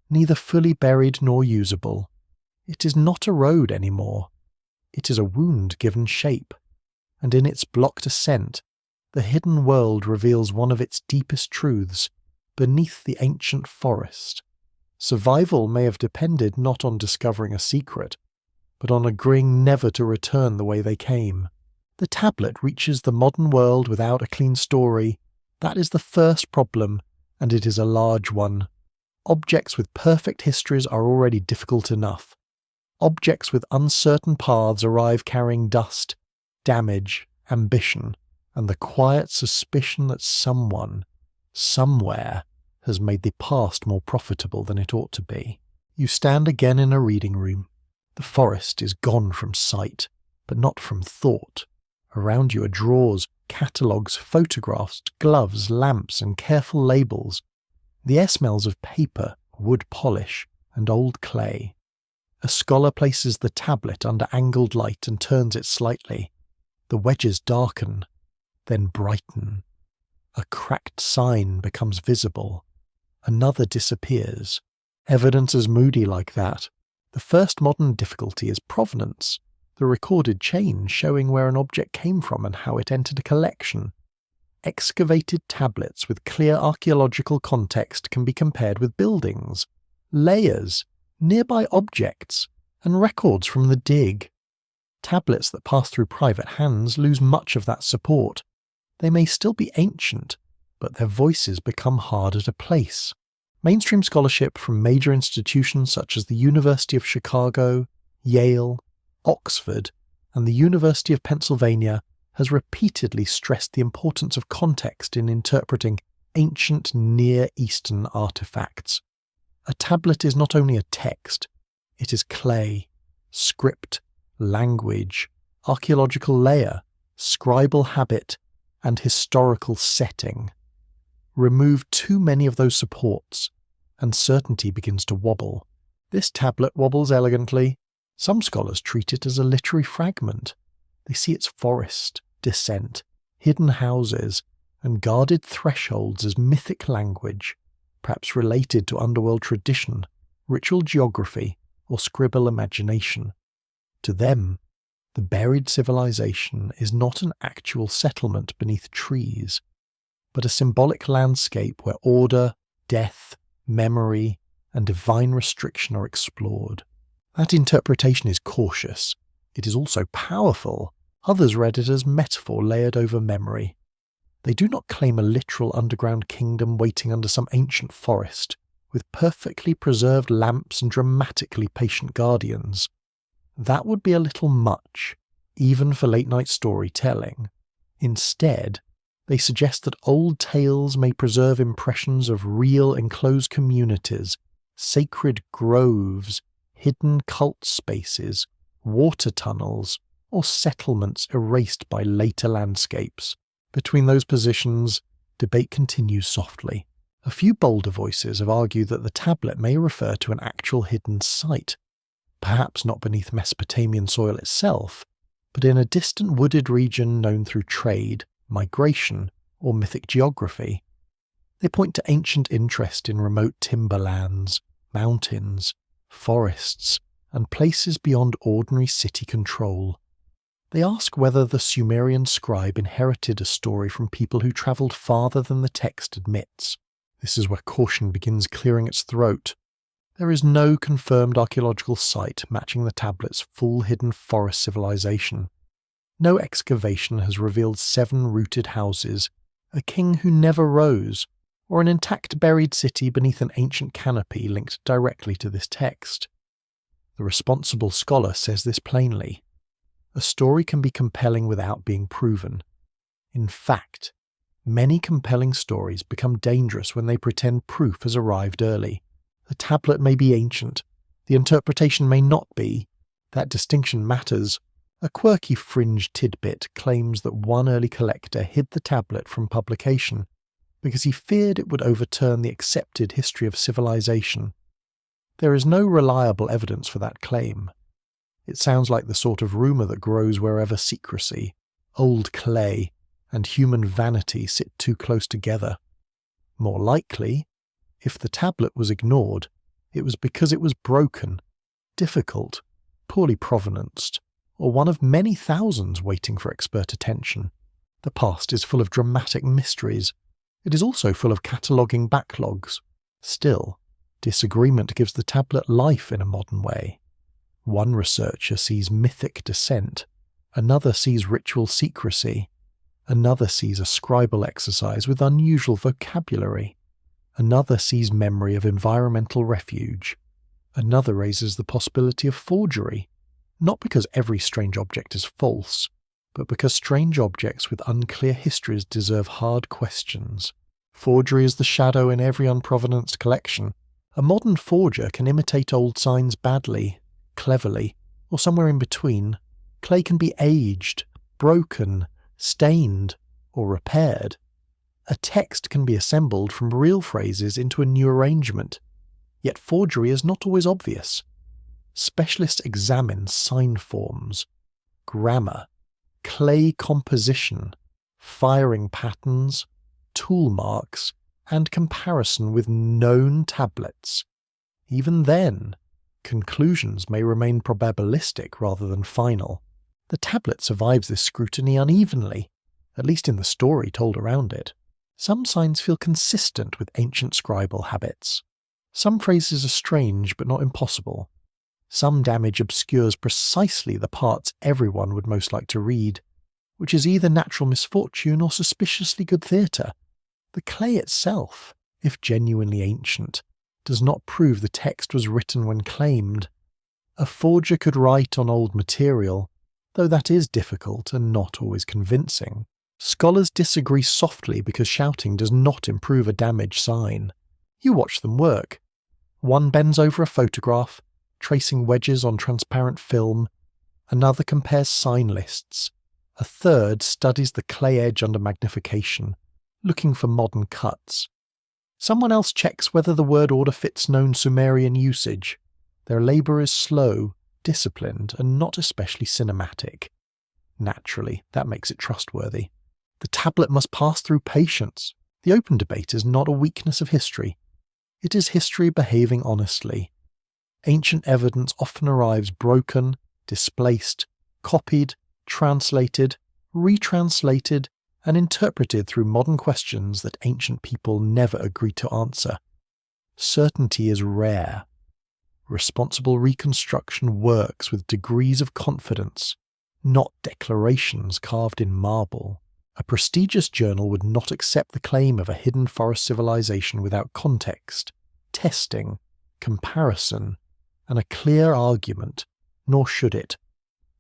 neither fully buried nor usable. It is not a road anymore. It is a wound given shape, and in its blocked ascent, the hidden world reveals one of its deepest truths beneath the ancient forest. Survival may have depended not on discovering a secret, but on agreeing never to return the way they came. The tablet reaches the modern world without a clean story. That is the first problem, and it is a large one. Objects with perfect histories are already difficult enough. Objects with uncertain paths arrive carrying dust, damage, ambition, and the quiet suspicion that someone, somewhere, has made the past more profitable than it ought to be. You stand again in a reading room. The forest is gone from sight, but not from thought. Around you are drawers, catalogues, photographs, gloves, lamps, and careful labels. The air smells of paper, wood polish, and old clay. A scholar places the tablet under angled light and turns it slightly. The wedges darken, then brighten. A cracked sign becomes visible. Another disappears. Evidence is moody like that. The first modern difficulty is provenance, the recorded chain showing where an object came from and how it entered a collection. Excavated tablets with clear archaeological context can be compared with buildings, layers, nearby objects, and records from the dig. Tablets that pass through private hands lose much of that support. They may still be ancient, but their voices become harder to place. Mainstream scholarship from major institutions such as the University of Chicago, Yale, Oxford, and the University of Pennsylvania has repeatedly stressed the importance of context in interpreting ancient Near Eastern artifacts. A tablet is not only a text, it is clay, script, language, archaeological layer, scribal habit, and historical setting. Remove too many of those supports, and certainty begins to wobble. This tablet wobbles elegantly. Some scholars treat it as a literary fragment. They see its forest, descent, hidden houses, and guarded thresholds as mythic language, perhaps related to underworld tradition, ritual geography, or scribal imagination. To them, the buried civilization is not an actual settlement beneath trees, but a symbolic landscape where order, death, memory, and divine restriction are explored. That interpretation is cautious. It is also powerful. Others read it as metaphor layered over memory. They do not claim a literal underground kingdom waiting under some ancient forest, with perfectly preserved lamps and dramatically patient guardians. That would be a little much, even for late-night storytelling. Instead, they suggest that old tales may preserve impressions of real enclosed communities, sacred groves, hidden cult spaces, water tunnels, or settlements erased by later landscapes. Between those positions, debate continues softly. A few bolder voices have argued that the tablet may refer to an actual hidden site, perhaps not beneath Mesopotamian soil itself, but in a distant wooded region known through trade, migration, or mythic geography. They point to ancient interest in remote timberlands, mountains, forests, and places beyond ordinary city control. They ask whether the Sumerian scribe inherited a story from people who travelled farther than the text admits. This is where caution begins clearing its throat. There is no confirmed archaeological site matching the tablet's full hidden forest civilization. No excavation has revealed 7 rooted houses, a king who never rose, or an intact buried city beneath an ancient canopy linked directly to this text. The responsible scholar says this plainly. A story can be compelling without being proven. In fact, many compelling stories become dangerous when they pretend proof has arrived early. The tablet may be ancient, the interpretation may not be, That distinction matters. A quirky fringe tidbit claims that one early collector hid the tablet from publication because he feared it would overturn the accepted history of civilization. There is no reliable evidence for that claim. It sounds like the sort of rumour that grows wherever secrecy, old clay, and human vanity sit too close together. More likely, if the tablet was ignored, it was because it was broken, difficult, poorly provenanced, or one of many thousands waiting for expert attention. The past is full of dramatic mysteries. It is also full of cataloguing backlogs. Still, disagreement gives the tablet life in a modern way. One researcher sees mythic descent, another sees ritual secrecy, another sees a scribal exercise with unusual vocabulary, another sees memory of environmental refuge, another raises the possibility of forgery, not because every strange object is false, but because strange objects with unclear histories deserve hard questions. Forgery is the shadow in every unprovenanced collection. A modern forger can imitate old signs badly, cleverly, or somewhere in between. Clay can be aged, broken, stained, or repaired. A text can be assembled from real phrases into a new arrangement. Yet forgery is not always obvious. Specialists examine sign forms, grammar, clay composition, firing patterns, tool marks, and comparison with known tablets. Even then, conclusions may remain probabilistic rather than final. The tablet survives this scrutiny unevenly, at least in the story told around it. Some signs feel consistent with ancient scribal habits. Some phrases are strange but not impossible. Some damage obscures precisely the parts everyone would most like to read, which is either natural misfortune or suspiciously good theatre. The clay itself, if genuinely ancient, does not prove the text was written when claimed. A forger could write on old material, though that is difficult and not always convincing. Scholars disagree softly because shouting does not improve a damaged sign. You watch them work. One bends over a photograph, tracing wedges on transparent film. Another compares sign lists. A third studies the clay edge under magnification, looking for modern cuts. Someone else checks whether the word order fits known Sumerian usage. Their labour is slow, disciplined, and not especially cinematic. Naturally, that makes it trustworthy. The tablet must pass through patience. The open debate is not a weakness of history. It is history behaving honestly. Ancient evidence often arrives broken, displaced, copied, translated, retranslated, and interpreted through modern questions that ancient people never agreed to answer. Certainty is rare. Responsible reconstruction works with degrees of confidence, not declarations carved in marble. A prestigious journal would not accept the claim of a hidden forest civilization without context, testing, comparison, and a clear argument, nor should it.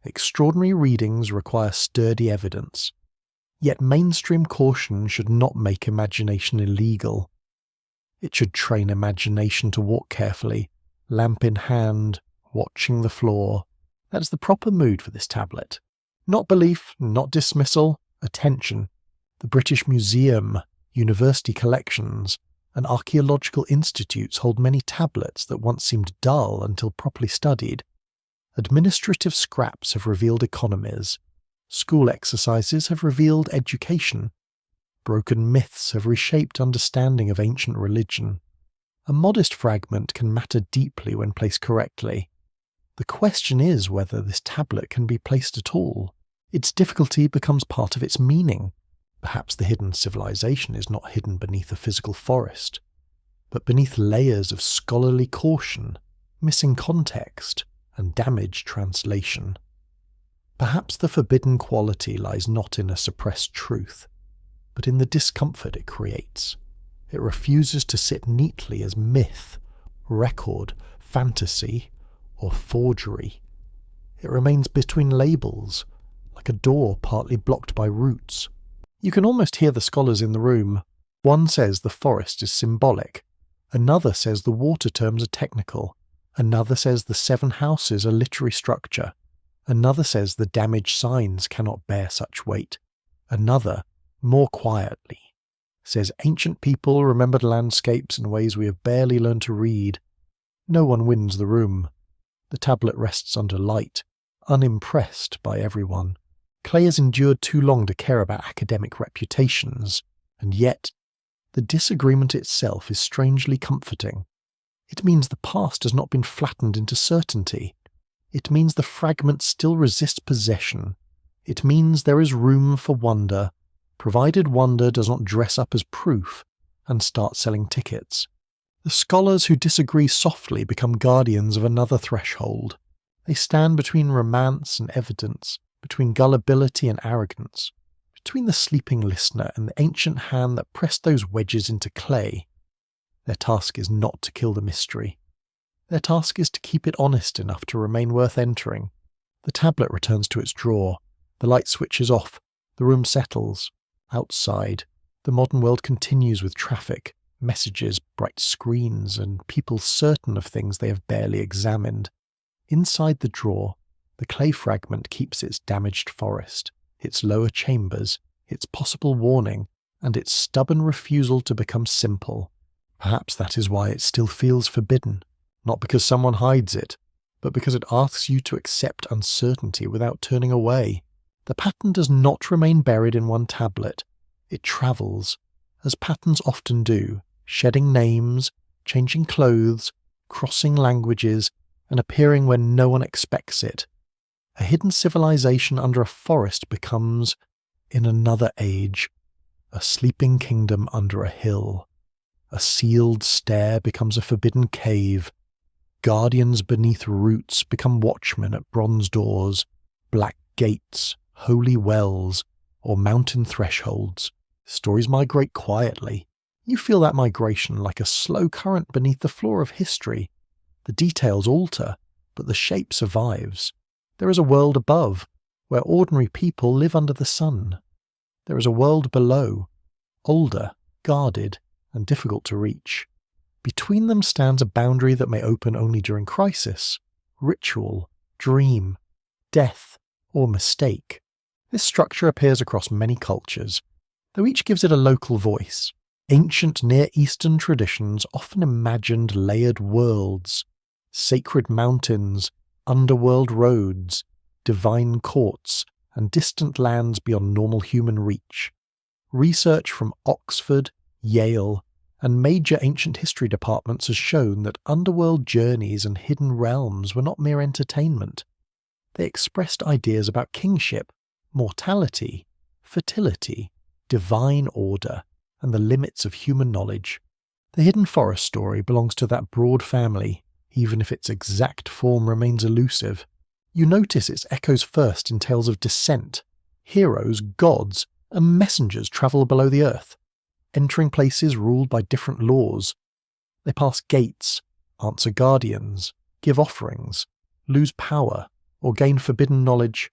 Extraordinary readings require sturdy evidence. Yet mainstream caution should not make imagination illegal. It should train imagination to walk carefully, lamp in hand, watching the floor. That is the proper mood for this tablet. Not belief, not dismissal, attention. The British Museum, university collections, and archaeological institutes hold many tablets that once seemed dull until properly studied. Administrative scraps have revealed economies. School exercises have revealed education. Broken myths have reshaped understanding of ancient religion. A modest fragment can matter deeply when placed correctly. The question is whether this tablet can be placed at all. Its difficulty becomes part of its meaning. Perhaps the hidden civilization is not hidden beneath a physical forest, but beneath layers of scholarly caution, missing context, and damaged translation. Perhaps the forbidden quality lies not in a suppressed truth, but in the discomfort it creates. It refuses to sit neatly as myth, record, fantasy, or forgery. It remains between labels, like a door partly blocked by roots. You can almost hear the scholars in the room. One says the forest is symbolic. Another says the water terms are technical. Another says the 7 houses are literary structure. Another says the damaged signs cannot bear such weight. Another, more quietly, says ancient people remembered landscapes in ways we have barely learned to read. No one wins the room. The tablet rests under light, unimpressed by everyone. Clay has endured too long to care about academic reputations, and yet the disagreement itself is strangely comforting. It means the past has not been flattened into certainty. It means the fragments still resist possession. It means there is room for wonder, provided wonder does not dress up as proof and start selling tickets. The scholars who disagree softly become guardians of another threshold. They stand between romance and evidence, between gullibility and arrogance, between the sleeping listener and the ancient hand that pressed those wedges into clay. Their task is not to kill the mystery. Their task is to keep it honest enough to remain worth entering. The tablet returns to its drawer. The light switches off. The room settles. Outside, the modern world continues with traffic, messages, bright screens, and people certain of things they have barely examined. Inside the drawer, the clay fragment keeps its damaged forest, its lower chambers, its possible warning, and its stubborn refusal to become simple. Perhaps that is why it still feels forbidden, not because someone hides it, but because it asks you to accept uncertainty without turning away. The pattern does not remain buried in one tablet. It travels, as patterns often do, shedding names, changing clothes, crossing languages, and appearing when no one expects it. A hidden civilization under a forest becomes, in another age, a sleeping kingdom under a hill. A sealed stair becomes a forbidden cave. Guardians beneath roots become watchmen at bronze doors, black gates, holy wells, or mountain thresholds. Stories migrate quietly. You feel that migration like a slow current beneath the floor of history. The details alter, but the shape survives. There is a world above, where ordinary people live under the sun. There is a world below, older, guarded, and difficult to reach. Between them stands a boundary that may open only during crisis, ritual, dream, death, or mistake. This structure appears across many cultures, though each gives it a local voice. Ancient Near Eastern traditions often imagined layered worlds, sacred mountains, underworld roads, divine courts, and distant lands beyond normal human reach. Research from Oxford, Yale, and major ancient history departments has shown that underworld journeys and hidden realms were not mere entertainment. They expressed ideas about kingship, mortality, fertility, divine order, and the limits of human knowledge. The Hidden Forest story belongs to that broad family, even if its exact form remains elusive. You notice its echoes first in tales of descent. Heroes, gods, and messengers travel below the earth, entering places ruled by different laws. They pass gates, answer guardians, give offerings, lose power, or gain forbidden knowledge.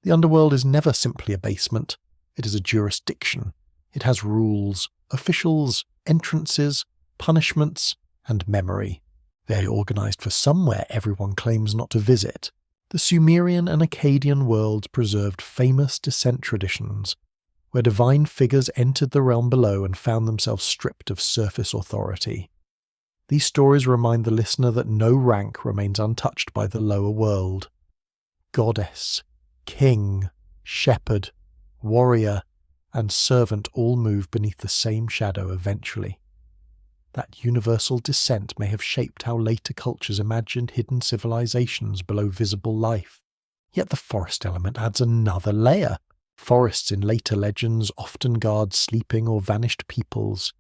The underworld is never simply a basement. It is a jurisdiction. It has rules, officials, entrances, punishments, and memory. They are organized for somewhere everyone claims not to visit. The Sumerian and Akkadian worlds preserved famous descent traditions, where divine figures entered the realm below and found themselves stripped of surface authority. These stories remind the listener that no rank remains untouched by the lower world. Goddess, king, shepherd, warrior, and servant all move beneath the same shadow eventually. That universal descent may have shaped how later cultures imagined hidden civilizations below visible life. Yet the forest element adds another layer. Forests in later legends often guard sleeping or vanished peoples.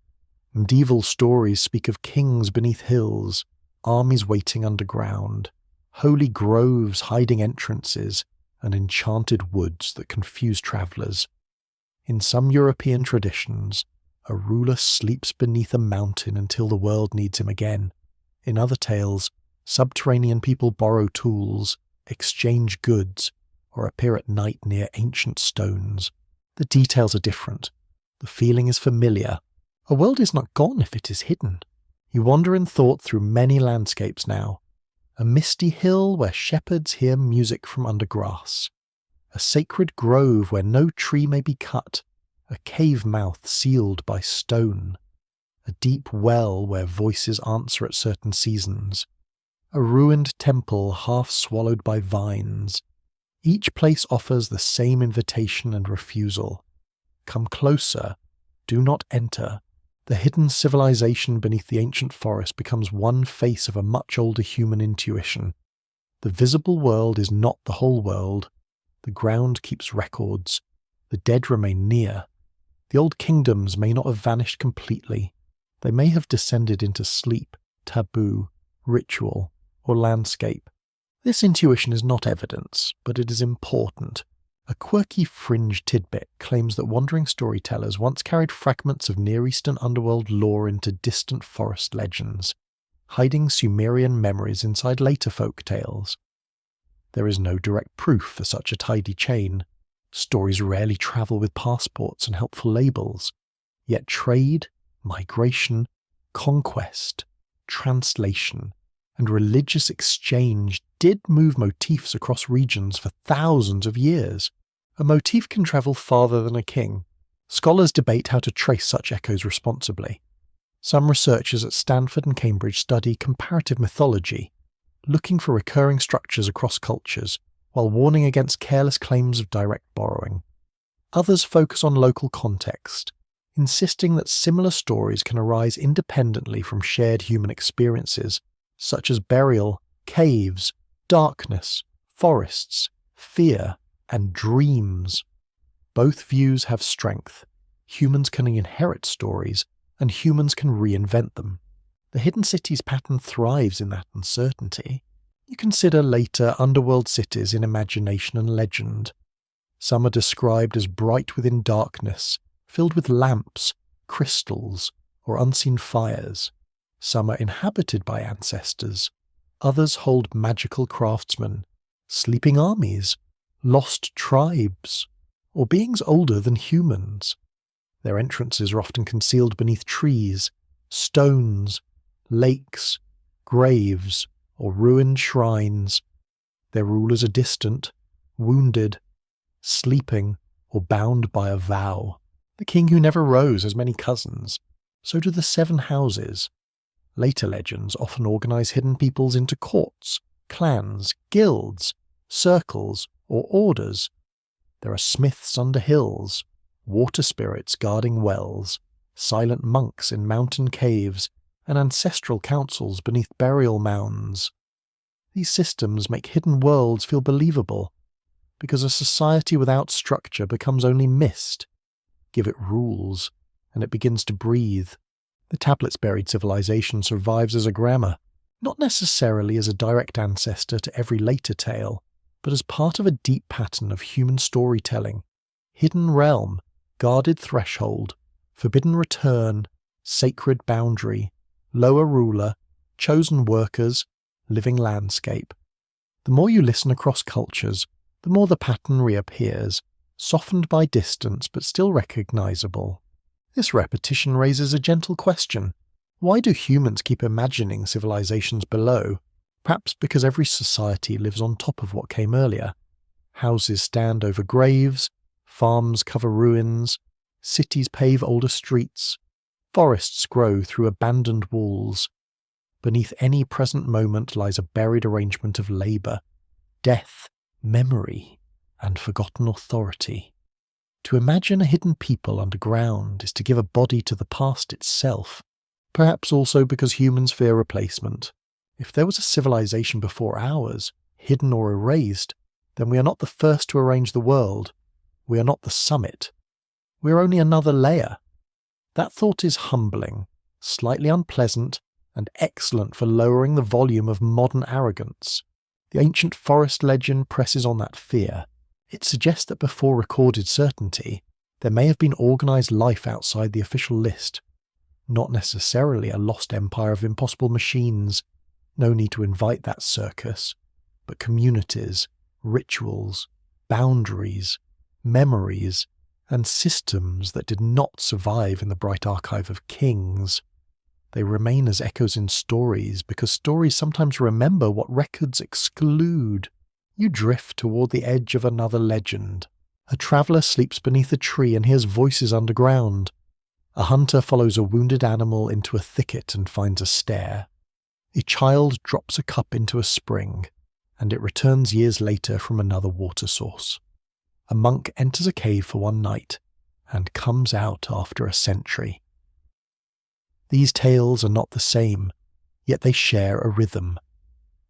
Medieval stories speak of kings beneath hills, armies waiting underground, holy groves hiding entrances, and enchanted woods that confuse travellers. In some European traditions, a ruler sleeps beneath a mountain until the world needs him again. In other tales, subterranean people borrow tools, exchange goods, or appear at night near ancient stones. The details are different. The feeling is familiar. A world is not gone if it is hidden. You wander in thought through many landscapes now. A misty hill where shepherds hear music from under grass. A sacred grove where no tree may be cut. A cave mouth sealed by stone. A deep well where voices answer at certain seasons. A ruined temple half swallowed by vines. Each place offers the same invitation and refusal. Come closer, do not enter. The hidden civilization beneath the ancient forest becomes one face of a much older human intuition. The visible world is not the whole world. The ground keeps records. The dead remain near. The old kingdoms may not have vanished completely. They may have descended into sleep, taboo, ritual, or landscape. This intuition is not evidence, but it is important. A quirky fringe tidbit claims that wandering storytellers once carried fragments of Near Eastern underworld lore into distant forest legends, hiding Sumerian memories inside later folk tales. There is no direct proof for such a tidy chain. Stories rarely travel with passports and helpful labels. Yet trade, migration, conquest, translation, and religious exchange did move motifs across regions for thousands of years. A motif can travel farther than a king. Scholars debate how to trace such echoes responsibly. Some researchers at Stanford and Cambridge study comparative mythology, looking for recurring structures across cultures, while warning against careless claims of direct borrowing. Others focus on local context, insisting that similar stories can arise independently from shared human experiences, such as burial, caves, darkness, forests, fear, and dreams. Both views have strength. Humans can inherit stories, and humans can reinvent them. The hidden cities pattern thrives in that uncertainty. You consider later underworld cities in imagination and legend. Some are described as bright within darkness, filled with lamps, crystals, or unseen fires. Some are inhabited by ancestors. Others hold magical craftsmen, sleeping armies, lost tribes, or beings older than humans. Their entrances are often concealed beneath trees, stones, lakes, graves, or ruined shrines. Their rulers are distant, wounded, sleeping, or bound by a vow. The king who never rose has many cousins. So do the 7 houses. Later legends often organize hidden peoples into courts, clans, guilds, circles, or orders. There are smiths under hills, water spirits guarding wells, silent monks in mountain caves, and ancestral councils beneath burial mounds. These systems make hidden worlds feel believable, because a society without structure becomes only mist. Give it rules, and it begins to breathe. The tablets-buried civilization survives as a grammar, not necessarily as a direct ancestor to every later tale, but as part of a deep pattern of human storytelling. Hidden realm, guarded threshold, forbidden return, sacred boundary, lower ruler, chosen workers, living landscape. The more you listen across cultures, the more the pattern reappears, softened by distance but still recognizable. This repetition raises a gentle question. Why do humans keep imagining civilizations below? Perhaps because every society lives on top of what came earlier. Houses stand over graves, farms cover ruins, cities pave older streets, forests grow through abandoned walls. Beneath any present moment lies a buried arrangement of labour, death, memory, and forgotten authority. To imagine a hidden people underground is to give a body to the past itself, perhaps also because humans fear replacement. If there was a civilization before ours, hidden or erased, then we are not the first to arrange the world. We are not the summit. We are only another layer. That thought is humbling, slightly unpleasant, and excellent for lowering the volume of modern arrogance. The ancient forest legend presses on that fear. It suggests that before recorded certainty, there may have been organised life outside the official list. Not necessarily a lost empire of impossible machines. No need to invite that circus. But communities, rituals, boundaries, memories, and systems that did not survive in the bright archive of kings. They remain as echoes in stories because stories sometimes remember what records exclude. You drift toward the edge of another legend. A traveller sleeps beneath a tree and hears voices underground. A hunter follows a wounded animal into a thicket and finds a stair. A child drops a cup into a spring, and it returns years later from another water source. A monk enters a cave for one night and comes out after a century. These tales are not the same, yet they share a rhythm.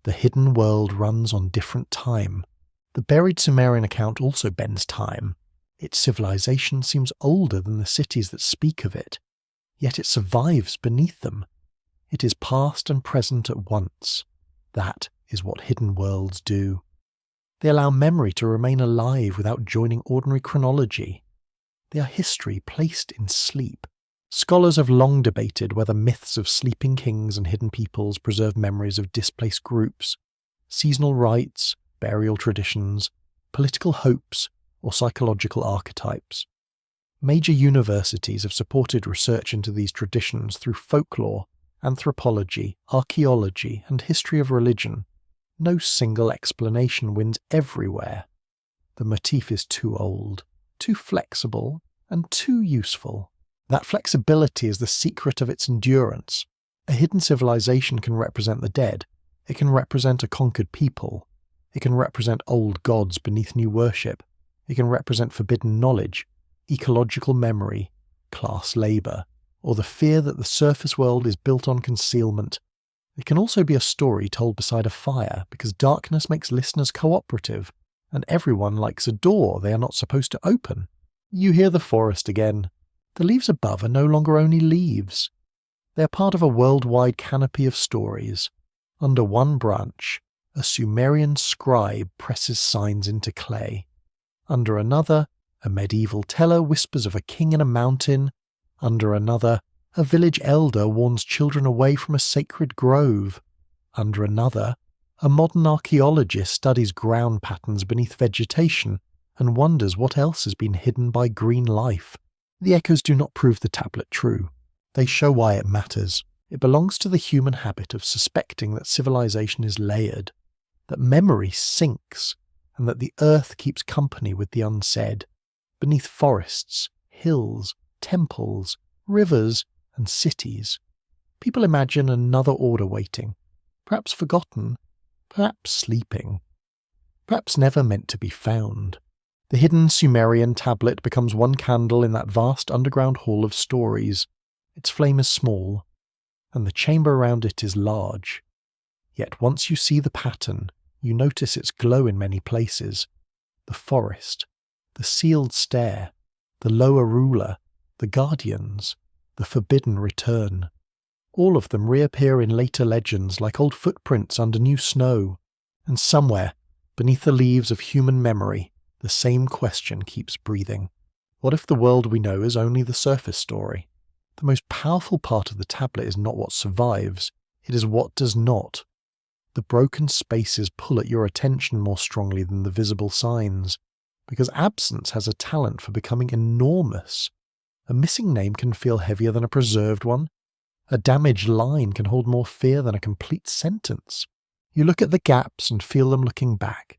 The hidden world runs on different time. The buried Sumerian account also bends time. Its civilization seems older than the cities that speak of it, yet it survives beneath them. It is past and present at once. That is what hidden worlds do. They allow memory to remain alive without joining ordinary chronology. They are history placed in sleep. Scholars have long debated whether myths of sleeping kings and hidden peoples preserve memories of displaced groups, seasonal rites, burial traditions, political hopes, or psychological archetypes. Major universities have supported research into these traditions through folklore, anthropology, archaeology, and history of religion. No single explanation wins everywhere. The motif is too old, too flexible, and too useful. That flexibility is the secret of its endurance. A hidden civilization can represent the dead. It can represent a conquered people. It can represent old gods beneath new worship. It can represent forbidden knowledge, ecological memory, class labour, or the fear that the surface world is built on concealment. It can also be a story told beside a fire, because darkness makes listeners cooperative, and everyone likes a door they are not supposed to open. You hear the forest again. The leaves above are no longer only leaves. They are part of a worldwide canopy of stories. Under one branch, a Sumerian scribe presses signs into clay. Under another, a medieval teller whispers of a king in a mountain. Under another, a village elder warns children away from a sacred grove. Under another, a modern archaeologist studies ground patterns beneath vegetation and wonders what else has been hidden by green life. The echoes do not prove the tablet true. They show why it matters. It belongs to the human habit of suspecting that civilization is layered, that memory sinks, and that the earth keeps company with the unsaid. Beneath forests, hills, temples, rivers, and cities, people imagine another order waiting, perhaps forgotten, perhaps sleeping, perhaps never meant to be found. The hidden Sumerian tablet becomes one candle in that vast underground hall of stories. Its flame is small, and the chamber around it is large. Yet once you see the pattern, you notice its glow in many places. The forest, the sealed stair, the lower ruler, the guardians, the forbidden return. All of them reappear in later legends like old footprints under new snow, and somewhere, beneath the leaves of human memory, the same question keeps breathing. What if the world we know is only the surface story? The most powerful part of the tablet is not what survives, it is what does not. The broken spaces pull at your attention more strongly than the visible signs, because absence has a talent for becoming enormous. A missing name can feel heavier than a preserved one. A damaged line can hold more fear than a complete sentence. You look at the gaps and feel them looking back.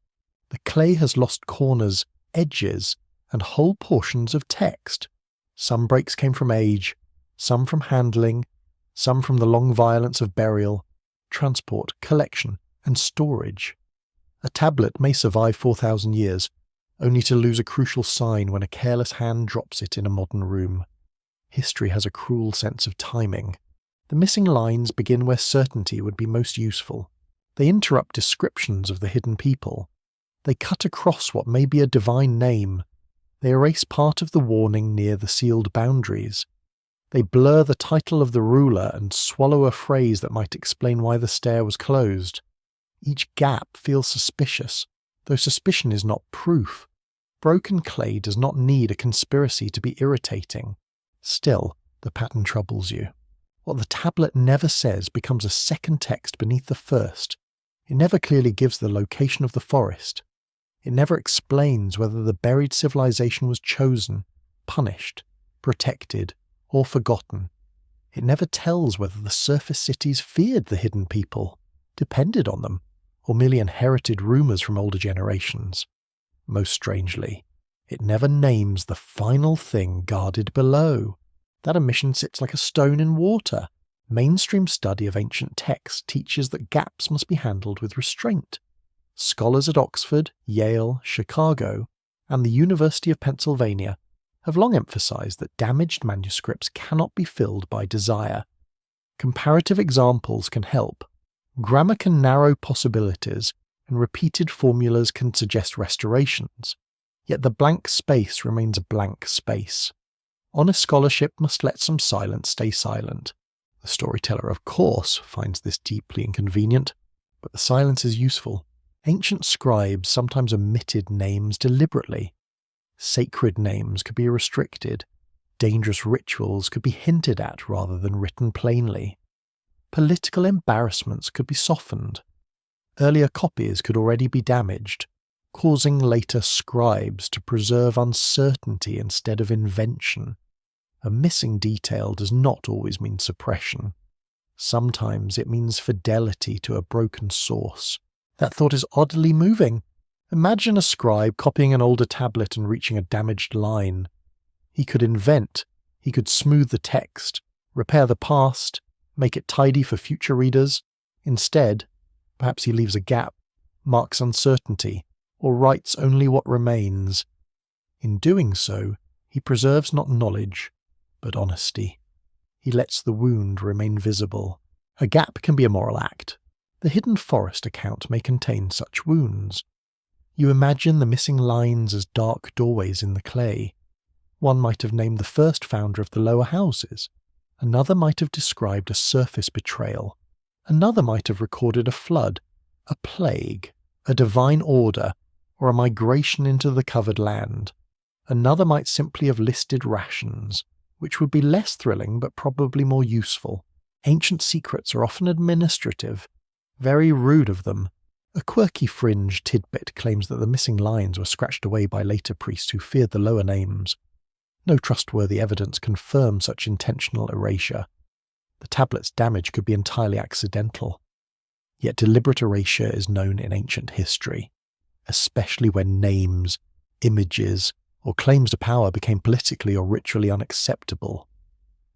The clay has lost corners, edges, and whole portions of text. Some breaks came from age, some from handling, some from the long violence of burial, transport, collection, and storage. A tablet may survive 4,000 years, only to lose a crucial sign when a careless hand drops it in a modern room. History has a cruel sense of timing. The missing lines begin where certainty would be most useful. They interrupt descriptions of the hidden people. They cut across what may be a divine name. They erase part of the warning near the sealed boundaries. They blur the title of the ruler and swallow a phrase that might explain why the stair was closed. Each gap feels suspicious, though suspicion is not proof. Broken clay does not need a conspiracy to be irritating. Still, the pattern troubles you. What the tablet never says becomes a second text beneath the first. It never clearly gives the location of the forest. It never explains whether the buried civilization was chosen, punished, protected, or forgotten. It never tells whether the surface cities feared the hidden people, depended on them, or merely inherited rumours from older generations. Most strangely, it never names the final thing guarded below. That omission sits like a stone in water. Mainstream study of ancient texts teaches that gaps must be handled with restraint. Scholars at Oxford, Yale, Chicago, and the University of Pennsylvania have long emphasized that damaged manuscripts cannot be filled by desire. Comparative examples can help. Grammar can narrow possibilities, and repeated formulas can suggest restorations. Yet the blank space remains a blank space. Honest scholarship must let some silence stay silent. The storyteller, of course, finds this deeply inconvenient, but the silence is useful. Ancient scribes sometimes omitted names deliberately. Sacred names could be restricted. Dangerous rituals could be hinted at rather than written plainly. Political embarrassments could be softened. Earlier copies could already be damaged, causing later scribes to preserve uncertainty instead of invention. A missing detail does not always mean suppression. Sometimes it means fidelity to a broken source. That thought is oddly moving. Imagine a scribe copying an older tablet and reaching a damaged line. He could invent, he could smooth the text, repair the past, make it tidy for future readers. Instead, perhaps he leaves a gap, marks uncertainty, or writes only what remains. In doing so, he preserves not knowledge, but honesty. He lets the wound remain visible. A gap can be a moral act. The Hidden Forest account may contain such wounds. You imagine the missing lines as dark doorways in the clay. One might have named the first founder of the lower houses. Another might have described a surface betrayal. Another might have recorded a flood, a plague, a divine order, or a migration into the covered land. Another might simply have listed rations, which would be less thrilling but probably more useful. Ancient secrets are often administrative, very rude of them. A quirky fringe tidbit claims that the missing lines were scratched away by later priests who feared the lower names. No trustworthy evidence confirms such intentional erasure. The tablet's damage could be entirely accidental. Yet deliberate erasure is known in ancient history, especially when names, images, or claims to power became politically or ritually unacceptable.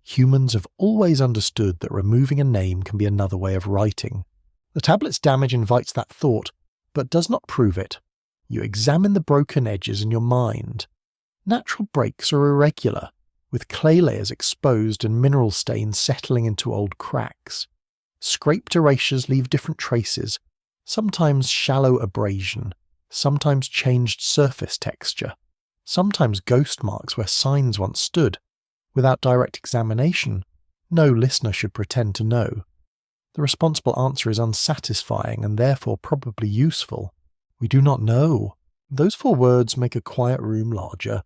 Humans have always understood that removing a name can be another way of writing. The tablet's damage invites that thought, but does not prove it. You examine the broken edges in your mind. Natural breaks are irregular, with clay layers exposed and mineral stains settling into old cracks. Scraped erasures leave different traces, sometimes shallow abrasion, sometimes changed surface texture, sometimes ghost marks where signs once stood. Without direct examination, no listener should pretend to know. The responsible answer is unsatisfying and therefore probably useful. We do not know. Those 4 words make a quiet room larger.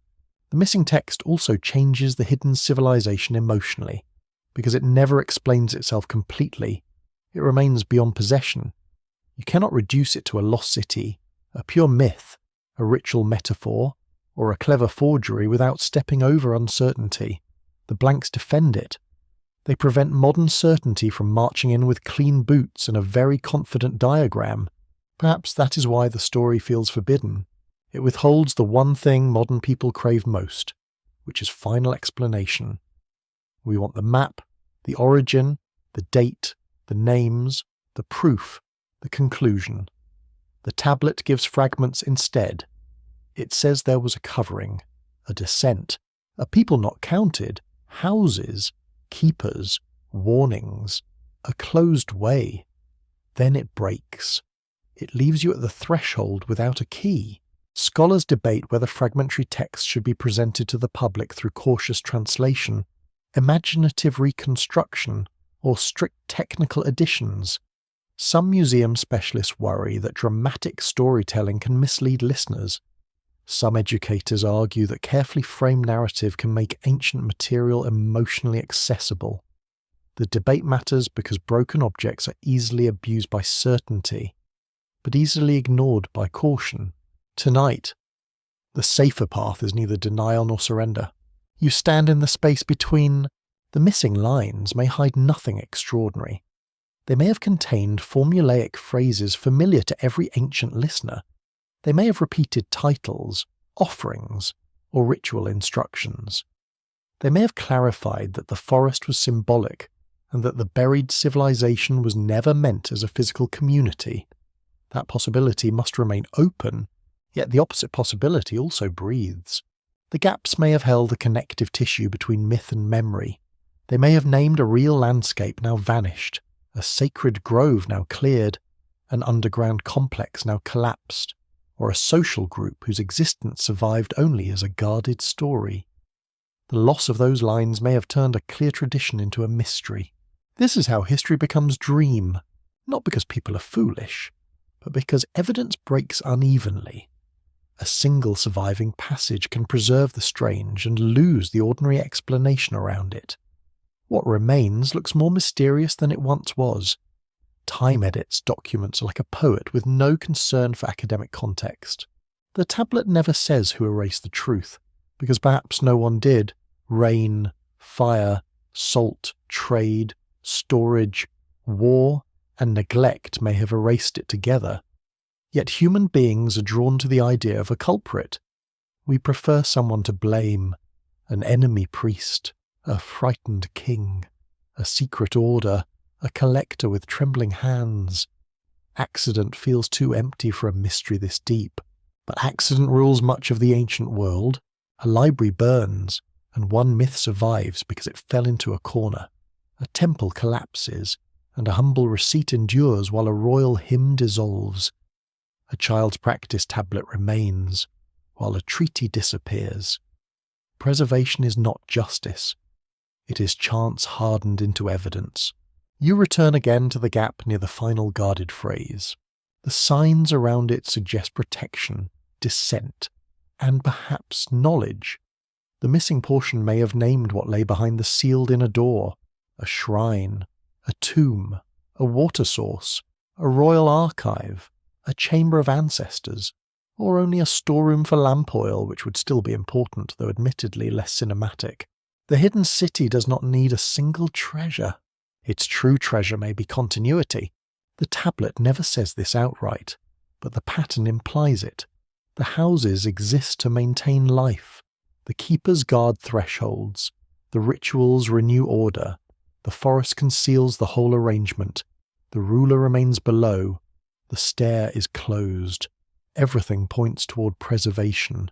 The missing text also changes the hidden civilization emotionally, because it never explains itself completely. It remains beyond possession. You cannot reduce it to a lost city, a pure myth, a ritual metaphor, or a clever forgery without stepping over uncertainty. The blanks defend it. They prevent modern certainty from marching in with clean boots and a very confident diagram. Perhaps that is why the story feels forbidden. It withholds the one thing modern people crave most, which is final explanation. We want the map, the origin, the date, the names, the proof, the conclusion. The tablet gives fragments instead. It says there was a covering, a descent, a people not counted, houses, keepers, warnings, a closed way. Then it breaks. It leaves you at the threshold without a key. Scholars debate whether fragmentary texts should be presented to the public through cautious translation, imaginative reconstruction, or strict technical additions. Some museum specialists worry that dramatic storytelling can mislead listeners. Some educators argue that carefully framed narrative can make ancient material emotionally accessible. The debate matters because broken objects are easily abused by certainty, but easily ignored by caution. Tonight, the safer path is neither denial nor surrender. You stand in the space between The missing lines may hide nothing extraordinary. They may have contained formulaic phrases familiar to every ancient listener. They may have repeated titles, offerings, or ritual instructions. They may have clarified that the forest was symbolic and that the buried civilization was never meant as a physical community. That possibility must remain open, yet the opposite possibility also breathes. The gaps may have held a connective tissue between myth and memory. They may have named a real landscape now vanished, a sacred grove now cleared, an underground complex now collapsed, or a social group whose existence survived only as a guarded story. The loss of those lines may have turned a clear tradition into a mystery. This is how history becomes dream, not because people are foolish, but because evidence breaks unevenly. A single surviving passage can preserve the strange and lose the ordinary explanation around it. What remains looks more mysterious than it once was. Time edits documents like a poet with no concern for academic context. The tablet never says who erased the truth, because perhaps no one did. Rain, fire, salt, trade, storage, war, and neglect may have erased it together. Yet human beings are drawn to the idea of a culprit. We prefer someone to blame, an enemy priest, a frightened king, a secret order, a collector with trembling hands. Accident feels too empty for a mystery this deep, but accident rules much of the ancient world. A library burns, and one myth survives because it fell into a corner. A temple collapses, and a humble receipt endures while a royal hymn dissolves. A child's practice tablet remains, while a treaty disappears. Preservation is not justice. It is chance hardened into evidence. You return again to the gap near the final guarded phrase. The signs around it suggest protection, dissent, and perhaps knowledge. The missing portion may have named what lay behind the sealed inner door: a shrine, a tomb, a water source, a royal archive, a chamber of ancestors, or only a storeroom for lamp oil, which would still be important, though admittedly less cinematic. The hidden city does not need a single treasure. Its true treasure may be continuity. The tablet never says this outright, but the pattern implies it. The houses exist to maintain life. The keepers guard thresholds. The rituals renew order. The forest conceals the whole arrangement. The ruler remains below. The stair is closed. Everything points toward preservation,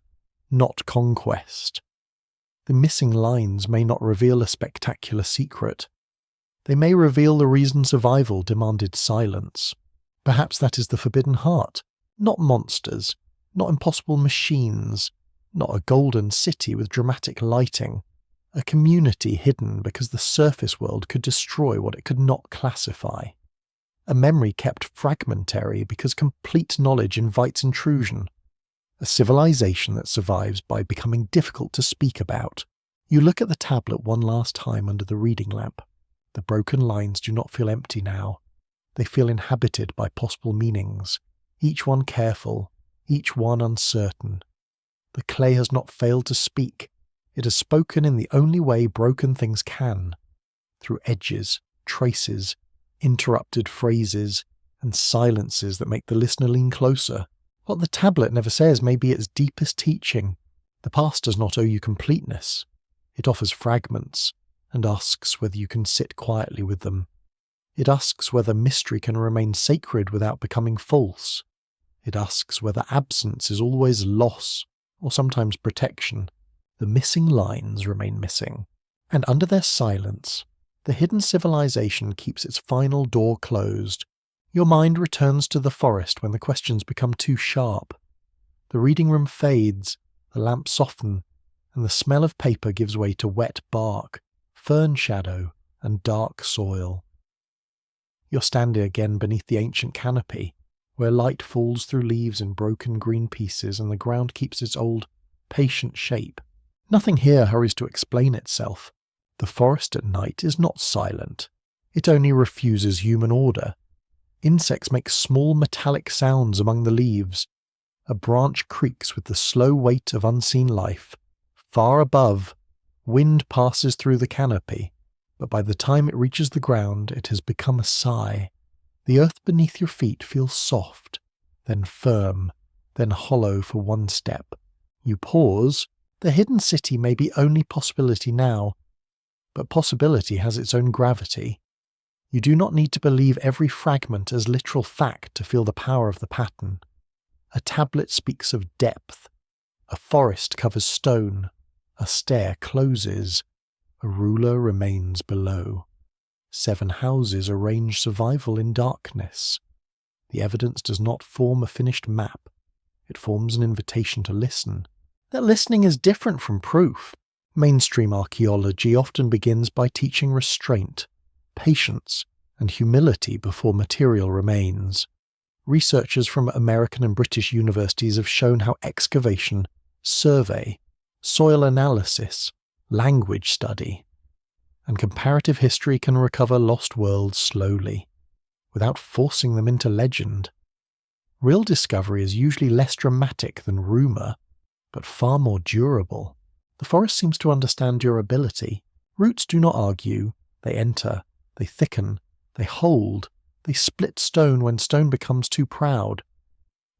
not conquest. The missing lines may not reveal a spectacular secret. They may reveal the reason survival demanded silence. Perhaps that is the forbidden heart. Not monsters, not impossible machines, not a golden city with dramatic lighting. A community hidden because the surface world could destroy what it could not classify. A memory kept fragmentary because complete knowledge invites intrusion. A civilization that survives by becoming difficult to speak about. You look at the tablet one last time under the reading lamp. The broken lines do not feel empty now. They feel inhabited by possible meanings, each one careful, each one uncertain. The clay has not failed to speak. It has spoken in the only way broken things can, through edges, traces, interrupted phrases, and silences that make the listener lean closer. What the tablet never says may be its deepest teaching. The past does not owe you completeness. It offers fragments, and asks whether you can sit quietly with them. It asks whether mystery can remain sacred without becoming false. It asks whether absence is always loss, or sometimes protection. The missing lines remain missing, and under their silence, the hidden civilization keeps its final door closed. Your mind returns to the forest when the questions become too sharp. The reading room fades, the lamps soften, and the smell of paper gives way to wet bark, fern shadow, and dark soil. You're standing again beneath the ancient canopy, where light falls through leaves in broken green pieces and the ground keeps its old, patient shape. Nothing here hurries to explain itself. The forest at night is not silent. It only refuses human order. Insects make small metallic sounds among the leaves. A branch creaks with the slow weight of unseen life. Far above, wind passes through the canopy, but by the time it reaches the ground, it has become a sigh. The earth beneath your feet feels soft, then firm, then hollow for one step. You pause. The hidden city may be only possibility now, but possibility has its own gravity. You do not need to believe every fragment as literal fact to feel the power of the pattern. A tablet speaks of depth. A forest covers stone. A stair closes. A ruler remains below. 7 houses arrange survival in darkness. The evidence does not form a finished map. It forms an invitation to listen. That listening is different from proof. Mainstream archaeology often begins by teaching restraint, patience, and humility before material remains. Researchers from American and British universities have shown how excavation, survey, soil analysis, language study, and comparative history can recover lost worlds slowly, without forcing them into legend. Real discovery is usually less dramatic than rumour, but far more durable. The forest seems to understand durability. Roots do not argue. They enter. They thicken. They hold. They split stone when stone becomes too proud.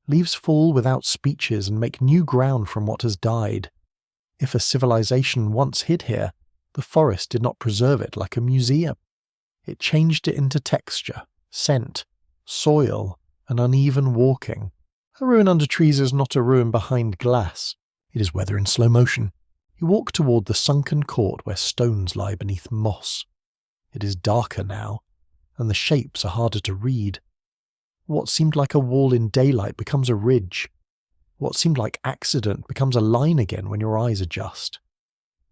Leaves fall without speeches and make new ground from what has died. If a civilization once hid here, the forest did not preserve it like a museum. It changed it into texture, scent, soil, and uneven walking. A ruin under trees is not a ruin behind glass. It is weather in slow motion. You walk toward the sunken court where stones lie beneath moss. It is darker now, and the shapes are harder to read. What seemed like a wall in daylight becomes a ridge. What seemed like accident becomes a line again when your eyes adjust.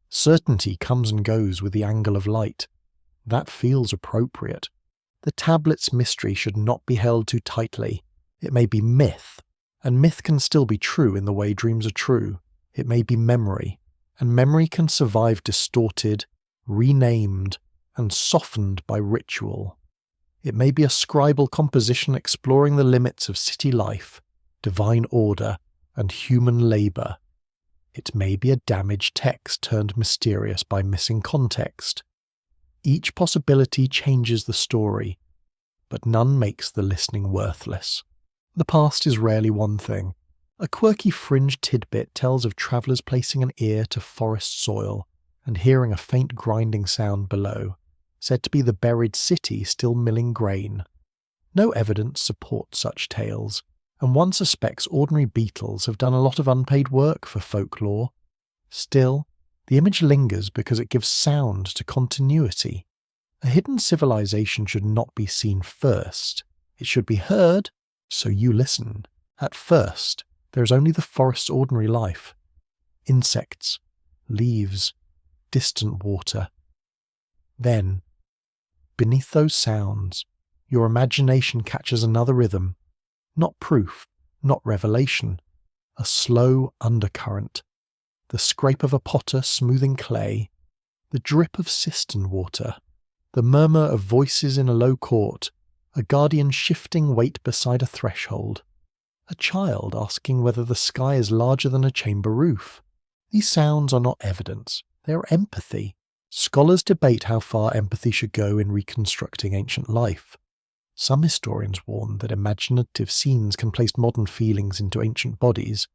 Certainty comes and goes with the angle of light. That feels appropriate. The tablet's mystery should not be held too tightly. It may be myth, and myth can still be true in the way dreams are true. It may be memory, and memory can survive distorted, renamed, and softened by ritual. It may be a scribal composition exploring the limits of city life, divine order, and human labour. It may be a damaged text turned mysterious by missing context. Each possibility changes the story, but none makes the listening worthless. The past is rarely one thing. A quirky fringe tidbit tells of travellers placing an ear to forest soil and hearing a faint grinding sound below, said to be the buried city still milling grain. No evidence supports such tales, and one suspects ordinary beetles have done a lot of unpaid work for folklore. Still, the image lingers because it gives sound to continuity. A hidden civilization should not be seen first. It should be heard, so you listen. At first, there is only the forest's ordinary life. Insects, leaves, distant water. Then, beneath those sounds, your imagination catches another rhythm. Not proof, not revelation. A slow undercurrent. The scrape of a potter smoothing clay. The drip of cistern water. The murmur of voices in a low court. A guardian shifting weight beside a threshold. A child asking whether the sky is larger than a chamber roof. These sounds are not evidence. They are empathy. Scholars debate how far empathy should go in reconstructing ancient life. Some historians warn that imaginative scenes can place modern feelings into ancient bodies.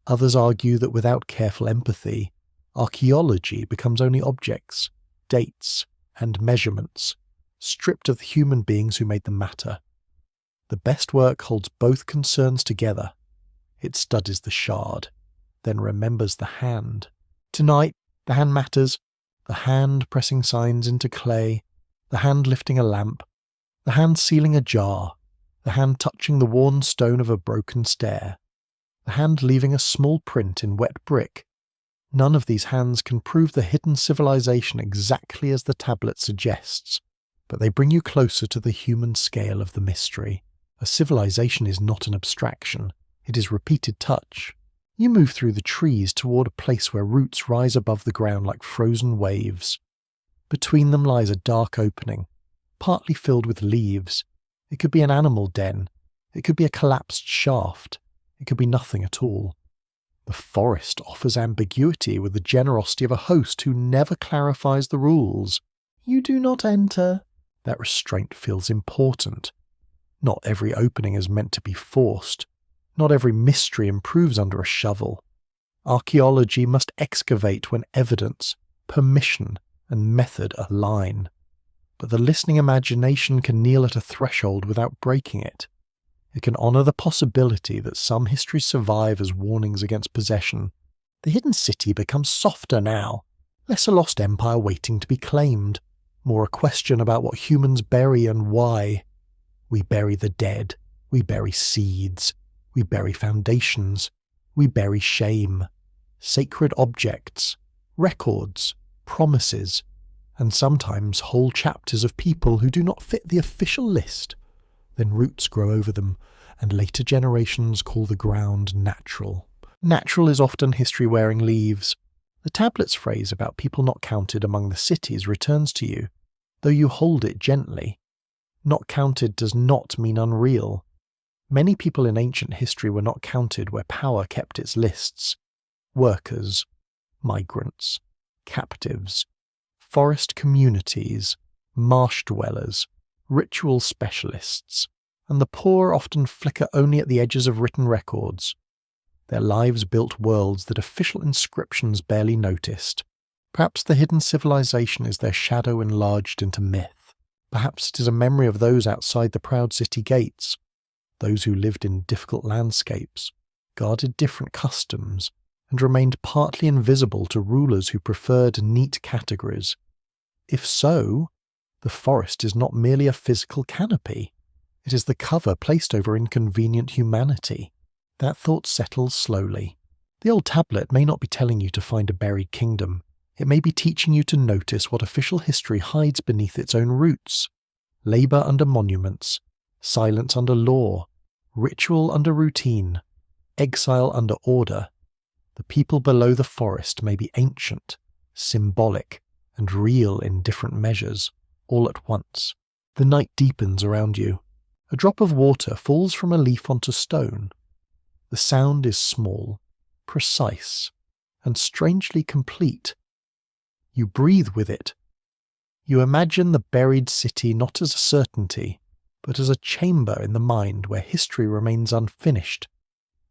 Others argue that without careful empathy, archaeology becomes only objects, dates, and measurements, stripped of the human beings who made them matter. The best work holds both concerns together. It studies the shard, then remembers the hand. Tonight, the hand matters. The hand pressing signs into clay, the hand lifting a lamp, the hand sealing a jar, the hand touching the worn stone of a broken stair, the hand leaving a small print in wet brick. None of these hands can prove the hidden civilization exactly as the tablet suggests, but they bring you closer to the human scale of the mystery. A civilization is not an abstraction, it is repeated touch. You move through the trees toward a place where roots rise above the ground like frozen waves. Between them lies a dark opening, partly filled with leaves. It could be an animal den. It could be a collapsed shaft. It could be nothing at all. The forest offers ambiguity with the generosity of a host who never clarifies the rules. "You do not enter." That restraint feels important. Not every opening is meant to be forced. Not every mystery improves under a shovel. Archaeology must excavate when evidence, permission, and method align. But the listening imagination can kneel at a threshold without breaking it. It can honour the possibility that some histories survive as warnings against possession. The hidden city becomes softer now, less a lost empire waiting to be claimed, more a question about what humans bury and why. We bury the dead, we bury seeds, we bury foundations, we bury shame, sacred objects, records, promises, and sometimes whole chapters of people who do not fit the official list. Then roots grow over them, and later generations call the ground natural. Natural is often history wearing leaves. The tablets phrase about people not counted among the cities returns to you, though you hold it gently. Not counted does not mean unreal. Many people in ancient history were not counted where power kept its lists. Workers, migrants, captives, forest communities, marsh dwellers, ritual specialists, and the poor often flicker only at the edges of written records. Their lives built worlds that official inscriptions barely noticed. Perhaps the hidden civilization is their shadow enlarged into myth. Perhaps it is a memory of those outside the proud city gates, those who lived in difficult landscapes, guarded different customs, and remained partly invisible to rulers who preferred neat categories. If so, the forest is not merely a physical canopy. It is the cover placed over inconvenient humanity. That thought settles slowly. The old tablet may not be telling you to find a buried kingdom. It may be teaching you to notice what official history hides beneath its own roots. Labour under monuments, silence under law, ritual under routine, exile under order. The people below the forest may be ancient, symbolic, and real in different measures, all at once. The night deepens around you. A drop of water falls from a leaf onto stone. The sound is small, precise, and strangely complete. You breathe with it. You imagine the buried city not as a certainty, but as a chamber in the mind where history remains unfinished.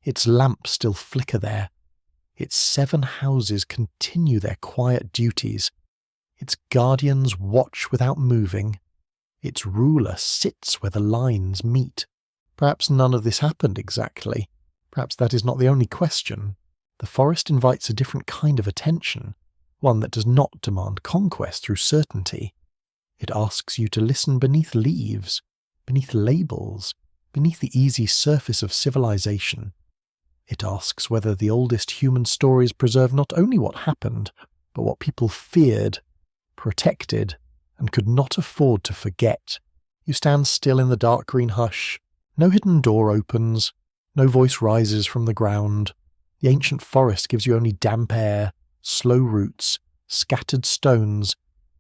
Its lamps still flicker there. Its 7 houses continue their quiet duties. Its guardians watch without moving. Its ruler sits where the lines meet. Perhaps none of this happened exactly. Perhaps that is not the only question. The forest invites a different kind of attention, one that does not demand conquest through certainty. It asks you to listen beneath leaves, beneath labels, beneath the easy surface of civilization. It asks whether the oldest human stories preserve not only what happened, but what people feared, protected, and could not afford to forget. You stand still in the dark green hush. No hidden door opens. No voice rises from the ground. The ancient forest gives you only damp air, slow roots, scattered stones,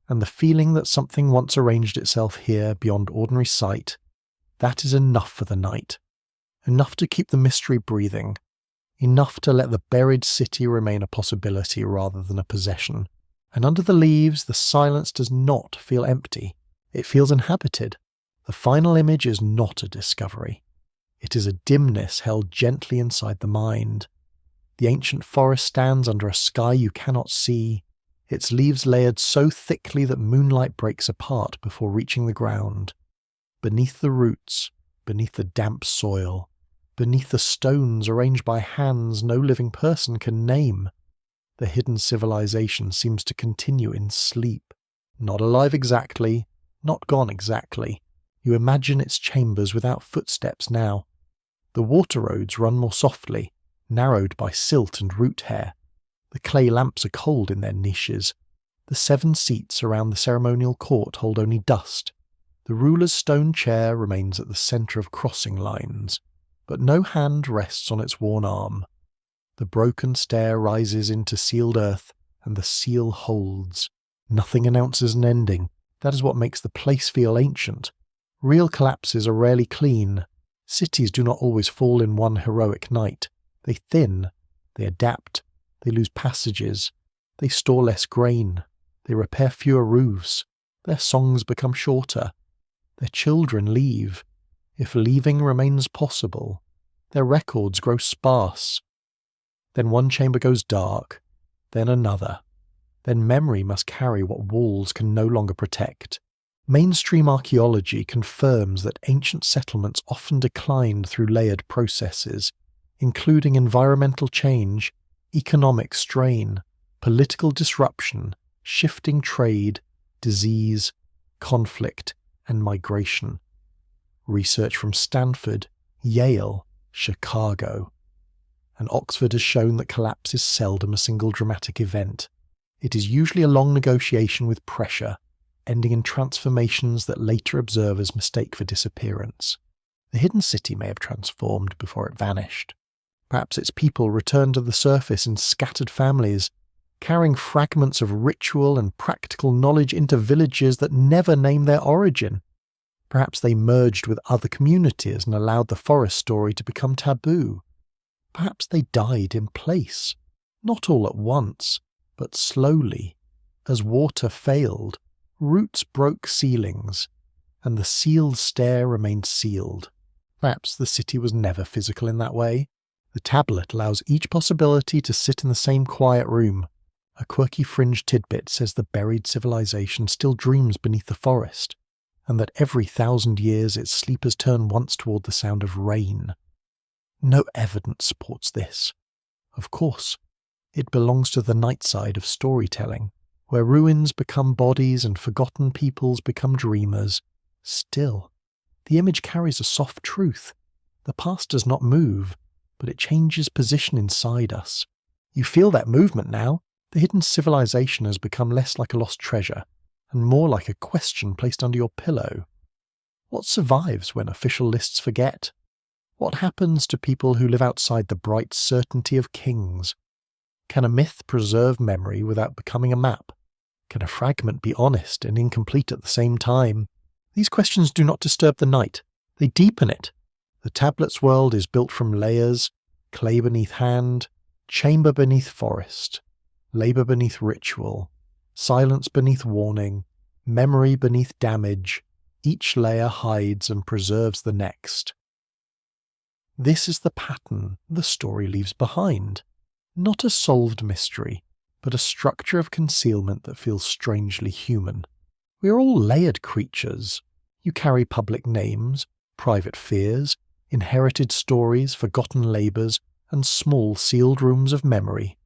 and the feeling that something once arranged itself here beyond ordinary sight. That is enough for the night. Enough to keep the mystery breathing. Enough to let the buried city remain a possibility rather than a possession. And under the leaves, the silence does not feel empty. It feels inhabited. The final image is not a discovery. It is a dimness held gently inside the mind. The ancient forest stands under a sky you cannot see, its leaves layered so thickly that moonlight breaks apart before reaching the ground. Beneath the roots, beneath the damp soil, beneath the stones arranged by hands no living person can name, the hidden civilization seems to continue in sleep. Not alive exactly, not gone exactly. You imagine its chambers without footsteps now. The water roads run more softly, narrowed by silt and root hair. The clay lamps are cold in their niches. The 7 seats around the ceremonial court hold only dust. The ruler's stone chair remains at the centre of crossing lines, but no hand rests on its worn arm. The broken stair rises into sealed earth, and the seal holds. Nothing announces an ending. That is what makes the place feel ancient. Real collapses are rarely clean. Cities do not always fall in one heroic night. They thin, they adapt, they lose passages, they store less grain, they repair fewer roofs, Their songs become shorter. Their children leave, if leaving remains possible. Their records grow sparse. Then one chamber goes dark, then another. Then memory must carry what walls can no longer protect. Mainstream archaeology confirms that ancient settlements often declined through layered processes, including environmental change, economic strain, political disruption, shifting trade, disease, conflict, and migration. Research from Stanford, Yale, Chicago, and Oxford has shown that collapse is seldom a single dramatic event. It is usually a long negotiation with pressure, ending in transformations that later observers mistake for disappearance. The hidden city may have transformed before it vanished. Perhaps its people returned to the surface in scattered families, carrying fragments of ritual and practical knowledge into villages that never name their origin. Perhaps they merged with other communities and allowed the forest story to become taboo. Perhaps they died in place, not all at once, but slowly. As water failed, roots broke ceilings, and the sealed stair remained sealed. Perhaps the city was never physical in that way. The tablet allows each possibility to sit in the same quiet room. A quirky fringe tidbit says the buried civilization still dreams beneath the forest, and that every 1,000 years its sleepers turn once toward the sound of rain. No evidence supports this. Of course, it belongs to the night side of storytelling, where ruins become bodies and forgotten peoples become dreamers. Still, the image carries a soft truth. The past does not move, but it changes position inside us. You feel that movement now. The hidden civilization has become less like a lost treasure, and more like a question placed under your pillow. What survives when official lists forget? What happens to people who live outside the bright certainty of kings? Can a myth preserve memory without becoming a map? Can a fragment be honest and incomplete at the same time? These questions do not disturb the night. They deepen it. The tablet's world is built from layers: clay beneath hand, chamber beneath forest, labour beneath ritual, silence beneath warning, memory beneath damage. Each layer hides and preserves the next. This is the pattern the story leaves behind. Not a solved mystery, but a structure of concealment that feels strangely human. We are all layered creatures. You carry public names, private fears, inherited stories, forgotten labours, and small sealed rooms of memory.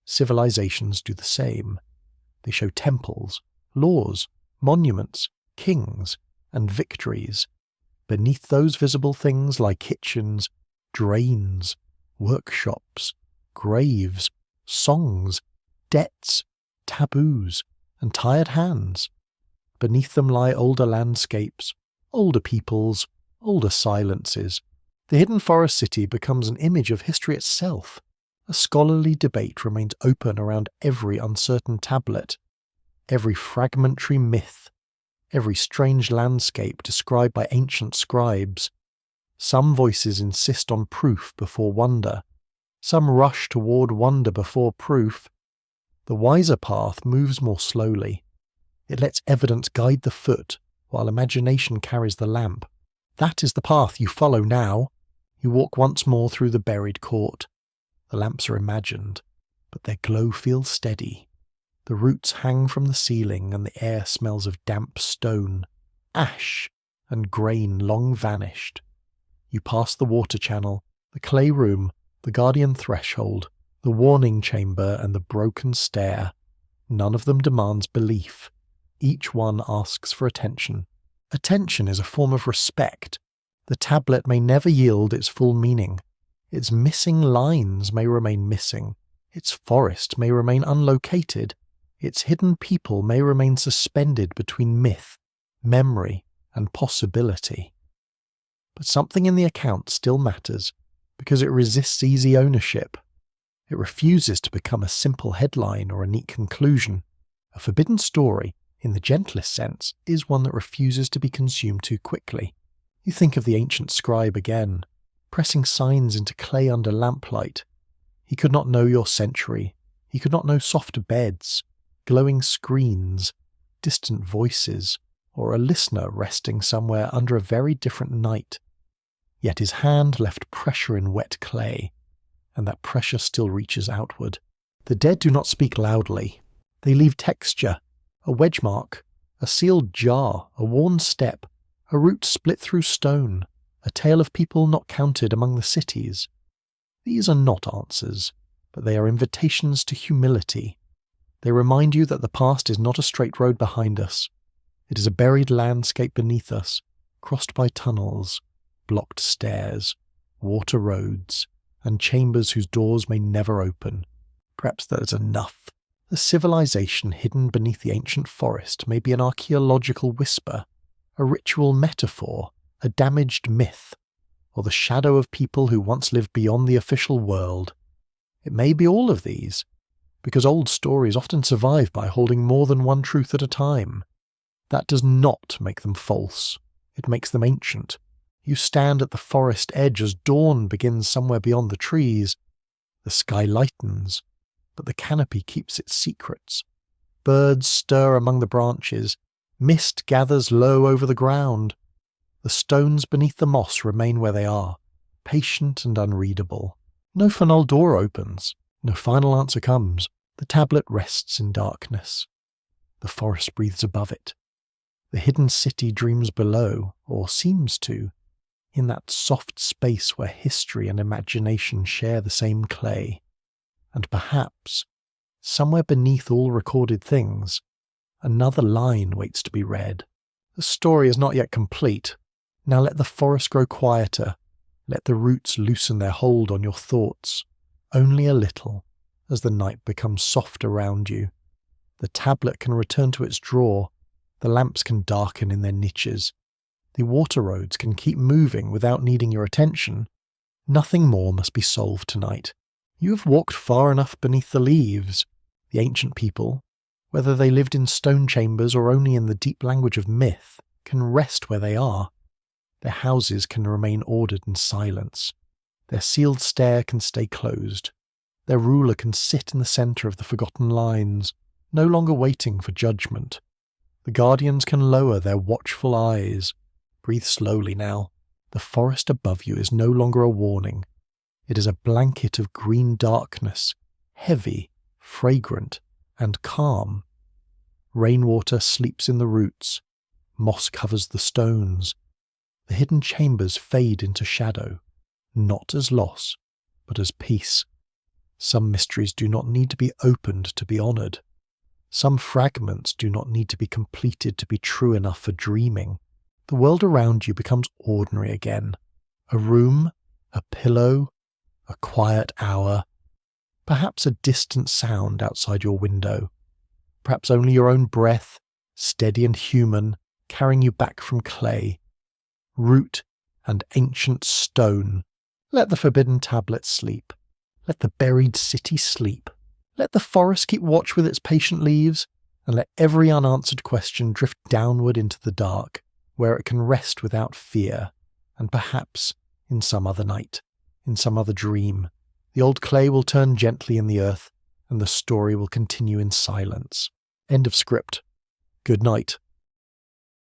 Civilizations do the same. They show temples, laws, monuments, kings, and victories. Beneath those visible things lie kitchens, drains, workshops, graves, songs, debts, taboos, and tired hands. Beneath them lie older landscapes, older peoples, older silences. The hidden forest city becomes an image of history itself. A scholarly debate remains open around every uncertain tablet, every fragmentary myth, every strange landscape described by ancient scribes. Some voices insist on proof before wonder. Some rush toward wonder before proof. The wiser path moves more slowly. It lets evidence guide the foot, while imagination carries the lamp. That is the path you follow now. You walk once more through the buried court. The lamps are imagined, but their glow feels steady. The roots hang from the ceiling, and the air smells of damp stone, ash, and grain long vanished. You pass the water channel, the clay room, the guardian threshold, the warning chamber, and the broken stair. None of them demands belief. Each one asks for attention. Attention is a form of respect. The tablet may never yield its full meaning. Its missing lines may remain missing. Its forest may remain unlocated. Its hidden people may remain suspended between myth, memory, and possibility. But something in the account still matters, because it resists easy ownership. It refuses to become a simple headline or a neat conclusion. A forbidden story, in the gentlest sense, is one that refuses to be consumed too quickly. You think of the ancient scribe again, pressing signs into clay under lamplight. He could not know your century. He could not know soft beds, glowing screens, distant voices, or a listener resting somewhere under a very different night. Yet his hand left pressure in wet clay, and that pressure still reaches outward. The dead do not speak loudly. They leave texture, a wedge mark, a sealed jar, a worn step, a route split through stone, a tale of people not counted among the cities. These are not answers, but they are invitations to humility. They remind you that the past is not a straight road behind us. It is a buried landscape beneath us, crossed by tunnels, blocked stairs, water roads, and chambers whose doors may never open. Perhaps that is enough. The civilization hidden beneath the ancient forest may be an archaeological whisper, a ritual metaphor, a damaged myth, or the shadow of people who once lived beyond the official world. It may be all of these, because old stories often survive by holding more than one truth at a time. That does not make them false. It makes them ancient. You stand at the forest edge as dawn begins somewhere beyond the trees. The sky lightens, but the canopy keeps its secrets. Birds stir among the branches. Mist gathers low over the ground. The stones beneath the moss remain where they are, patient and unreadable. No final door opens. No final answer comes. The tablet rests in darkness. The forest breathes above it. The hidden city dreams below, or seems to, in that soft space where history and imagination share the same clay. And perhaps, somewhere beneath all recorded things, another line waits to be read. The story is not yet complete. Now let the forest grow quieter. Let the roots loosen their hold on your thoughts, only a little, as the night becomes soft around you. The tablet can return to its drawer. The lamps can darken in their niches. The water roads can keep moving without needing your attention. Nothing more must be solved tonight. You have walked far enough beneath the leaves. The ancient people, whether they lived in stone chambers or only in the deep language of myth, can rest where they are. Their houses can remain ordered in silence. Their sealed stair can stay closed. Their ruler can sit in the centre of the forgotten lines, no longer waiting for judgment. The guardians can lower their watchful eyes. Breathe slowly now. The forest above you is no longer a warning. It is a blanket of green darkness, heavy, fragrant, and calm. Rainwater sleeps in the roots. Moss covers the stones. The hidden chambers fade into shadow, not as loss, but as peace. Some mysteries do not need to be opened to be honoured. Some fragments do not need to be completed to be true enough for dreaming. The world around you becomes ordinary again. A room, a pillow, a quiet hour, perhaps a distant sound outside your window, perhaps only your own breath, steady and human, carrying you back from clay, root and ancient stone. Let the forbidden tablet sleep. Let the buried city sleep. Let the forest keep watch with its patient leaves, and let every unanswered question drift downward into the dark, where it can rest without fear, and perhaps, in some other night, in some other dream, the old clay will turn gently in the earth, and the story will continue in silence. End of script. Good night.